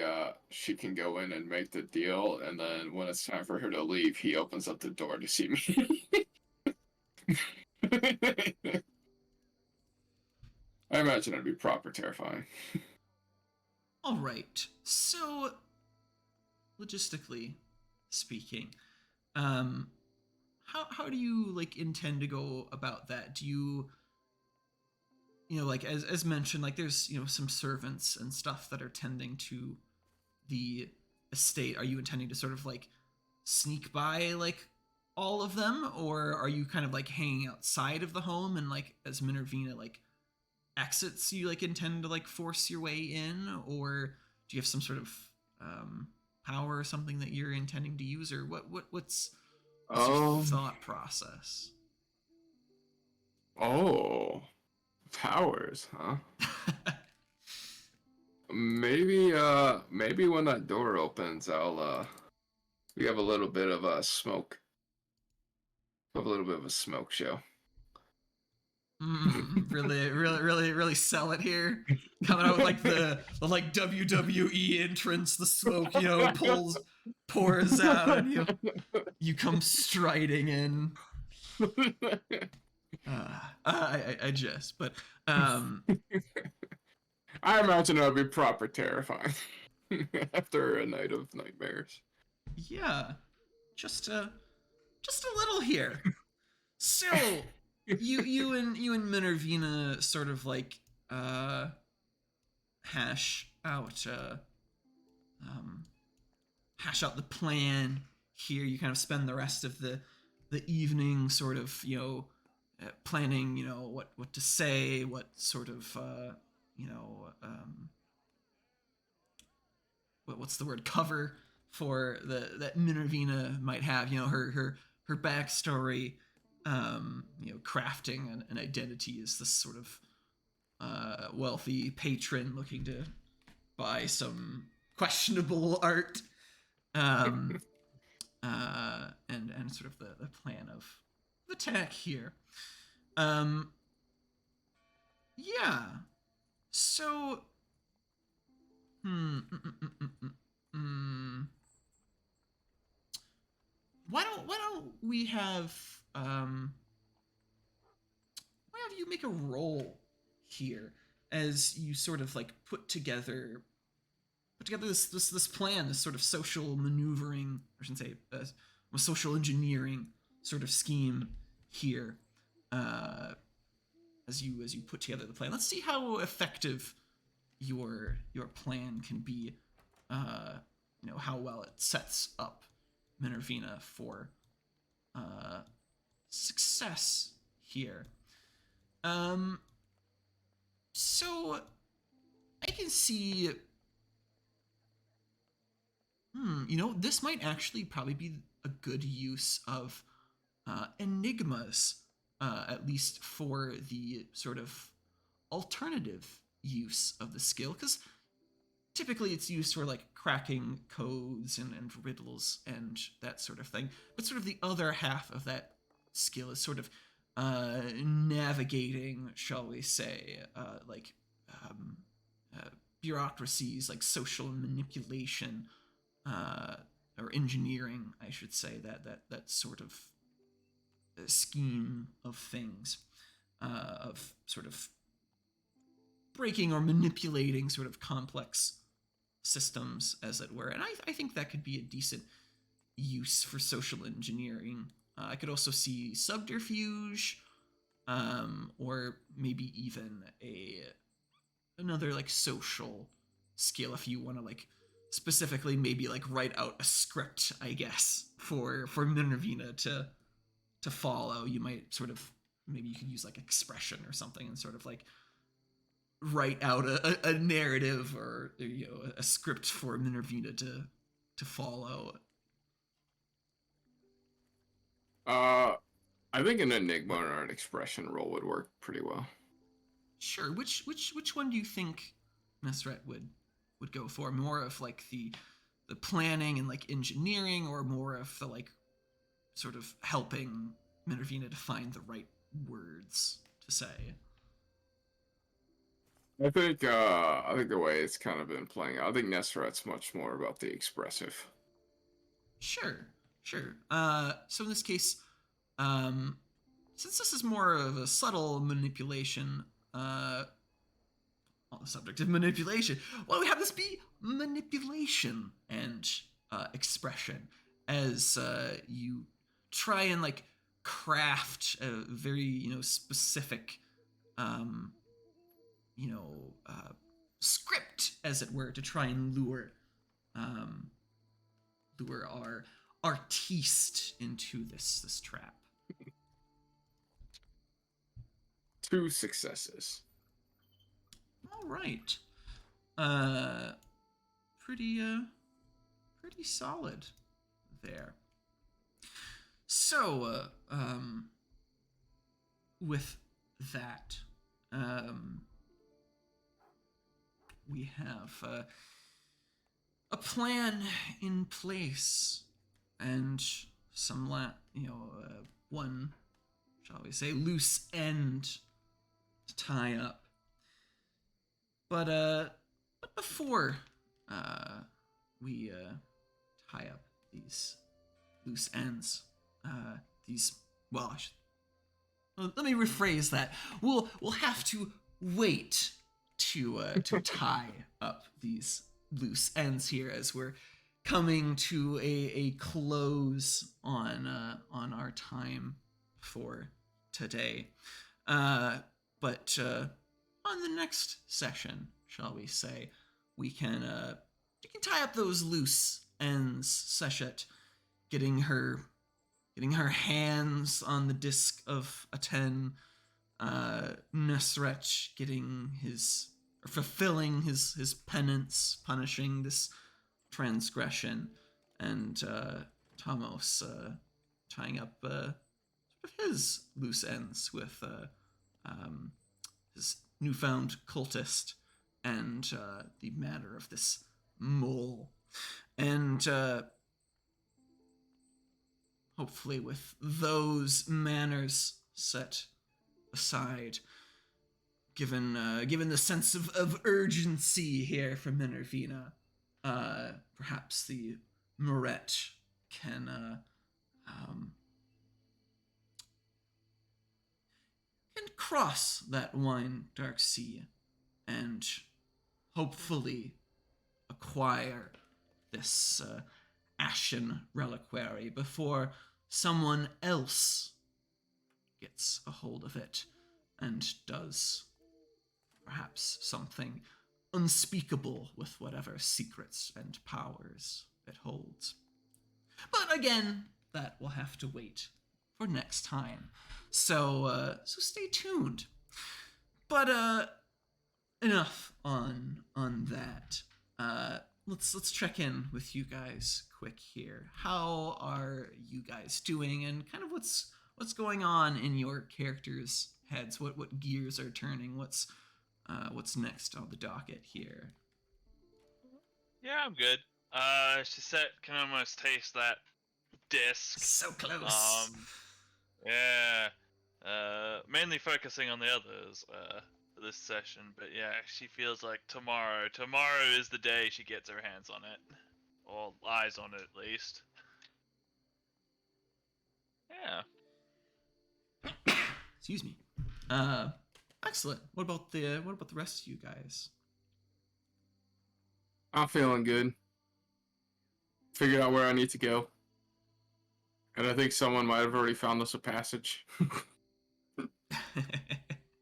she can go in and make the deal, and then when it's time for her to leave, he opens up the door to see me. I imagine it'd be proper terrifying. All right. So, logistically speaking, how do you like intend to go about that? Do you like as mentioned, like there's some servants and stuff that are tending to the estate. Are you intending to sort of like sneak by like all of them, or are you kind of like hanging outside of the home and like as Minervina like exits, you like intend to like force your way in, or do you have some sort of power or something that you're intending to use, or what's your thought process? Oh, powers, huh? Maybe when that door opens, we have a little bit of a smoke. Have a little bit of a smoke show. Really sell it here. Coming out with like the like WWE entrance, the smoke, pours out, and you come striding in. I just, but I imagine it would be proper terrifying after a night of nightmares. Yeah, just a little here. So you and Minervina sort of like hash out the plan here. You kind of spend the rest of the evening sort of planning what to say, what sort of what's the word, cover for that Minervina might have. You know, her backstory. You know, crafting an identity as this sort of wealthy patron looking to buy some questionable art, and sort of the plan of attack here. Yeah. So, why don't we have why have you make a roll here as you sort of like put together this plan, this sort of social maneuvering, I shouldn't say a social engineering sort of scheme here, as you put together the plan. Let's see how effective your plan can be. You know, how well it sets up Minervina for success here. So I can see. You know, this might actually probably be a good use of enigmas, at least for the sort of alternative use of the skill, because typically it's used for like cracking codes and riddles and that sort of thing. But sort of the other half of that skill is sort of navigating, shall we say, bureaucracies, like social manipulation, or engineering, I should say, that sort of scheme of things, of sort of breaking or manipulating sort of complex systems, as it were. And I think that could be a decent use for social engineering. I could also see subterfuge, or maybe even another like social skill if you want to like specifically maybe like write out a script, I guess, for Minervina to follow. You might sort of, maybe you could use like expression or something and sort of like write out a narrative, or you know, a script for Minervina to follow. I think an enigma or an expression roll would work pretty well. Sure. Which one do you think Mesret would go for? More of like the planning and like engineering, or more of the like sort of helping Minervina to find the right words to say? I think the way it's kind of been playing out, I think Nesret's much more about the expressive. Sure. So in this case, since this is more of a subtle manipulation, on the subject of manipulation, why don't we have this be manipulation and expression, as you try and like craft a very, you know, specific, script, as it were, to try and lure our artiste into this trap. 2 successes. All right. Pretty solid there. So, with that, we have a plan in place, and some one, shall we say, loose end to tie up. But before we tie up these loose ends, let me rephrase that. We'll have to wait to tie up these loose ends here, as we're coming to a close on our time for today. But on the next session, shall we say, we can tie up those loose ends, Seshet, getting her hands on the disc of Aten, Nesret fulfilling his penance, punishing this transgression, and Thomas tying up his loose ends with his newfound cultist and the matter of this mole. And hopefully with those manners set aside, given the sense of urgency here from Minervina, perhaps the Moret can cross that wine dark sea and hopefully acquire this ashen reliquary before someone else gets a hold of it and does perhaps something unspeakable with whatever secrets and powers it holds. But again, that will have to wait for next time. So stay tuned. But enough on that. Let's check in with you guys quick here. How are you guys doing, and kind of what's going on in your characters' heads? What gears are turning? What's next on the docket here? Yeah, I'm good. She said, can almost taste that disc. So close. Yeah. Mainly focusing on the others this session, but yeah, she feels like tomorrow is the day she gets her hands on it, or eyes on it at least. Yeah. Excuse me. Excellent. What about the rest of you guys? I'm feeling good. Figured out where I need to go. And I think someone might have already found us a passage.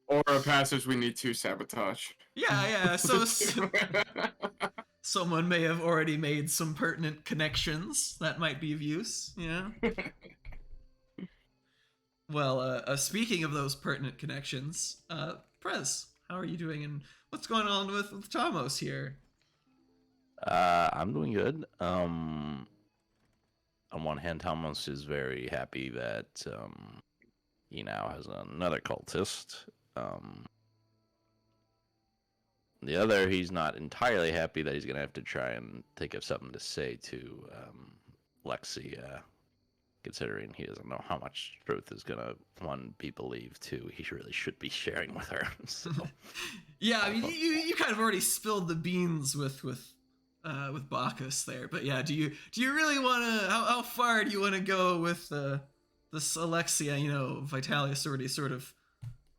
Or a passage we need to sabotage. Yeah. So someone may have already made some pertinent connections that might be of use. Yeah. Well, speaking of those pertinent connections, Prez, how are you doing, and what's going on with Thomas here? I'm doing good. On one hand, Thomas is very happy that he now has another cultist. The other, he's not entirely happy that he's going to have to try and think of something to say to Lexi, considering he doesn't know how much truth is going to, one, be believed, two, he really should be sharing with her. So, yeah, I mean, you kind of already spilled the beans with Bacchus there, but yeah, do you really want to? How far do you want to go with this Alexia? Vitalius already sort of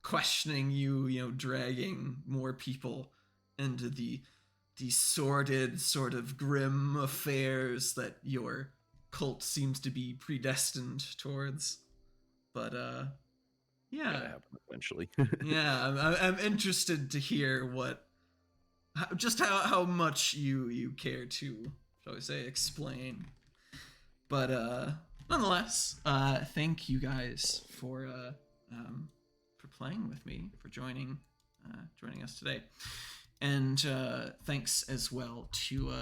questioning you, dragging more people into the sordid, sort of grim affairs that your cult seems to be predestined towards. But yeah, happen eventually. yeah, I'm interested to hear how much you care to, shall we say, explain. But nonetheless, thank you guys for playing with me, for joining us today, and thanks as well to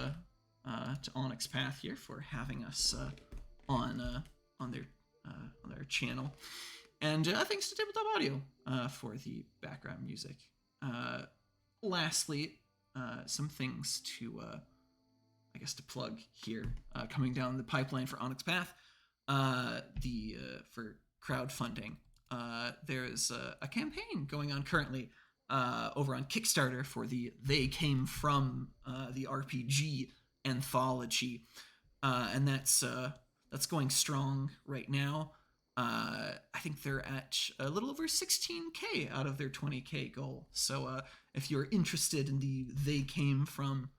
Onyx Path here for having us on their channel, and thanks to Tabletop Audio for the background music. Lastly, some things to to plug here, coming down the pipeline for Onyx Path, for crowdfunding. There's a campaign going on currently over on Kickstarter for the They Came From the RPG anthology, and that's going strong right now. I think they're at a little over 16K out of their 20K goal. So if you're interested in the They Came From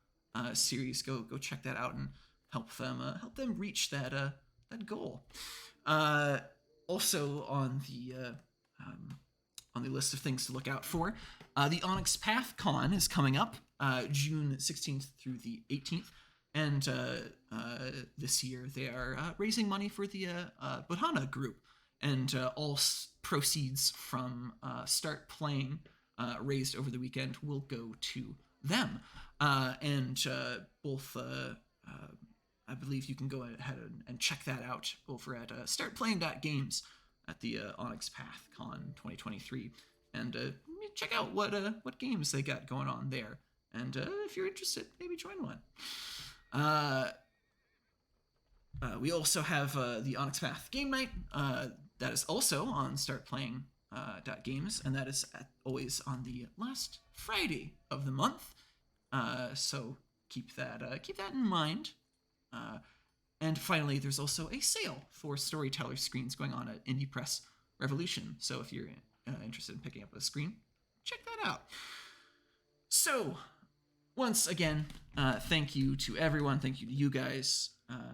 series, go check that out and help them reach that goal. Also on the list of things to look out for, the Onyx Path Con is coming up June 16th through the 18th, and this year they are raising money for the Budhana group, and all proceeds from Start Playing raised over the weekend will go to them. And both I believe you can go ahead and check that out over at startplaying.games at the Onyx Path Con 2023, and check out what games they got going on there. And if you're interested, maybe join one. We also have the Onyx Path Game Night. That is also on startplaying.games, and that is always on the last Friday of the month. So keep that in mind. And finally, there's also a sale for Storyteller screens going on at Indie Press Revolution. So if you're interested in picking up a screen, check that out. So, once again, thank you to everyone. Thank you to you guys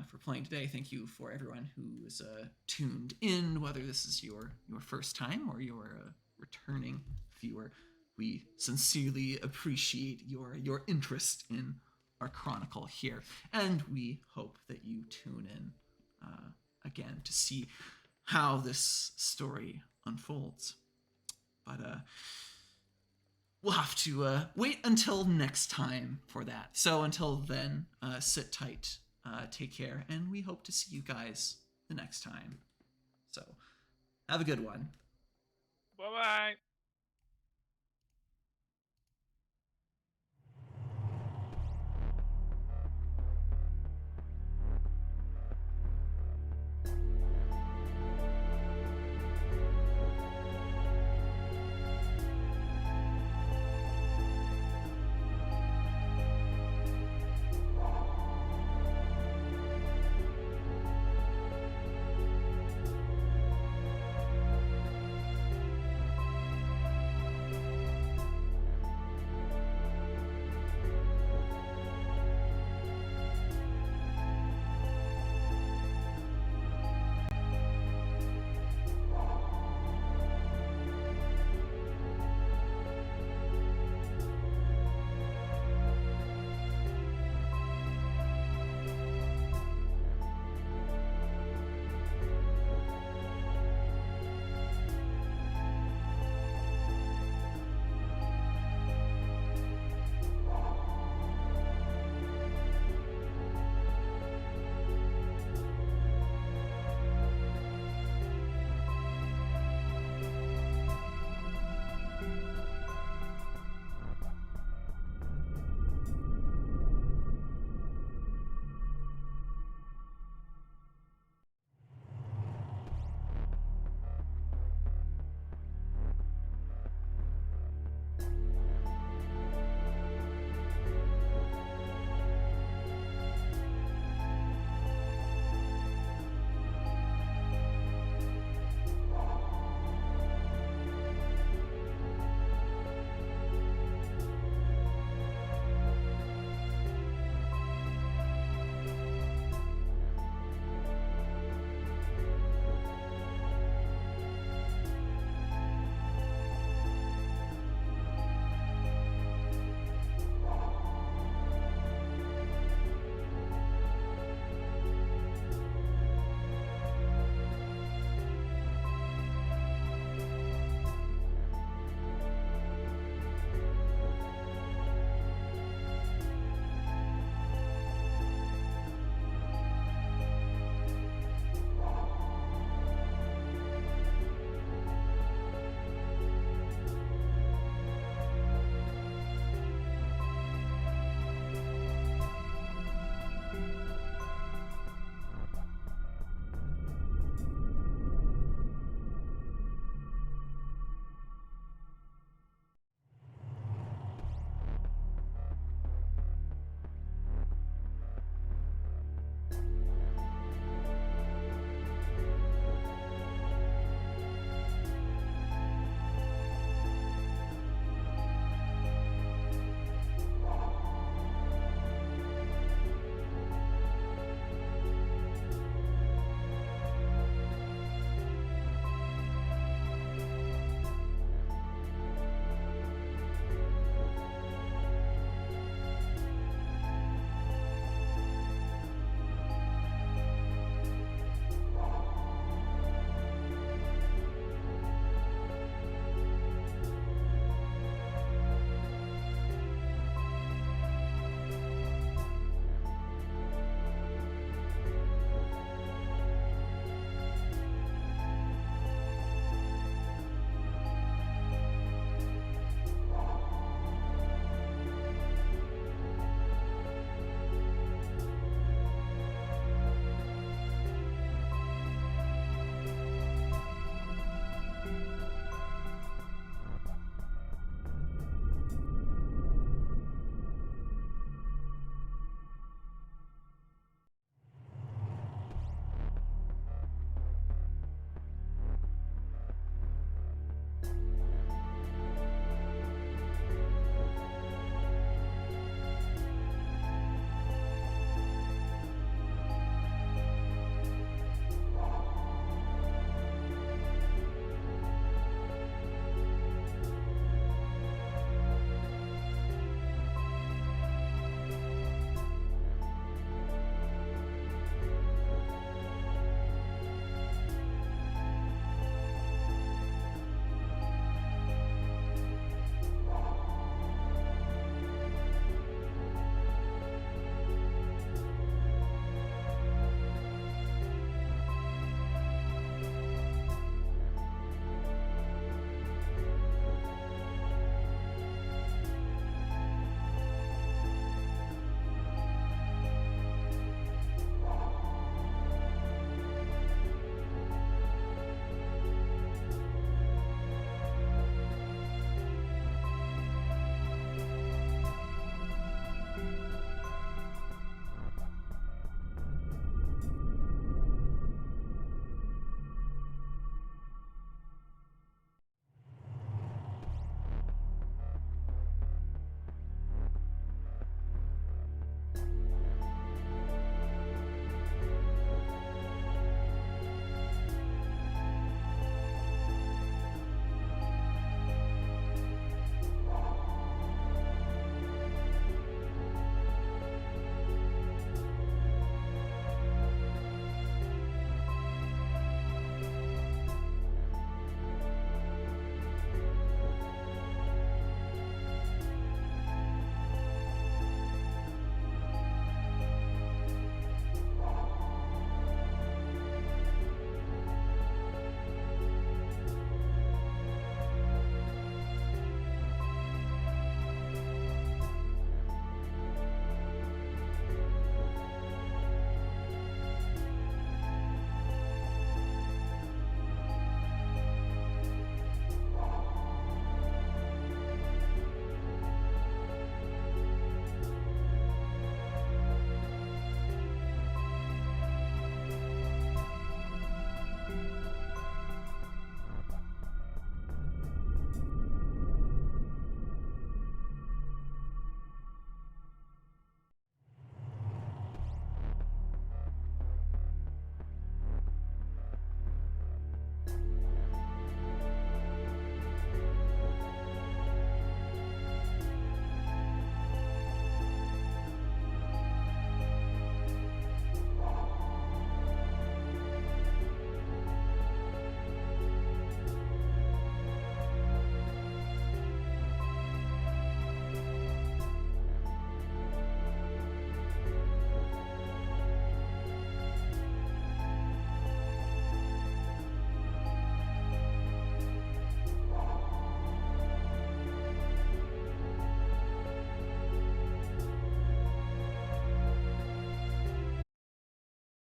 for playing today. Thank you for everyone who is tuned in, whether this is your first time or your returning viewer. We sincerely appreciate your interest in our chronicle here, and we hope that you tune in again to see how this story unfolds. But we'll have to wait until next time for that. So until then, sit tight, take care, and we hope to see you guys the next time. So have a good one. Bye-bye.